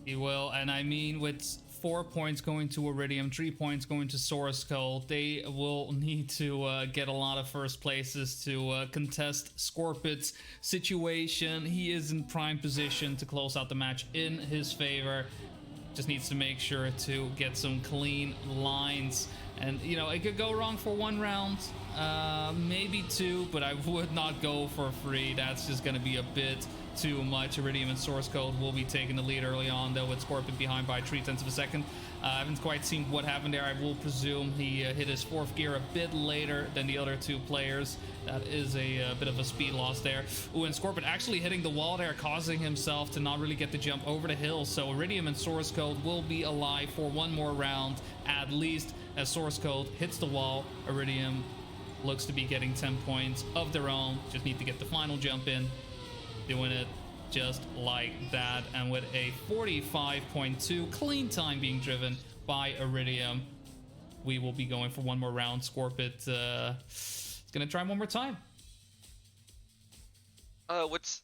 Speaker 1: He will, and I mean, with 4 points going to Iridium, 3 points going to Source Code, they will need to get a lot of first places to contest Scorpid's situation. He is in prime position to close out the match in his favor. Just needs to make sure to get some clean lines. And, you know, it could go wrong for one round, maybe two, but I would not go for free. That's just going to be a bit too much. Iridium and Source Code will be taking the lead early on, though, with Scorpion behind by 0.3 of a second. I haven't quite seen what happened there. I will presume he hit his fourth gear a bit later than the other two players. That is a bit of a speed loss there. Ooh, and Scorpion actually hitting the wall there, causing himself to not really get the jump over the hill. So Iridium and Source Code will be alive for one more round, at least, as Source Code hits the wall. Iridium looks to be getting 10 points of their own. Just need to get the final jump in. Doing it just like that, and with a 45.2 clean time being driven by Iridium, we will be going for one more round. Scorpit is gonna try one more time.
Speaker 2: With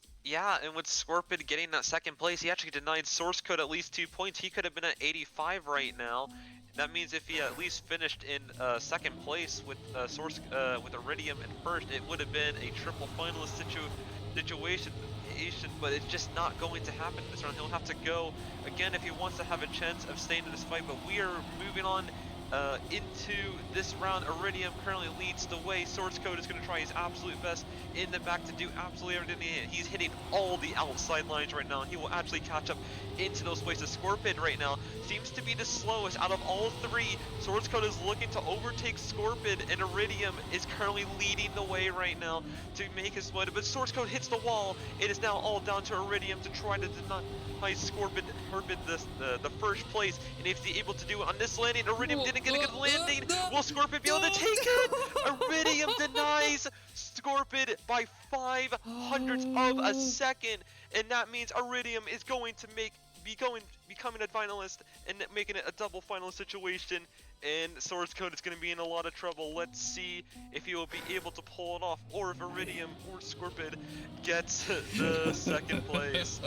Speaker 2: Scorpid getting that second place, he actually denied Source Code at least 2 points. He could have been at 85 right now. That means if he at least finished in second place with with Iridium in first, it would have been a triple finalist situation. But it's just not going to happen this round. He'll have to go again if he wants to have a chance of staying in this fight. But we are moving on into this round. Iridium currently leads the way. Source Code is going to try his absolute best in the back to do absolutely everything he can. He's hitting all the outside lines right now. He will actually catch up into those places. Scorpion right now seems to be the slowest out of all three. Source Code is looking to overtake Scorpion, and Iridium is currently leading the way right now to make his way. But Source Code hits the wall. It is now all down to Iridium to try to deny Scorpion the first place. And if he's able to do it on this landing, Iridium didn't get a good landing. Will Scorpion be able to take it? Iridium denies Scorpion by 0.05 of a second, and that means Iridium is going to becoming a finalist and making it a double finalist situation. And Source Code is going to be in a lot of trouble. Let's see if he will be able to pull it off, or if Iridium or Scorpion gets the second place.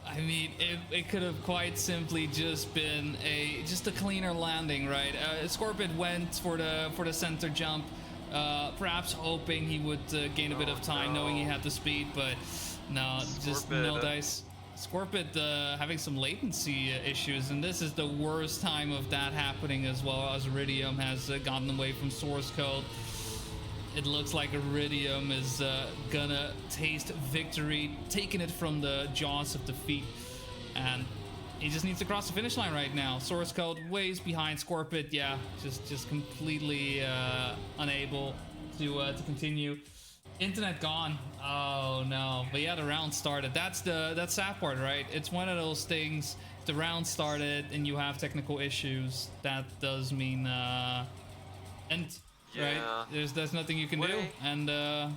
Speaker 1: I mean, it could have quite simply just been a cleaner landing, right? Scorpion went for the center jump, perhaps hoping he would gain a bit of time, knowing he had the speed, but no, just no dice. Scorpion having some latency issues, and this is the worst time of that happening, as well as Iridium has gotten away from Source Code. It looks like Iridium is gonna taste victory, taking it from the jaws of defeat, and he just needs to cross the finish line right now. Source Code ways behind Scorpion, yeah, just completely unable to continue. Internet gone. Oh no. But yeah, the round started. That's sad part, right? It's one of those things. The round started and you have technical issues. That does mean end.
Speaker 2: Yeah.
Speaker 1: Right? There's nothing you can do, and a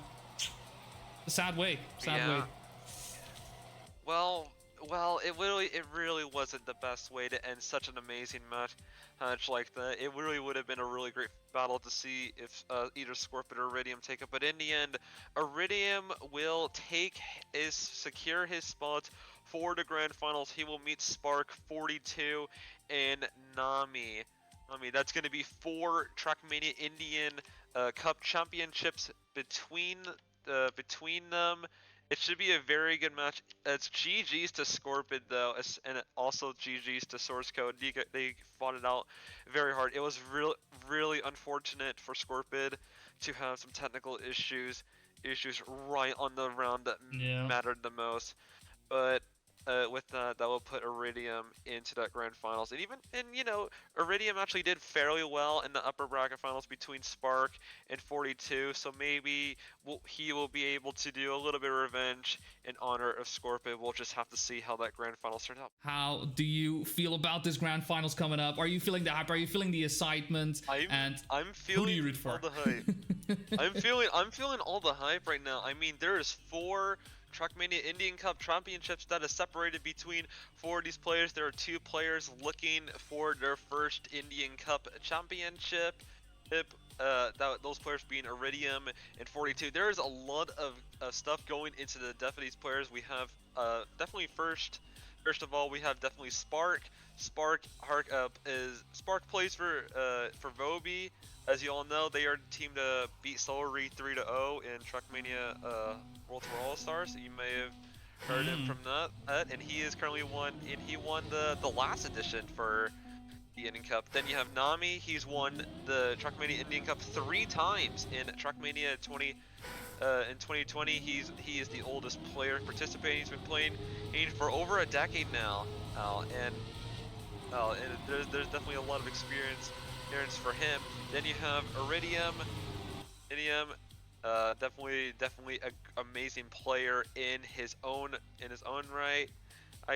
Speaker 1: sad way. Way.
Speaker 2: Well, it really wasn't the best way to end such an amazing match like that. It really would have been a really great battle to see if either Scorpion or Iridium take it. But in the end, Iridium will secure his spot for the grand finals. He will meet Spark, 42, and Nami. That's going to be 4 Trackmania Indian Cup championships between them. It should be a very good match. It's GG's to Scorpion though, and also GG's to Source Code. They fought it out very hard. It was really unfortunate for Scorpion to have some technical issues right on the round that mattered the most. But with that will put Iridium into that grand finals, and Iridium actually did fairly well in the upper bracket finals between Spark and 42, so maybe he will be able to do a little bit of revenge in honor of Scorpion. We'll just have to see how that grand finals turns out.
Speaker 1: How do you feel about this grand finals coming up? Are you feeling the hype? Are you feeling the excitement?
Speaker 2: I'm feeling
Speaker 1: who do you root for?
Speaker 2: All the hype. I'm feeling all the hype right now. I mean, there is 4 Trackmania Indian Cup championships that is separated between 4 of these players. There are 2 players looking for their first Indian Cup championship. Those players being Iridium and 42. There is a lot of stuff going into the death of these players. We have definitely first of all, we have definitely Spark. Spark plays for Vobi. As you all know, they are the team to beat Solary 3-0 in Trackmania World Tour All Stars. You may have heard him from that, and he is currently won the last edition for the Indian Cup. Then you have Nami. He's won the Trackmania Indian Cup 3 times in Trackmania in 2020. He is the oldest player participating. He's been playing for over a decade now, and there's definitely a lot of experience for him. Then you have Iridium. Definitely a amazing player in his own right.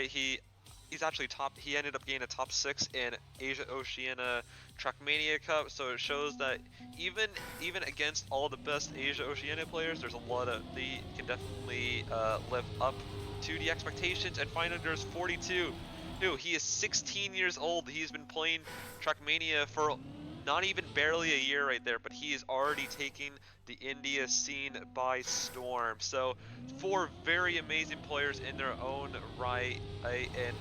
Speaker 2: He's actually top. He ended up getting a top 6 in Asia Oceania Trackmania Cup, so it shows that even against all the best Asia Oceania players, there's a lot of they can definitely live up to the expectations. And finally, there's 42. Dude, he is 16 years old. He's been playing Trackmania for not even barely a year right there, but he is already taking the India scene by storm. So 4 very amazing players in their own right, and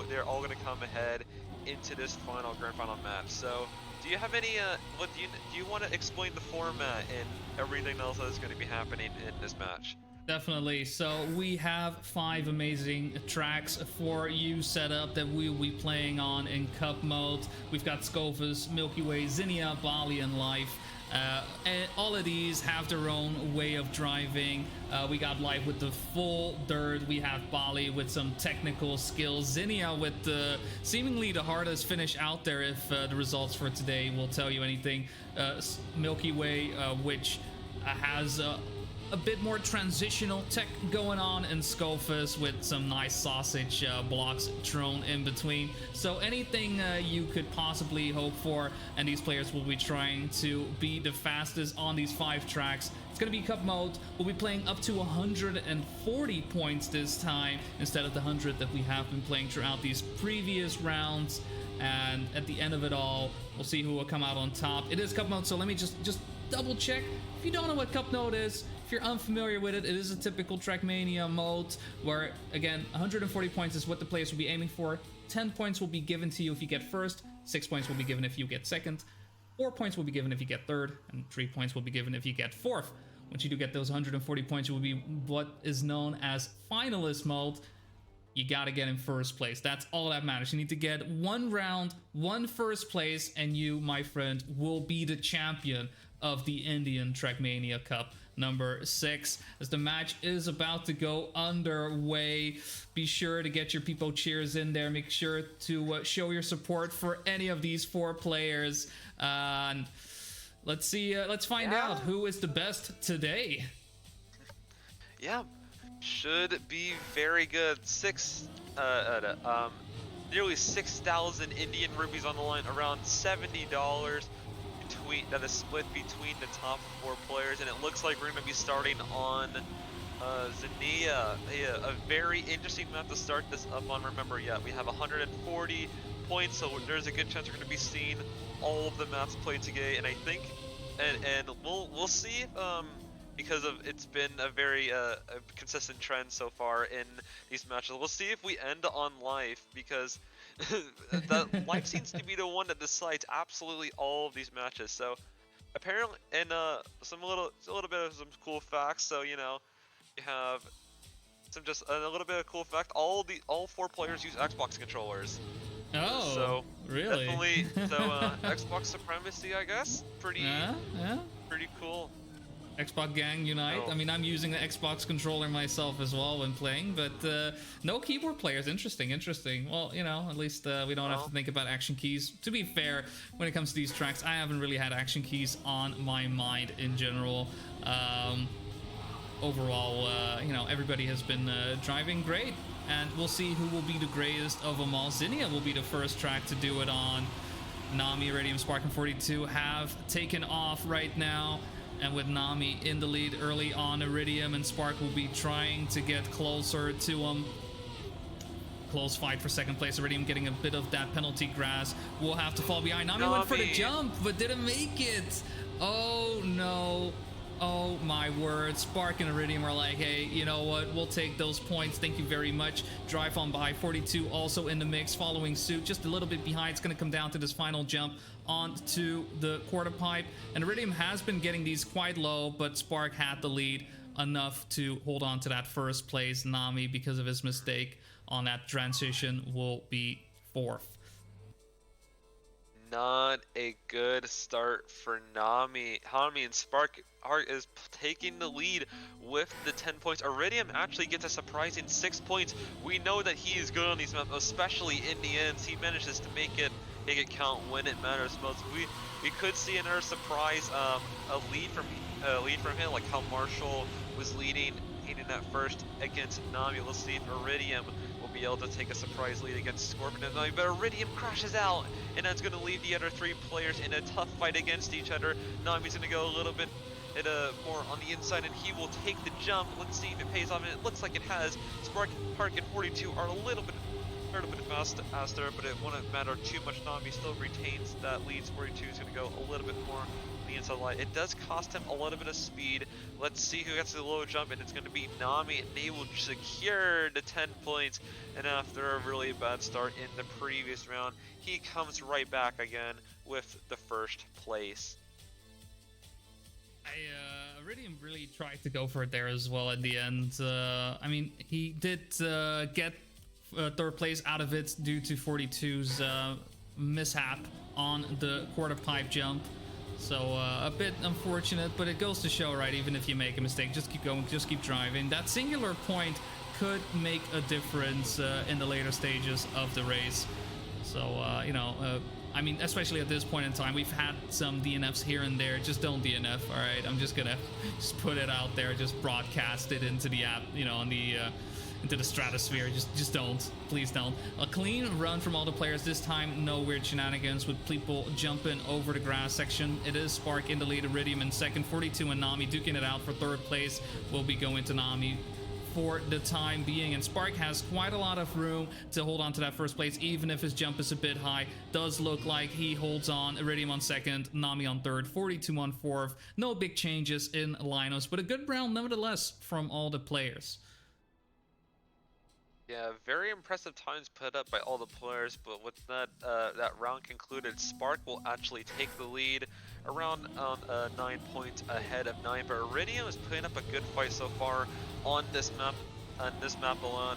Speaker 2: they're all going to come ahead into this grand final match. So do you have any do you want to explain the format and everything else that is going to be happening in this match?
Speaker 1: Definitely. So we have 5 amazing tracks for you set up that we will be playing on in Cup mode. We've got Scofus, Milky Way, Zinnia, Bali, and Life. And all of these have their own way of driving. We got Life with the full dirt. We have Bali with some technical skills. Zinnia with seemingly the hardest finish out there, if the results for today will tell you anything. Milky Way, which has a bit more transitional tech going on, and Scofus with some nice sausage blocks thrown in between. So anything you could possibly hope for, and these players will be trying to be the fastest on these 5 tracks. It's going to be Cup mode. We'll be playing up to 140 points this time instead of the 100 that we have been playing throughout these previous rounds. And at the end of it all, we'll see who will come out on top. It is Cup mode, so let me just double check. If you don't know what Cup mode is, if you're unfamiliar with it, it is a typical Trackmania mode where, again, 140 points is what the players will be aiming for. 10 points will be given to you if you get first, 6 points will be given if you get second, 4 points will be given if you get third, and 3 points will be given if you get fourth. Once you do get those 140 points, you will be what is known as finalist mode. You gotta get in first place. That's all that matters. You need to get 1 round, 1 first place, and you, my friend, will be the champion of the Indian Trackmania Cup number 6. As the match is about to go underway, be sure to get your people cheers in there. Make sure to show your support for any of these 4 players. And let's see. Let's find out who is the best today.
Speaker 2: Yeah, should be very good. Nearly 6,000 Indian rupees on the line, around $70 that is split between the top 4 players, and it looks like we're going to be starting on Zinnia. A very interesting map to start this up on. Remember, we have 140 points, so there's a good chance we're going to be seeing all of the maps played today. And I think, and we'll see if, because it's been a very a consistent trend so far in these matches. We'll see if we end on Life, because the Life seems to be the one that decides absolutely all of these matches. So apparently, and a little bit of some cool facts. So you have a little bit of cool fact. All 4 players use Xbox controllers.
Speaker 1: Oh,
Speaker 2: so
Speaker 1: really?
Speaker 2: Definitely. So Xbox supremacy, I guess. Pretty cool.
Speaker 1: Xbox gang unite. I mean, I'm using the Xbox controller myself as well when playing, but no keyboard players. Interesting. Well, at least we don't have to think about action keys. To be fair, when it comes to these tracks, I haven't really had action keys on my mind in general. Overall, everybody has been driving great, and we'll see who will be the greatest of them all. Zinnia will be the first track to do it on. Nami, Iridium, Spark, and 42 have taken off right now. And with Nami in the lead early on, Iridium and Spark will be trying to get closer to him. Close fight for second place. Iridium getting a bit of that penalty grass. Will have to fall behind. Nami went for the jump, but didn't make it. Oh, no. Oh, my word. Spark and Iridium are like, hey, you know what? We'll take those points. Thank you very much. Drive on by. 42 also in the mix, following suit. Just a little bit behind. It's going to come down to this final jump onto the quarter pipe. And Iridium has been getting these quite low, but Spark had the lead enough to hold on to that first place. Nami, because of his mistake on that transition, will be 4th.
Speaker 2: Not a good start for Nami. Hami and Spark is taking the lead with the 10 points. Iridium actually gets a surprising 6 points. We know that he is good on these maps, especially in the ends. He manages to make it count when it matters most. We could see another surprise, a lead from him, like how Marshall was leading in that first against Nami. Let's see if Iridium will be able to take a surprise lead against Scorpion and Nami, but Iridium crashes out, and that's going to leave the other 3 players in a tough fight against each other. Nami's going to go a little bit more on the inside, and he will take the jump. Let's see if it pays off, and it looks like it has. Spark, Park, and 42 are a little bit faster, but it wouldn't matter too much. Nami still retains that lead. 42 is going to go a little bit more on the inside line. It does cost him a little bit of speed. Let's see who gets the low jump, and it's going to be Nami, and they will secure the 10 points. And after a really bad start in the previous round, he comes right back again with the first place.
Speaker 1: Iridium really tried to go for it there as well at the end. I mean, he did get third place out of it due to 42's mishap on the quarter pipe jump. So a bit unfortunate, but it goes to show, right? Even if you make a mistake, just keep going, just keep driving. That singular point could make a difference in the later stages of the race. So, you know, I mean, especially at this point in time, we've had some DNFs here and there. Just don't DNF, all right? I'm just gonna just put it out there, just broadcast it into the app, you know, on the into the stratosphere. Just don't, please don't. A clean run from all the players this time. No weird shenanigans with people jumping over the grass section. It is Spark in the lead, Iridium in second, 42 and Nami duking it out for third place. Will be going to Nami for the time being, and Spark has quite a lot of room to hold on to that first place, even if his jump is a bit high. Does look like he holds on. Iridium on second, Nami on third, 42 on fourth. No big changes in lineups, but a good round nevertheless from all the players.
Speaker 2: Yeah, very impressive times put up by all the players, but with that round concluded, Spark will actually take the lead around 9 points ahead of 9, but Iridium is putting up a good fight so far on this map. On this map alone,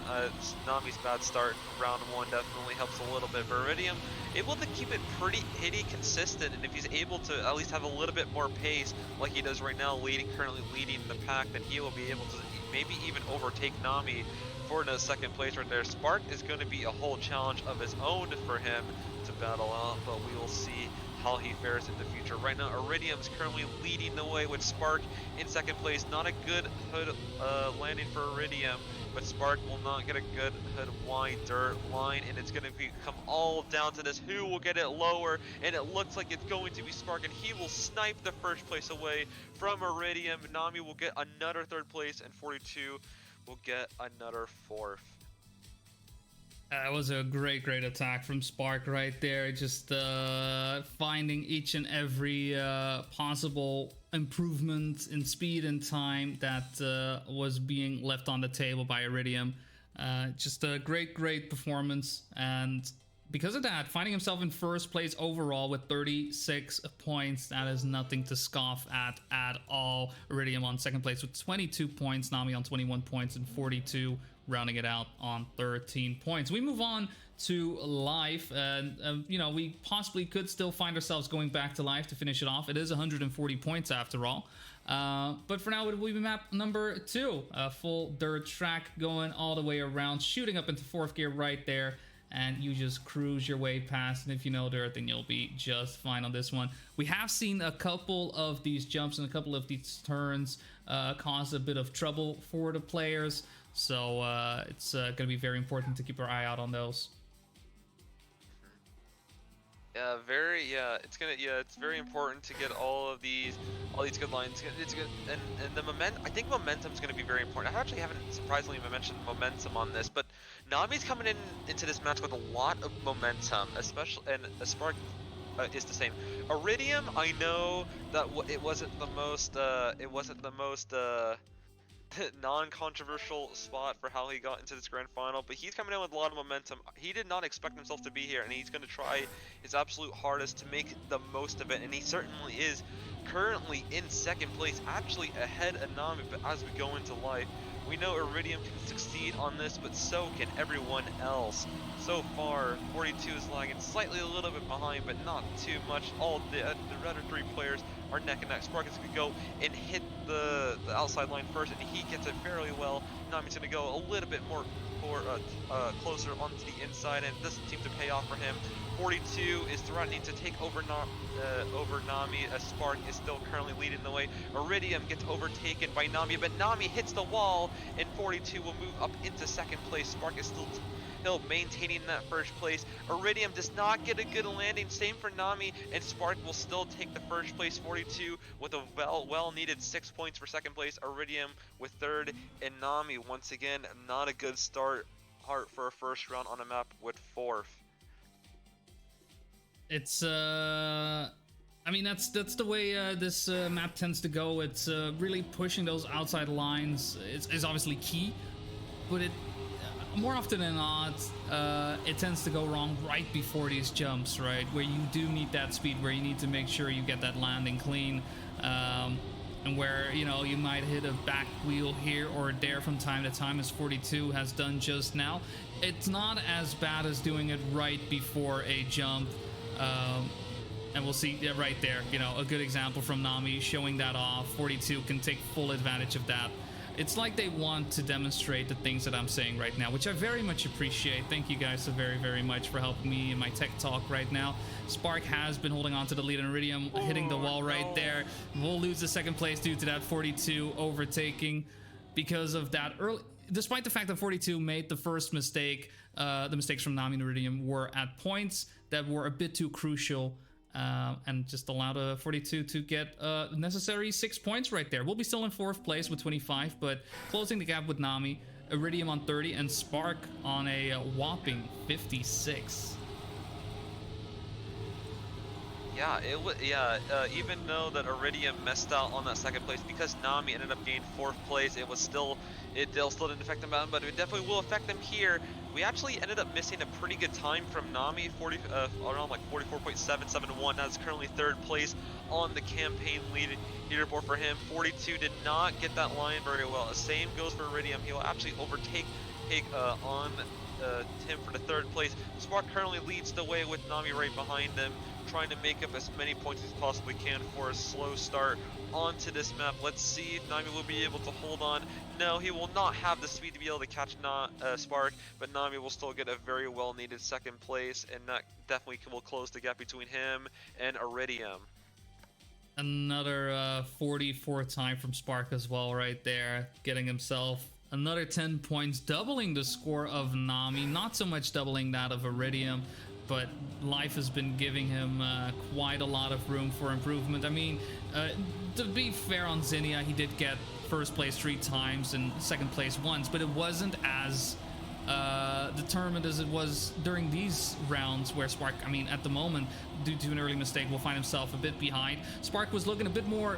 Speaker 2: Nami's bad start in round 1 definitely helps a little bit, but Iridium able to keep it pretty consistent, and if he's able to at least have a little bit more pace like he does right now, currently leading the pack, then he will be able to maybe even overtake Nami for the second place right there. Spark is going to be a whole challenge of his own for him to battle out, but we will see how he fares in the future. Right now, Iridium is currently leading the way with Spark in second place. Not a good hood landing for Iridium, but Spark will not get a good hood wide dirt line, and it's going to come all down to this. Who will get it lower? And it looks like it's going to be Spark, and he will snipe the first place away from Iridium. Nami will get another third place, and 42 will get another fourth.
Speaker 1: That was a great attack from Spark right there. Just finding each and every possible improvement in speed and time that was being left on the table by Iridium. Just a great performance, and because of that, finding himself in first place overall with 36 points. That is nothing to scoff at all. Iridium on second place with 22 points, Nami on 21 points, and 42 rounding it out on 13 points. We move on to life, and you know, we possibly could still find ourselves going back to life to finish it off. It is 140 points after all. But for now, it will be map number 2, a full dirt track going all the way around, shooting up into 4th gear right there, and you just cruise your way past, and if you know dirt, then you'll be just fine on this one. We have seen a couple of these jumps and a couple of these turns cause a bit of trouble for the players, so it's going to be very important to keep our eye out on those.
Speaker 2: It's very important to get all these good lines. It's good, and the I think momentum's going to be very important. I actually haven't surprisingly mentioned momentum on this, but Nami's coming into this match with a lot of momentum, especially, and Spark is the same. Iridium, I know that it wasn't the most non-controversial spot for how he got into this grand final, but he's coming in with a lot of momentum. He did not expect himself to be here, and he's going to try his absolute hardest to make the most of it, and he certainly is. Currently in second place, actually ahead of Nami, but as we go into life, We know Iridium can succeed on this, but so can everyone else. So far, 42 is lagging slightly a little bit behind, but not too much. All the other 3 players are neck and neck. Spark is going to go and hit the outside line first, and he gets it fairly well. Nami's going to go a little bit more closer onto the inside, and it doesn't seem to pay off for him. 42 is threatening to take over Nami, as Spark is still currently leading the way. Iridium gets overtaken by Nami, but Nami hits the wall, and 42 will move up into second place. Spark is still maintaining that first place. Iridium does not get a good landing, same for Nami, and Spark will still take the first place. 42 with a well-needed 6 points for second place. Iridium with third, and Nami once again not a good start for a first round on a map with fourth.
Speaker 1: It's I mean, that's the way this map tends to go. It's really pushing those outside lines is obviously key, but it more often than not it tends to go wrong right before these jumps, right, where you do need that speed, where you need to make sure you get that landing clean, and where, you know, you might hit a back wheel here or there from time to time, as 42 has done just now. It's not as bad as doing it right before a jump. And we'll see right there, you know, a good example from Nami showing that off. 42 can take full advantage of that. It's like they want to demonstrate the things that I'm saying right now, which I very much appreciate. Thank you guys so very much for helping me in my tech talk right now. Spark has been holding on to the lead, and Iridium hitting the wall right there. We'll lose the second place due to that 42 overtaking because of that early. Despite the fact that 42 made the first mistake, the mistakes from Nami and Iridium were at points that were a bit too crucial, and just allowed 42 to get necessary 6 points right there. We'll be still in 4th place with 25, but closing the gap with Nami, Iridium on 30, and Spark on a whopping 56.
Speaker 2: Yeah, even though that Iridium messed out on that second place, because Nami ended up getting 4th place, it still didn't affect them, but it definitely will affect them here. We actually ended up missing a pretty good time from Nami, around like 44.771. That's currently 3rd place on the campaign leaderboard for him. 42 did not get that line very well. The same goes for Iridium. He will actually overtake on Tim for the 3rd place. Spark currently leads the way with Nami right behind them, trying to make up as many points as possibly can for a slow start onto this map. Let's see if Nami will be able to hold on. No, he will not have the speed to be able to catch Spark, but Nami will still get a very well needed 2nd place, and that definitely will close the gap between him and Iridium.
Speaker 1: Another 44 time from Spark as well right there, getting himself another 10 points, doubling the score of Nami. Not so much doubling that of Iridium, but life has been giving him quite a lot of room for improvement. I mean, to be fair on Zinnia, he did get 1st place 3 times and 2nd place once, but it wasn't as determined as it was during these rounds where Spark, I mean, at the moment, due to an early mistake, will find himself a bit behind. Spark was looking a bit more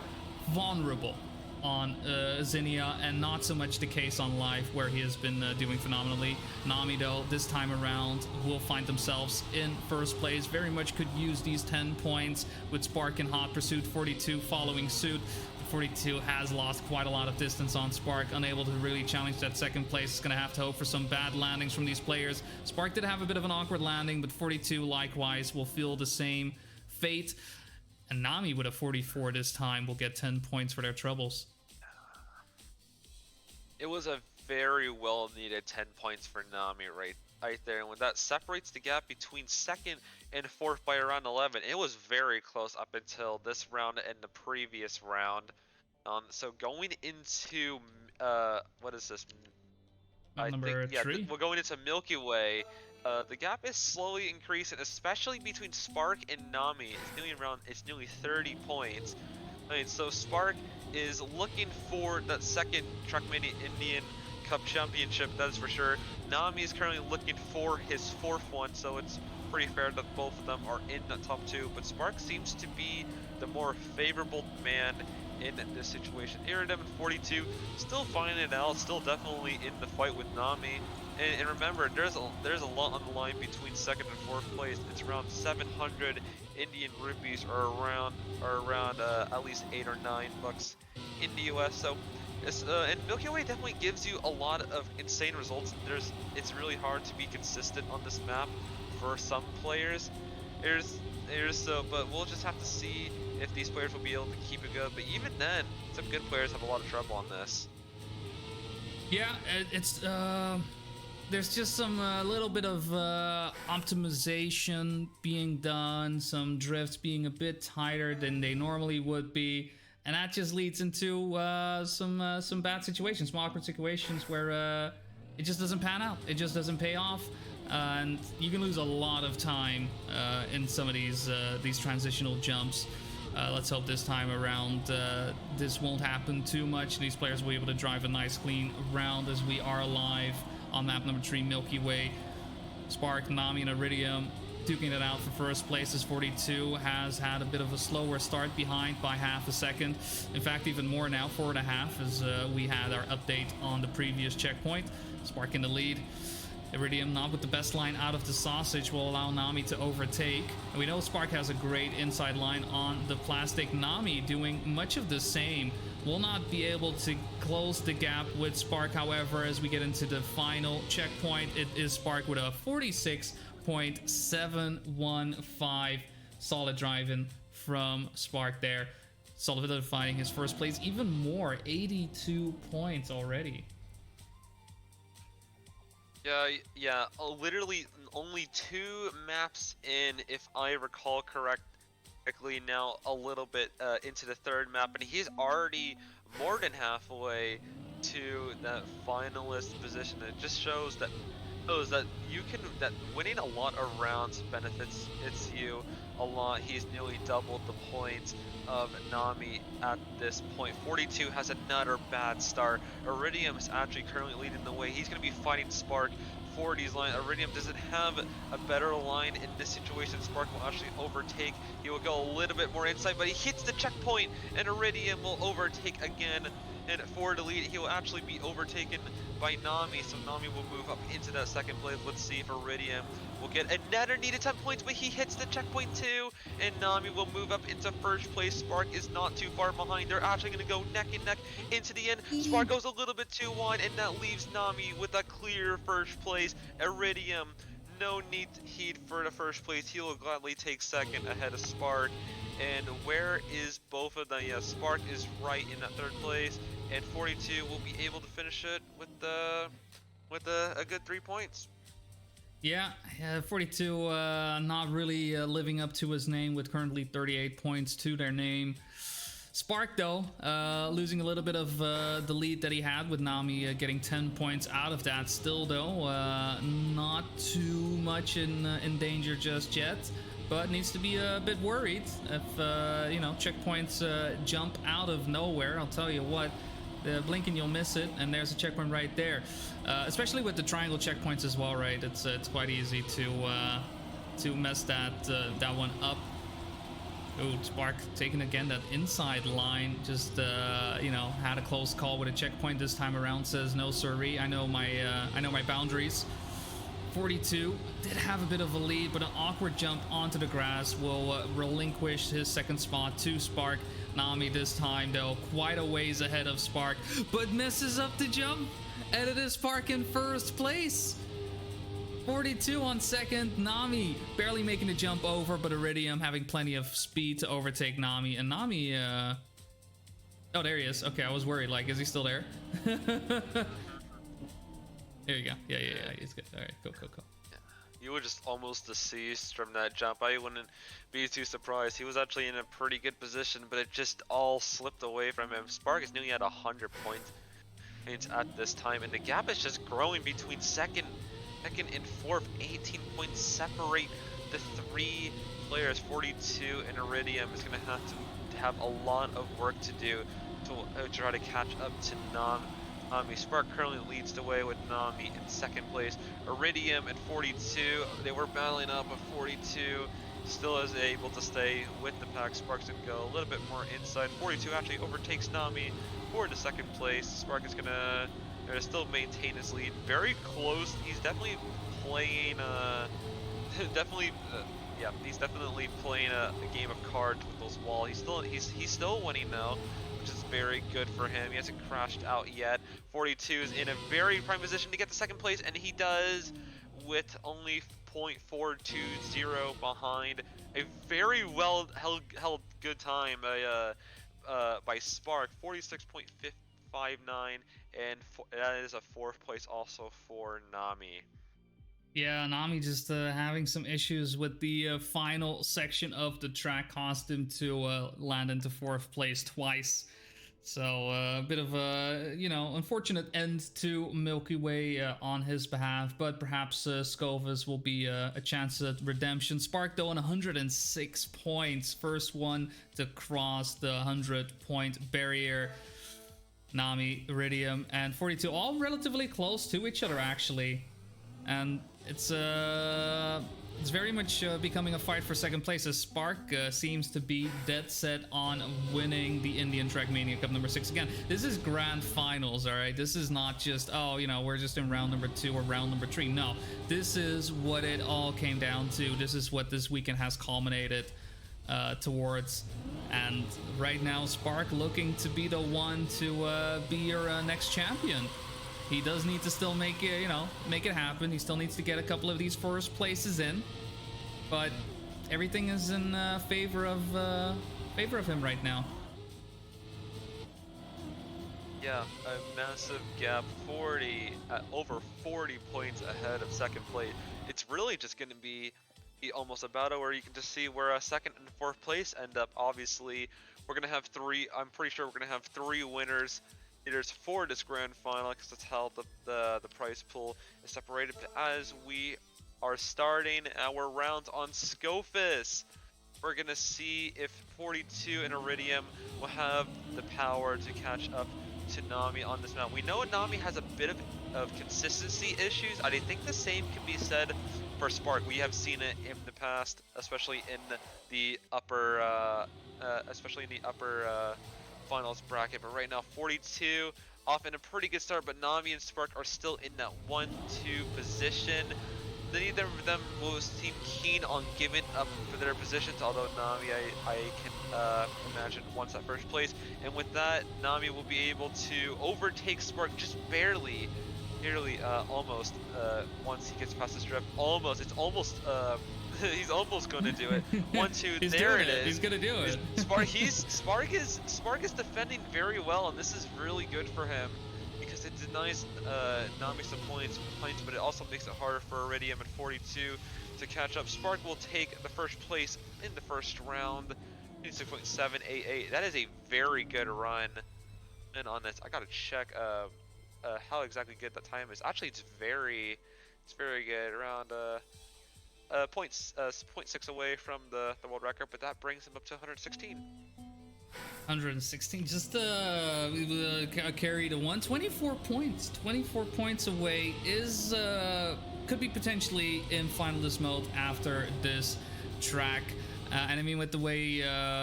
Speaker 1: vulnerable on Zinnia, and not so much the case on live, where he has been doing phenomenally. Nami, though, this time around will find themselves in 1st place. Very much could use these 10 points with Spark in hot pursuit. 42 following suit. 42 has lost quite a lot of distance on Spark, unable to really challenge that 2nd place. It's going to have to hope for some bad landings from these players. Spark did have a bit of an awkward landing, but 42 likewise will feel the same fate. And Nami with a 44 this time will get 10 points for their troubles.
Speaker 2: It was a very well needed 10 points for Nami right there, and when that separates the gap between 2nd and 4th by around 11, it was very close up until this round and the previous round. So going into what is this?
Speaker 1: Number 3.
Speaker 2: We're going into Milky Way. The gap is slowly increasing, especially between Spark and Nami. It's nearly 30 points. I mean, so Spark is looking for that 2nd Trackmania Indian Cup championship, that's for sure. Nami is currently looking for his 4th one, so it's pretty fair that both of them are in the top 2. But Spark seems to be the more favorable man in this situation. Iridium and 42 still finding it out, still definitely in the fight with Nami. And remember, there's a lot on the line between 2nd and 4th place. It's around 700 Indian rupees, or around at least $8 or $9 in the US. So And Milky Way definitely gives you a lot of insane results. It's really hard to be consistent on this map for some players. But we'll just have to see if these players will be able to keep it going. But even then, some good players have a lot of trouble on this.
Speaker 1: Yeah, it's there's just some little bit of optimization being done, some drifts being a bit tighter than they normally would be, and that just leads into some bad situations, some awkward situations where it just doesn't pan out, it just doesn't pay off, and you can lose a lot of time in some of these transitional jumps. Let's hope this time around this won't happen too much. These players will be able to drive a nice clean round as we are alive on map number 3, Milky Way. Spark, Nami, and Iridium duking it out for first place as 42 has had a bit of a slower start, behind by half a second. In fact, even more now, 4.5, as we had our update on the previous checkpoint. Spark in the lead. Iridium, not with the best line out of the sausage, will allow Nami to overtake. And we know Spark has a great inside line on the plastic. Nami doing much of the same. Will not be able to close the gap with Spark, however, as we get into the final checkpoint. It is Spark with a 46.715. Solid driving from Spark there. Solidifying his first place even more. 82 points already.
Speaker 2: Yeah, literally only 2 maps in, if I recall correctly. Now a little bit into the 3rd map, and he's already more than halfway to that finalist position. It just shows that winning a lot of rounds benefits you a lot. He's nearly doubled the points of Nami at this point. 42 has another bad start. Iridium is actually currently leading the way. He's going to be fighting Spark for these line. Iridium doesn't have a better line in this situation. Spark will actually overtake. He will go a little bit more inside, but he hits the checkpoint, and Iridium will overtake again. And for the lead, he will actually be overtaken by Nami, so Nami will move up into that 2nd place. Let's see if Iridium will get another needed 10 points, but he hits the checkpoint too, and Nami will move up into 1st place. Spark is not too far behind. They're actually going to go neck and neck into the end. Spark goes a little bit too wide, and that leaves Nami with a clear 1st place. Iridium, no need to heed for the 1st place. He will gladly take 2nd ahead of Spark. And where is both of them? Yeah, Spark is right in that 3rd place, and 42 will be able to finish it with a good 3 points.
Speaker 1: Yeah, 42 not really living up to his name with currently 38 points to their name. Spark, though, losing a little bit of the lead that he had with Nami getting 10 points out of that. Still, though, not too much in danger just yet, but needs to be a bit worried if, checkpoints jump out of nowhere. I'll tell you what. Blink and you'll miss it, and there's a checkpoint right there. Especially with the triangle checkpoints as well, right? It's quite easy to mess that one up. Ooh, Spark taking again that inside line. Just had a close call with a checkpoint this time around. Says no siree. I know my boundaries. 42 did have a bit of a lead, but an awkward jump onto the grass will relinquish his 2nd spot to Spark. Nami this time, though, quite a ways ahead of Spark, but messes up the jump, and it is Spark in 1st place. 42 on 2nd, Nami barely making the jump over, but Iridium having plenty of speed to overtake Nami, and Nami, oh, there he is. Okay, I was worried, like, is he still there? There you go. Yeah, he's good. All right, go.
Speaker 2: Yeah. You would just almost deceased from that jump. I wouldn't be too surprised. He was actually in a pretty good position, but it just all slipped away from him. Spark is nearly at 100 points at this time, and the gap is just growing between second and 4th. 18 points separate the 3 players. 42 and Iridium is going to have a lot of work to do to try to catch up to Nami. Spark currently leads the way with Nami in 2nd place. Iridium and 42, they were battling up, but 42 still is able to stay with the pack. Spark's gonna go a little bit more inside. 42 actually overtakes Nami for the 2nd place. Spark is gonna still maintain his lead. Very close. He's definitely playing, he's definitely playing a game of cards with those walls. He's still winning now. which is very good for him. He hasn't crashed out yet. 42 is in a very prime position to get the second place, and he does with only 0.420 behind. A very well held good time by Spark, 46.559, and that is a 4th place also for Nami.
Speaker 1: Yeah, Nami just having some issues with the final section of the track, caused him to land into 4th place twice. So a bit of a, unfortunate end to Milky Way on his behalf, but perhaps Scovis will be a chance at redemption. Spark, though, on 106 points, first one to cross the 100-point barrier. Nami, Iridium, and 42 all relatively close to each other, actually. And it's very much becoming a fight for second place, as Spark seems to be dead set on winning the Indian Trackmania Cup number 6 again. This is grand finals, all right? This is not just, we're just in round number 2 or round number 3. No, this is what it all came down to. This is what this weekend has culminated towards. And right now, Spark looking to be the one to be your next champion. He does need to still make it, make it happen. He still needs to get a couple of these first places in, but everything is in favor of him right now.
Speaker 2: Yeah, a massive gap, over 40 points ahead of second place. It's really just going to be almost a battle where you can just see where second and 4th place end up. Obviously, we're going to have 3. I'm pretty sure we're going to have 3 winners. There's 4 this grand final, because that's how the prize pool is separated. But as we are starting our rounds on Scovis, we're gonna see if 42 and Iridium will have the power to catch up to Nami on this map. We know Nami has a bit of consistency issues. I think the same can be said for Spark. We have seen it in the past, especially in the upper finals bracket. But right now, 42 off in a pretty good start, but Nami and Spark are still in that 1-2 position. Neither of them will seem keen on giving up for their positions, although Nami, I can imagine, wants that first place. And with that, Nami will be able to overtake Spark just barely, nearly, almost, once he gets past this drift. Almost, it's almost, he's almost going to do it. 1-2, there it is.
Speaker 1: He's going to do it.
Speaker 2: Spark is defending very well, and this is really good for him, because it denies Nami some points, but it also makes it harder for Iridium at 42 to catch up. Spark will take the first place in the first round, 6.788. That is a very good run. And on this, I gotta check how exactly good that time is. Actually, it's very good. Around 0.6 away from the world record, but that brings him up to 116.
Speaker 1: 116, just carry to 124 points. 24 points away is could be potentially in finalist mode after this track. And I mean, with the way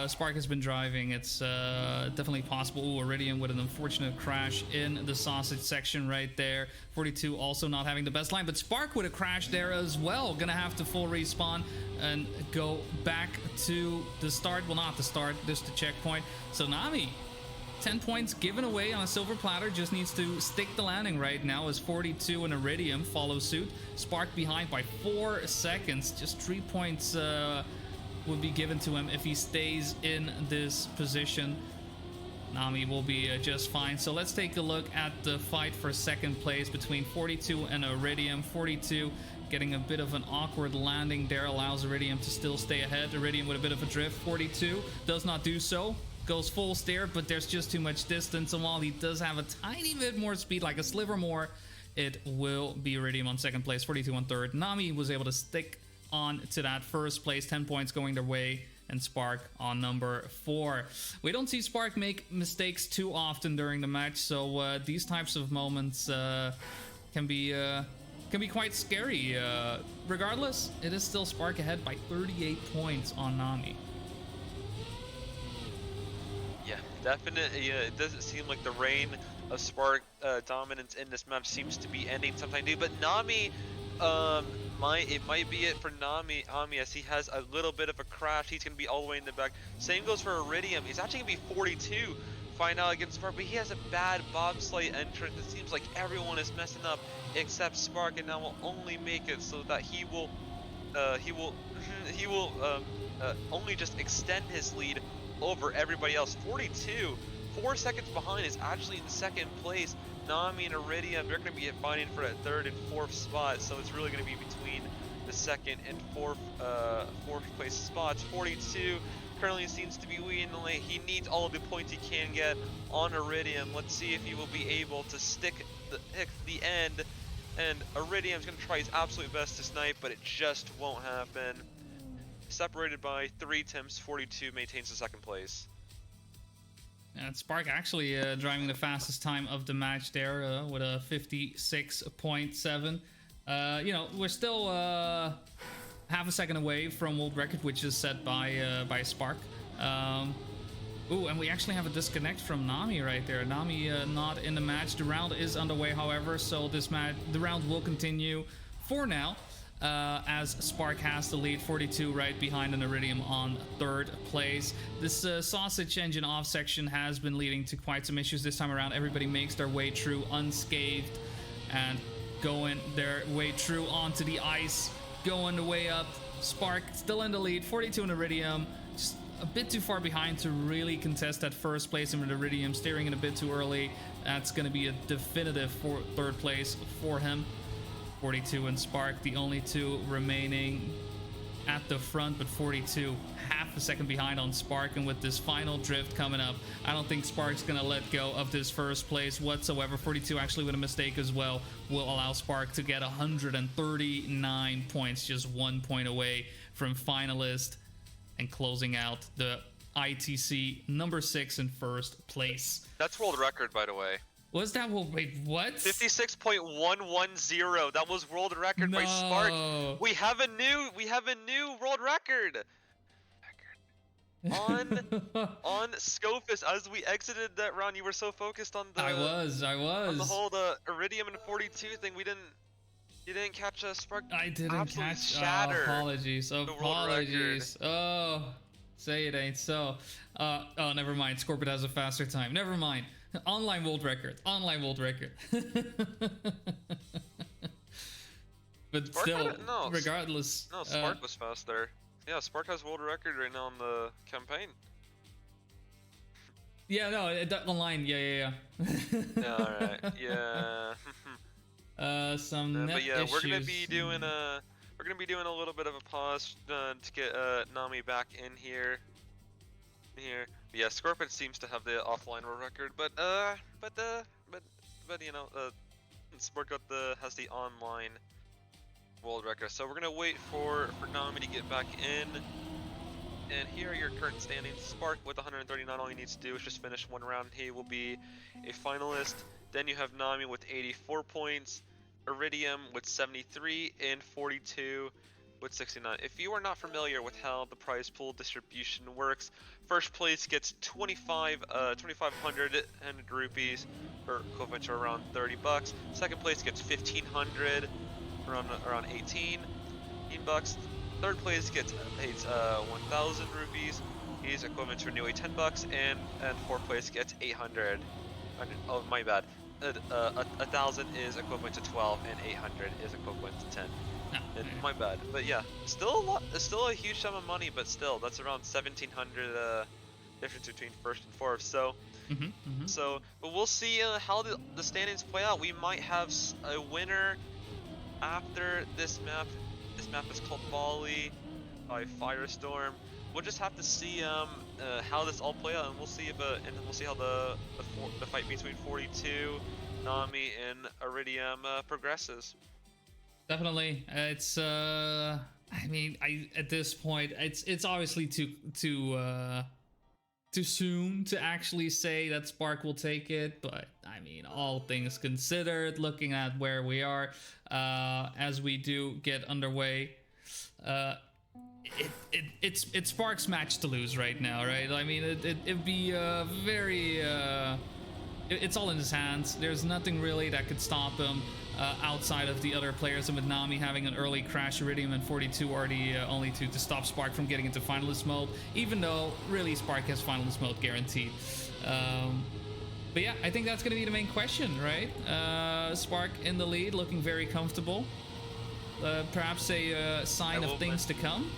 Speaker 1: Spark has been driving, it's definitely possible. Ooh, Iridium with an unfortunate crash in the sausage section right there. 42 also not having the best line, but Spark with a crash there as well. Gonna have to full respawn and go back to the start. Well, not the start, just the checkpoint. So Nami, 10 points given away on a silver platter, just needs to stick the landing right now as 42 and Iridium follow suit. Spark behind by 4 seconds, just 3 points would be given to him if he stays in this position. Nami will be just fine. So let's take a look at the fight for second place between 42 and Iridium. 42 getting a bit of an awkward landing there, allows Iridium to still stay ahead. Iridium with a bit of a drift. 42 does not do so, goes full steer, but there's just too much distance, and while he does have a tiny bit more speed, like a sliver more, it will be Iridium on second place, 42 on third. Nami was able to stick on to that first place, 10 points going their way, and Spark on number 4. We don't see Spark make mistakes too often during the match, so these types of moments can be quite scary. Regardless, it is still Spark ahead by 38 points on Nami.
Speaker 2: Yeah, definitely. Yeah, it doesn't seem like the reign of Spark dominance in this map seems to be ending sometime new, but Nami, it might be it for Nami as he has a little bit of a crash. He's going to be all the way in the back. Same goes for Iridium. He's actually going to be 42 find out against Spark, but he has a bad bobsleigh entrance. It seems like everyone is messing up except Spark, and now will only make it so that he will only just extend his lead over everybody else. 42, 4 seconds behind, is actually in second place. Nami and Iridium, they're going to be fighting for that third and fourth spot, so it's really going to be between the second and fourth place spots. 42 currently seems to be leading the lane. He needs all of the points he can get on Iridium. Let's see if he will be able to stick the end. And Iridium's going to try his absolute best to snipe, but it just won't happen. Separated by 3 attempts, 42 maintains the second place.
Speaker 1: And Spark actually driving the fastest time of the match there with a 56.7. You know, we're still half a second away from world record, which is set by Spark. Ooh, and we actually have a disconnect from Nami right there. Nami not in the match. The round is underway, however, so the round will continue for now. As Spark has the lead, 42 right behind an Iridium on third place. This sausage engine off section has been leading to quite some issues this time around. Everybody makes their way through unscathed and going their way through onto the ice, going the way up. Spark still in the lead, 42 in Iridium, just a bit too far behind to really contest that first place, and with Iridium steering in a bit too early, that's going to be a definitive third place for him. 42 and Spark, the only two remaining at the front, but 42 half a second behind on Spark. And with this final drift coming up, I don't think Spark's gonna let go of this first place whatsoever. 42 actually with a mistake as well will allow Spark to get 139 points, just 1 point away from finalist and closing out the ITC number 6 in first place.
Speaker 2: That's world record, by the way.
Speaker 1: Was that? Wait, what?
Speaker 2: 56.110. That was world record by Spark. We have a new world record. On Scopus. As we exited that round, you were so focused on the.
Speaker 1: I was.
Speaker 2: On the whole Iridium and 42 thing. You didn't catch a Spark.
Speaker 1: I didn't catch.
Speaker 2: Shatter
Speaker 1: Apologies. Oh, say it ain't so. Oh, never mind. Scorpion has a faster time. Never mind. Online world record. But
Speaker 2: Spark
Speaker 1: still, regardless.
Speaker 2: No, Spark was fast there. Yeah, Spark has world record right now on the campaign.
Speaker 1: Yeah, no, online. Yeah.
Speaker 2: Yeah, alright. Yeah.
Speaker 1: Some net
Speaker 2: but yeah,
Speaker 1: issues.
Speaker 2: we're gonna be doing a little bit of a pause to get Nami back in here. But yeah, Scorpion seems to have the offline world record, but you know, Spark has the online world record. So we're gonna wait for Nami to get back in. And here are your current standings. Spark with 139. All he needs to do is just finish one round. He will be a finalist. Then you have Nami with 84 points, Iridium with 73, and 42 with 69. If you are not familiar with how the prize pool distribution works, first place gets 2,500 rupees, or equivalent to around 30 bucks. Second place gets 1,500, around 18 bucks. Third place gets 1,000 rupees, is equivalent to nearly 10 bucks, and fourth place gets 800. Oh, my bad. 1,000 is equivalent to 12, and 800 is equivalent to 10. My bad, but yeah, still a huge sum of money, but still, that's around 1,700 difference between first and fourth. So, but we'll see how the standings play out. We might have a winner after this map. This map is called Bali by Firestorm. We'll just have to see how this all play out, and we'll see how the fight between 42, Nami, and Iridium progresses.
Speaker 1: Definitely, it's I mean, at this point, it's obviously too soon to actually say that Spark will take it, but I mean, all things considered, looking at where we are as we do get underway, it's Spark's match to lose right now, right? I mean, it'd be very it's all in his hands. There's nothing really that could stop him. outside of the other players, and with Nami having an early crash, Iridium and 42 already only to stop Spark from getting into finalist mode, even though really Spark has finalist mode guaranteed. But yeah, I think that's going to be the main question, right? Spark in the lead, looking very comfortable. Perhaps a sign of things to come.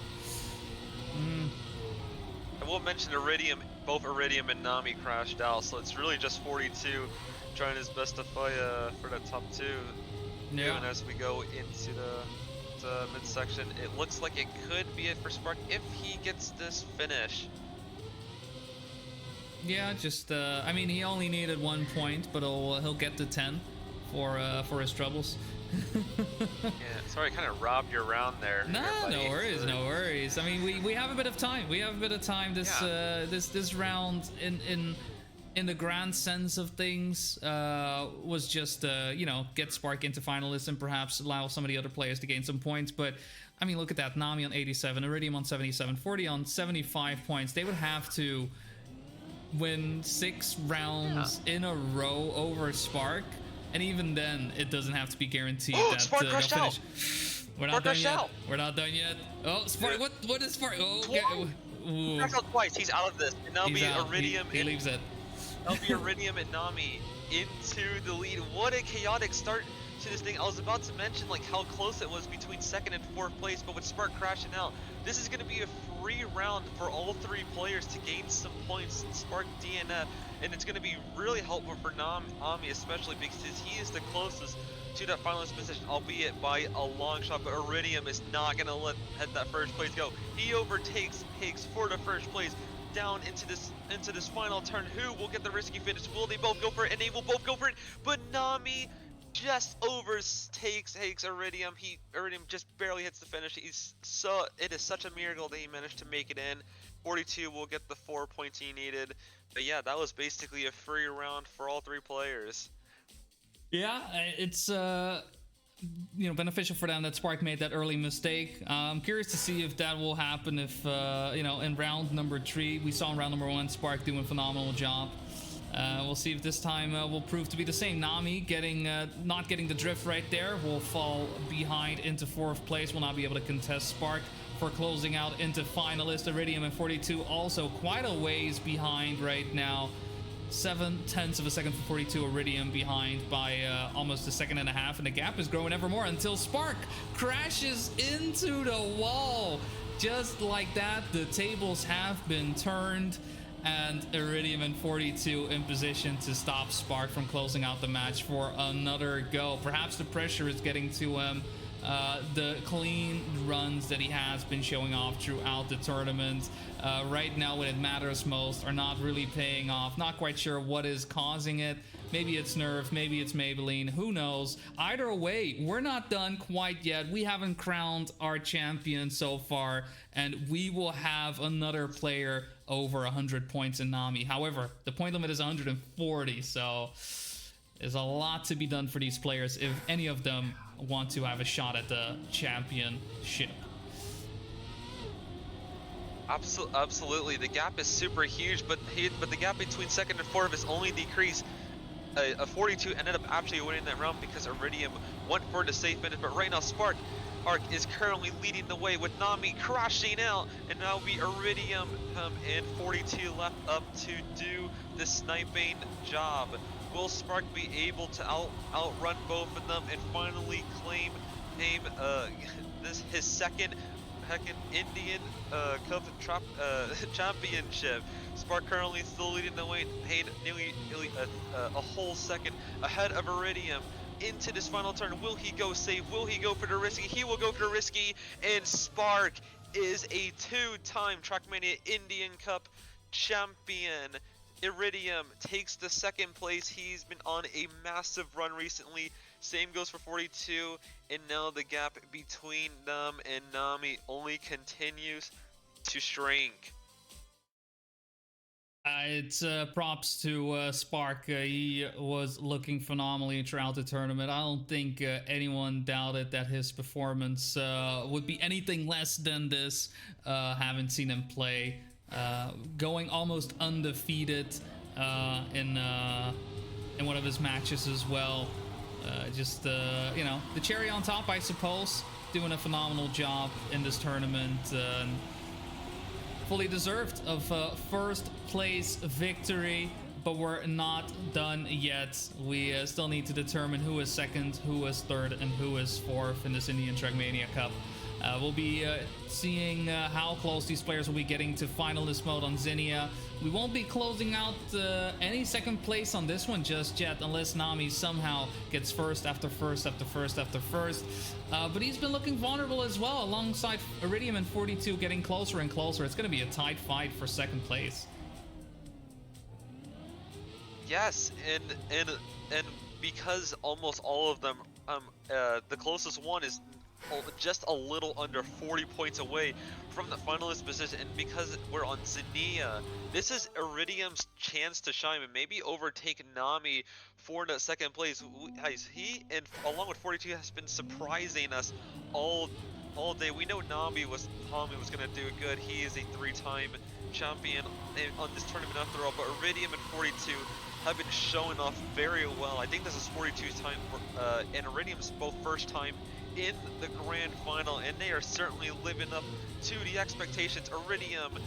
Speaker 2: I will mention Iridium, both Iridium and Nami crashed out, so it's really just 42 trying his best to fight for that top 2.
Speaker 1: Yeah.
Speaker 2: And as we go into the midsection, it looks like it could be it for Spark if he gets this finish.
Speaker 1: Yeah, just I mean, he only needed 1 point, but he'll get to 10 for his troubles.
Speaker 2: Yeah, sorry, I kind of robbed your round there.
Speaker 1: No worries, no worries. I mean, we have a bit of time. We have a bit of time. This this round in the grand sense of things was just you know, get Spark into finalists and perhaps allow some of the other players to gain some points. But I mean, look at that: Nami on 87, Iridium on 77, 40 on 75 points. They would have to win 6 rounds in a row over Spark. And even then, it doesn't have to be guaranteed that
Speaker 2: Spark
Speaker 1: they'll
Speaker 2: crashed
Speaker 1: finish.
Speaker 2: out.
Speaker 1: We're not done yet. We're not done yet. Oh, Spark! What is Spark? Oh, okay.
Speaker 2: He crashed out twice. He's out of this. And now be Iridium.
Speaker 1: He leaves it.
Speaker 2: That'll be Iridium and Nami into the lead. What a chaotic start to this thing. I was about to mention like how close it was between 2nd and 4th place, but with Spark crashing out, this is going to be a free round for all 3 players to gain some points in Spark DNF. And it's going to be really helpful for Nami, especially because he is the closest to that finalist position, albeit by a long shot. But Iridium is not going to let that first place go. He overtakes Higgs for the first place down into this final turn. Who will get the risky finish? Will they both go for it? And they will both go for it. But Nami just overtakes Higgs. Iridium just barely hits the finish. It is such a miracle that he managed to make it in. 42 will get the 4 points he needed. But yeah, that was basically a free round for all 3 players.
Speaker 1: Yeah, it's you know, beneficial for them that Spark made that early mistake. I'm curious to see if that will happen if you know, in round number 3. We saw in round number 1 Spark doing a phenomenal job. We'll see if this time will prove to be the same. Nami not getting the drift right there, will fall behind into 4th place, will not be able to contest Spark for closing out into finalist. Iridium and 42 also quite a ways behind right now. 0.7 of a second for 42. Iridium behind by almost a second and a half, and the gap is growing ever more until Spark crashes into the wall. Just like that, the tables have been turned, and Iridium and 42 in position to stop Spark from closing out the match for another go. Perhaps the pressure is getting to him. The clean runs that he has been showing off throughout the tournament right now when it matters most are not really paying off. Not quite sure what is causing it. Maybe it's Nerf, maybe it's Maybelline, who knows. Either way, we're not done quite yet. We haven't crowned our champion so far, and we will have another player over 100 points in Nami. However, the point limit is 140, so there's a lot to be done for these players if any of them want to have a shot at the championship.
Speaker 2: Absolutely, the gap is super huge, but the gap between 2nd and 4th has only decreased. A 42 ended up actually winning that round because Iridium went for the safe finish, but right now Spark is currently leading the way with Nami crashing out, and now we Iridium and 42 left up to do the sniping job. Will Spark be able to outrun both of them and finally claim his second Indian Cup championship? Spark currently still leading the way, nearly a whole second ahead of Iridium. Into this final turn, will he go safe? Will he go for the risky? He will go for the risky, and Spark is a 2-time Trackmania Indian Cup champion. Iridium takes the 2nd place. He's been on a massive run recently. Same goes for 42, and now the gap between them and Nami only continues to shrink.
Speaker 1: It's props to Spark. He was looking phenomenally throughout the tournament. I don't think anyone doubted that his performance would be anything less than this. Haven't seen him play. Going almost undefeated in one of his matches as well. Just you know, the cherry on top, I suppose. Doing a phenomenal job in this tournament. Fully deserved of first place victory. But we're not done yet. We still need to determine who is second, who is third, and who is fourth in this Indian Trackmania Cup. We'll be seeing how close these players will be getting to finalist mode on Zinnia. We won't be closing out any second place on this one just yet, unless Nami somehow gets first after first after first after first. But he's been looking vulnerable as well, alongside Iridium and 42 getting closer and closer. It's going to be a tight fight for second place.
Speaker 2: Yes, and because almost all of them, the closest one is just a little under 40 points away from the finalist position, and because we're on Zinnia, this is Iridium's chance to shine and maybe overtake Nami for the second place. Guys, he and along with 42 has been surprising us all day. We know Nami was gonna do good. He is a 3-time champion on this tournament after all, but Iridium and 42 have been showing off very well. I think this is 42's time, and Iridium's both first time in the grand final, and they are certainly living up to the expectations. Iridium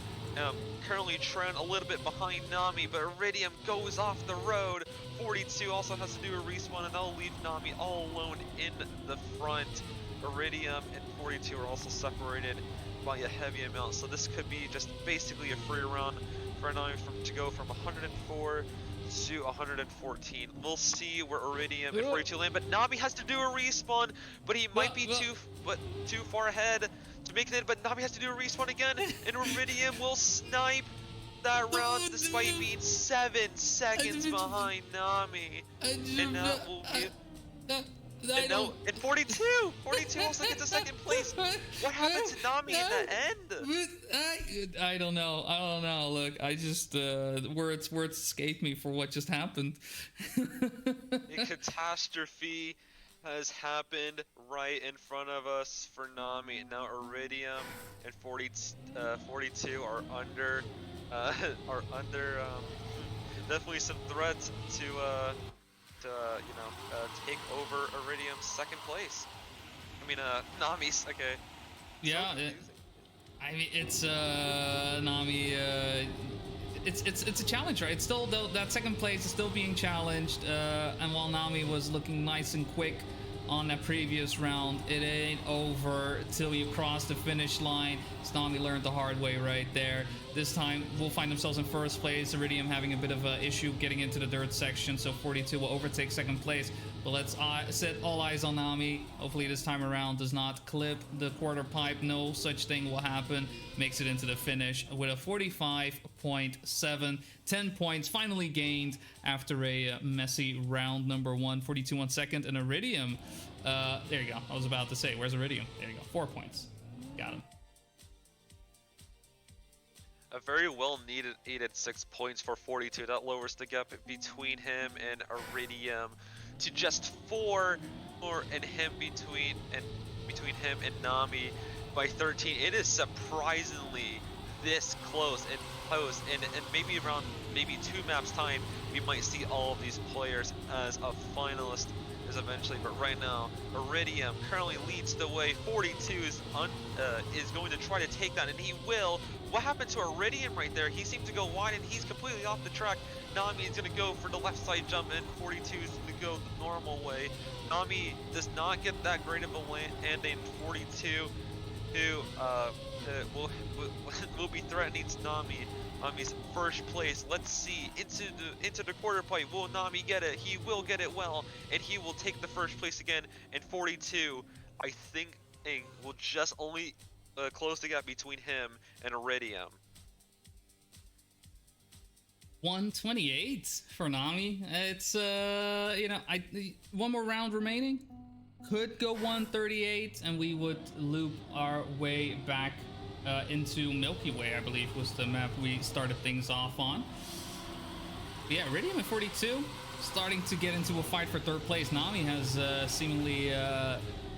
Speaker 2: currently trailing a little bit behind Nami, but Iridium goes off the road. 42 also has to do a respawn, and that'll leave Nami all alone in the front. Iridium and 42 are also separated by a heavy amount, so this could be just basically a free run for Nami to go from 104 to 114. We'll see where Iridium and 42 land, but Nami has to do a respawn, but he might be too far ahead to make it in, but Nami has to do a respawn again, and Iridium will snipe that round despite being 7 seconds behind Nami. And that will be... And 42 also gets a second place. What happened to Nami in the end?
Speaker 1: I don't know. Look, I just words escape me for what just happened.
Speaker 2: A catastrophe has happened right in front of us for Nami, and now Iridium and 42 are under definitely some threats to take over Iridium's second place. I mean, Nami's, okay.
Speaker 1: Yeah, I mean, it's Nami. It's a challenge, right? It's still that second place is still being challenged, and while Nami was looking nice and quick on that previous round, it ain't over till you cross the finish line. Nami learned the hard way right there. This time we'll find themselves in first place, Iridium having a bit of an issue getting into the dirt section, so 42 will overtake second place. But let's set all eyes on Nami. Hopefully this time around does not clip the quarter pipe. No such thing will happen. Makes it into the finish with a 45.7. 10 points finally gained after a messy round number 1. 42 on second, and Iridium. There you go. I was about to say, where's Iridium? There you go. 4 points. Got him.
Speaker 2: A very well needed 6 points for 42. That lowers the gap between him and Iridium to just 4 more, and him between him and Nami by 13. It is surprisingly this close and close, and maybe around 2 maps time we might see all of these players as a finalist eventually. But right now Iridium currently leads the way. 42 is going to try to take that, and he will. What happened to Iridium right there? He seemed to go wide, and he's completely off the track. Nami is going to go for the left side jump, and 42 is going to go the normal way. Nami does not get that great of a landing. 42 who will be threatening Nami's first place. Let's see, into the quarter pipe. Will Nami get it? He will get it well, and he will take the first place again. And 42, I think, will just only close the gap between him and Iridium.
Speaker 1: 128 for Nami. It's one more round remaining. Could go 138, and we would loop our way back into Milky Way, I believe was the map we started things off on. But yeah, Iridium at 42, starting to get into a fight for third place. Nami has seemingly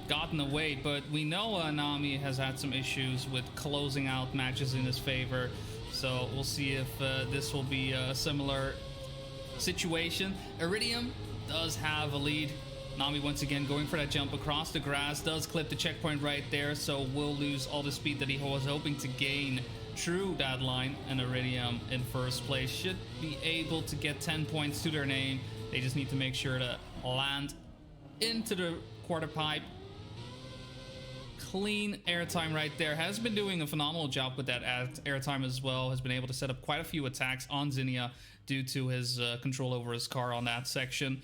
Speaker 1: gotten away, but we know Nami has had some issues with closing out matches in his favor. So we'll see if this will be a similar situation. Iridium does have a lead Nami once again going for that jump across the grass, does clip the checkpoint right there, so will lose all the speed that he was hoping to gain through that line. And Iridium in first place should be able to get 10 points to their name. They just need to make sure to land into the quarter pipe. Clean airtime right there. Has been doing a phenomenal job with that airtime as well. Has been able to set up quite a few attacks on Zinnia due to his control over his car on that section.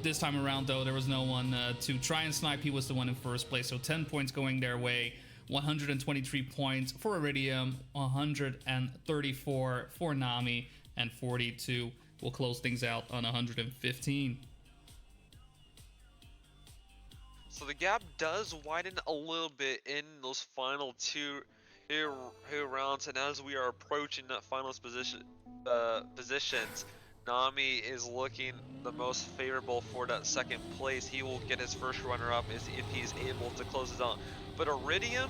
Speaker 1: This time around, though, there was no one to try and snipe. He was the one in first place, so 10 points going their way. 123 points for Iridium, 134 for Nami, and 42 will close things out on 115.
Speaker 2: So the gap does widen a little bit in those final two rounds, and as we are approaching that finals positions, Nami is looking the most favorable for that second place. He will get his first runner-up if he's able to close it out. But Iridium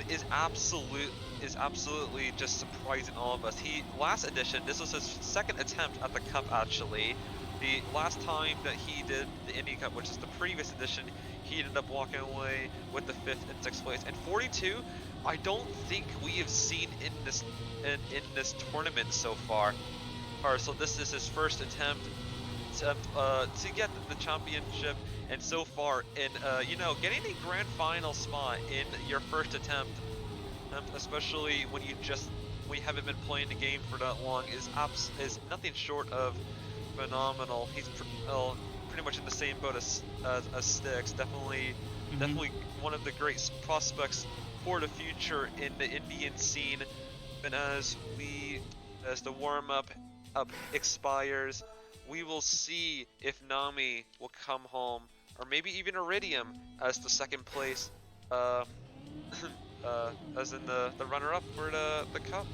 Speaker 2: is absolutely just surprising all of us. Last edition, this was his second attempt at the cup actually. The last time that he did the Indian Cup, which is the previous edition, he ended up walking away with the 5th and 6th place. And 42, I don't think we have seen in this tournament so far. So this is his first attempt to get the championship, and so far, in getting a grand final spot in your first attempt, especially when we haven't been playing the game for that long, is nothing short of phenomenal. He's pretty much in the same boat as Styx. Definitely one of the great prospects for the future in the Indian scene. And as the warm-up expires, we will see if Nami will come home, or maybe even Iridium as the second place, as in the runner-up for the cup.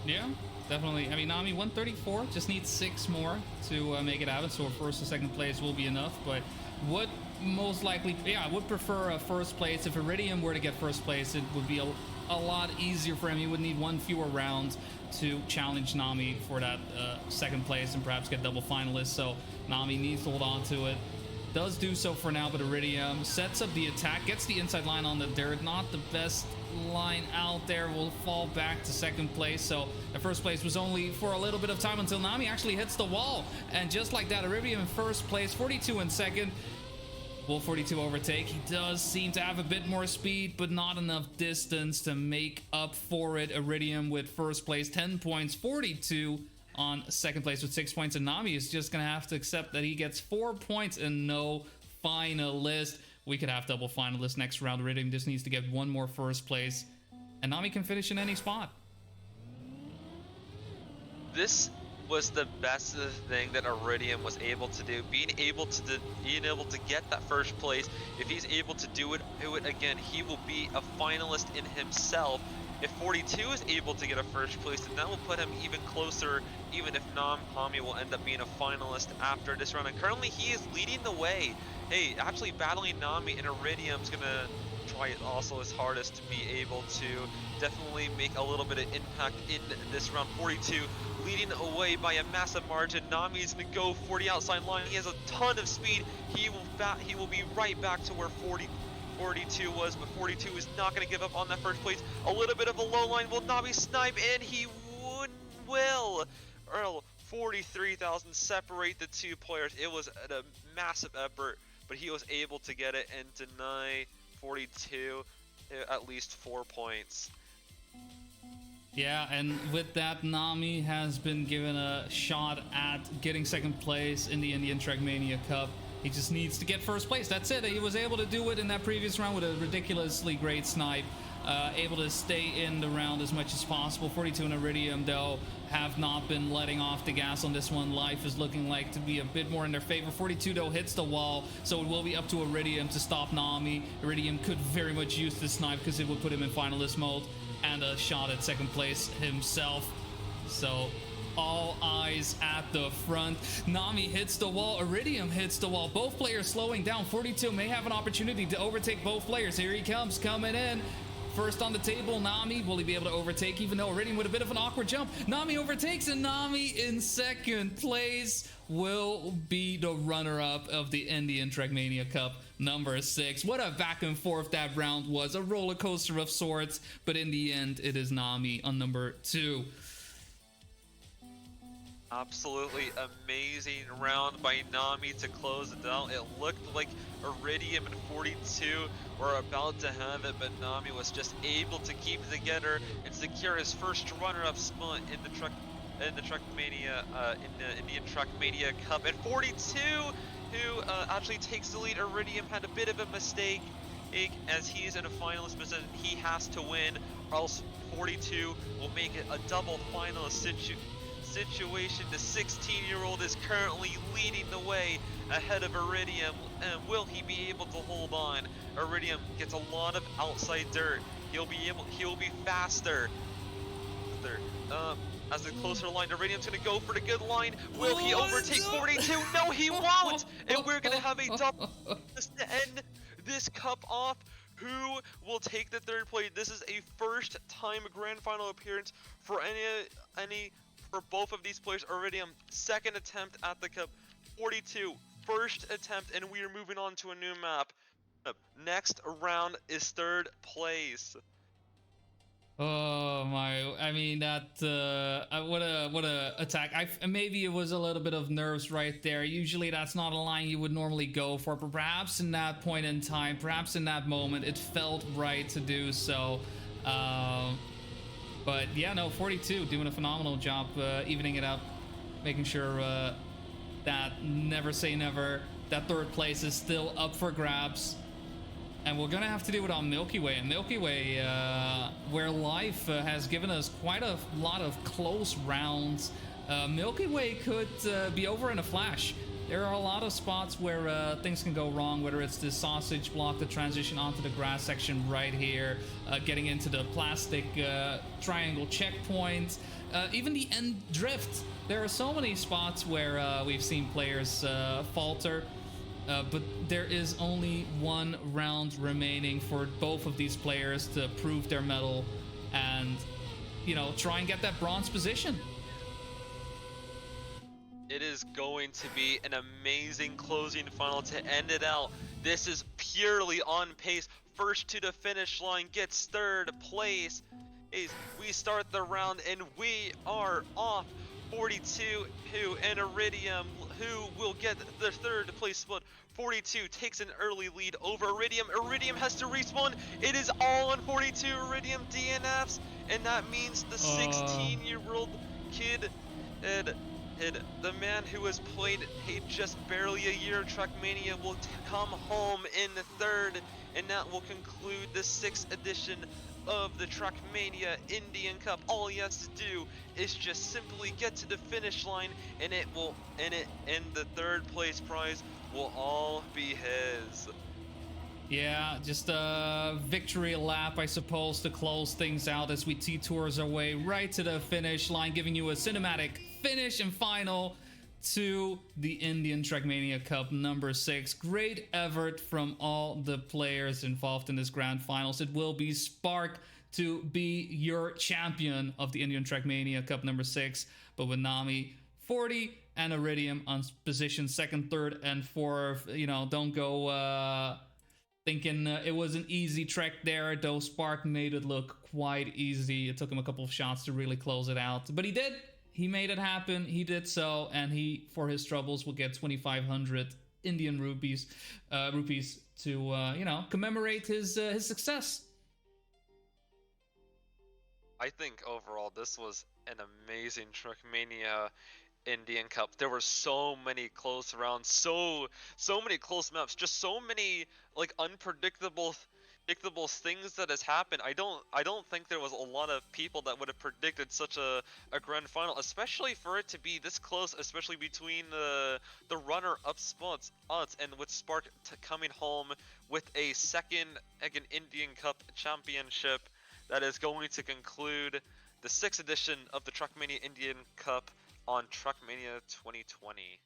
Speaker 1: Yeah, definitely. I mean, Nami 134, just needs 6 more to make it happen, so a first and second place will be enough. But would most likely, I would prefer a first place. If Iridium were to get first place, it would be a lot easier for him. He would need 1 fewer round to challenge Nami for that second place and perhaps get double finalists. So Nami needs to hold on to it. Does do so for now, but Iridium sets up the attack, gets the inside line on the dirt. Not the best line out there, will fall back to second place. So the first place was only for a little bit of time until Nami actually hits the wall. And just like that, Iridium in first place, 42 in second. Will 42 overtake? He does seem to have a bit more speed, but not enough distance to make up for it. Iridium with first place, 10 points, 42 on second place with 6 points, and Nami is just gonna have to accept that he gets 4 points and no finalist. We could have double finalists next round. Iridium just needs to get 1 more first place, and Nami can finish in any spot.
Speaker 2: This was the best thing that Iridium was able to do, being able to get that first place. If he's able to do it again, he will be a finalist in himself. If 42 is able to get a first place, then that will put him even closer, even if Nami will end up being a finalist after this round. And currently he is leading the way. Hey, actually battling Nami, and Iridium's gonna try also his hardest to be able to definitely make a little bit of impact in this round. 42 leading away by a massive margin. Nami's gonna go for the outside line. He has a ton of speed. He will be right back to where 42 was, but 42 is not going to give up on that first place. A little bit of a low line. Will Nami snipe? And he will. 43,000 separate the two players. It was a massive effort, but he was able to get it and deny 42 at least 4 points.
Speaker 1: Yeah, and with that, Nami has been given a shot at getting second place in the Indian Trackmania Cup. He just needs to get first place. That's it. He was able to do it in that previous round with a ridiculously great snipe. Able to stay in the round as much as possible. 42 and Iridium, though, have not been letting off the gas on this one. Life is looking like to be a bit more in their favor. 42, though, hits the wall, so it will be up to Iridium to stop Nami. Iridium could very much use this snipe because it would put him in finalist mode and a shot at second place himself. So all eyes at the front. Nami hits the wall. Iridium hits the wall. Both players slowing down. 42 may have an opportunity to overtake both players. Here he comes, coming in. first on the table. Nami, will he be able to overtake, even though Iridium with a bit of an awkward jump? Nami overtakes, and Nami in second place will be the runner-up of the Indian Trackmania Cup number 6. What a back and forth that round was, a roller coaster of sorts, but in the end it is Nami on number 2.
Speaker 2: Absolutely amazing round by Nami to close it out. It looked like Iridium and 42 were about to have it, but Nami was just able to keep it together and secure his first runner-up spot in the Indian Trackmania Cup. And 42, who actually takes the lead. Iridium had a bit of a mistake as he's in a finalist position. He has to win, or else 42 will make it a double finalist situation. The 16-year-old is currently leading the way ahead of Iridium, and will he be able to hold on? Iridium gets a lot of outside dirt. He'll be faster. As the closer line, Iridium's gonna go for the good line. Will he overtake 42? No, he won't! And we're gonna have a double to end this cup off. Who will take the third place? This is a first-time grand final appearance for for both of these players. Iridium, second attempt at the cup. 42, first attempt, and we are moving on to a new map. Next round is third place.
Speaker 1: Oh my! I mean that what a attack! Maybe it was a little bit of nerves right there. Usually that's not a line you would normally go for, but perhaps in that point in time, perhaps in that moment, it felt right to do so. But yeah, no, 42 doing a phenomenal job, evening it up, making sure that never say never. That third place is still up for grabs. And we're gonna have to do it on Milky Way. And Milky Way, where life has given us quite a lot of close rounds, Milky Way could be over in a flash. There are a lot of spots where things can go wrong, whether it's the sausage block, the transition onto the grass section right here, getting into the plastic triangle checkpoint, even the end drift. There are so many spots where we've seen players falter. But there is only one round remaining for both of these players to prove their mettle and, you know, try and get that bronze position.
Speaker 2: It is going to be an amazing closing final to end it out. This is purely on pace. First to the finish line gets third place. We start the round and we are off. 42 who and Iridium who will get the third place spot. 42 takes an early lead over Iridium. Iridium has to respawn. It is all on 42. Iridium DNFs, and that means the 16-year-old kid, the man who has played just barely a year of Trackmania, will come home in the third, and that will conclude the 6th edition of the Trackmania Indian Cup. All he has to do is just simply get to the finish line, and the third place prize will all be his.
Speaker 1: Yeah, just a victory lap, I suppose, to close things out as we T-Tours our way right to the finish line, giving you a cinematic finish and final to the Indian Trackmania Cup number 6. Great effort from all the players involved in this grand finals. It will be Spark to be your champion of the Indian Trackmania Cup number 6, but with Nami, 40, and Iridium on position 2nd, 3rd, and 4th. You know, don't go thinking it was an easy trek there, though Spark made it look quite easy. It took him a couple of shots to really close it out, but he did. He made it happen. He did so, and he, for his troubles, will get 2,500 Indian rupees to you know, commemorate his success.
Speaker 2: I think overall this was an amazing Trackmania Indian Cup. There were so many close rounds, so many close maps, just so many like unpredictable things that has happened. I don't think there was a lot of people that would have predicted such a grand final, especially for it to be this close, especially between the runner-up spots, and with Spark coming home with a second Indian Cup championship that is going to conclude the 6th edition of the Trackmania Indian Cup on Trackmania 2020.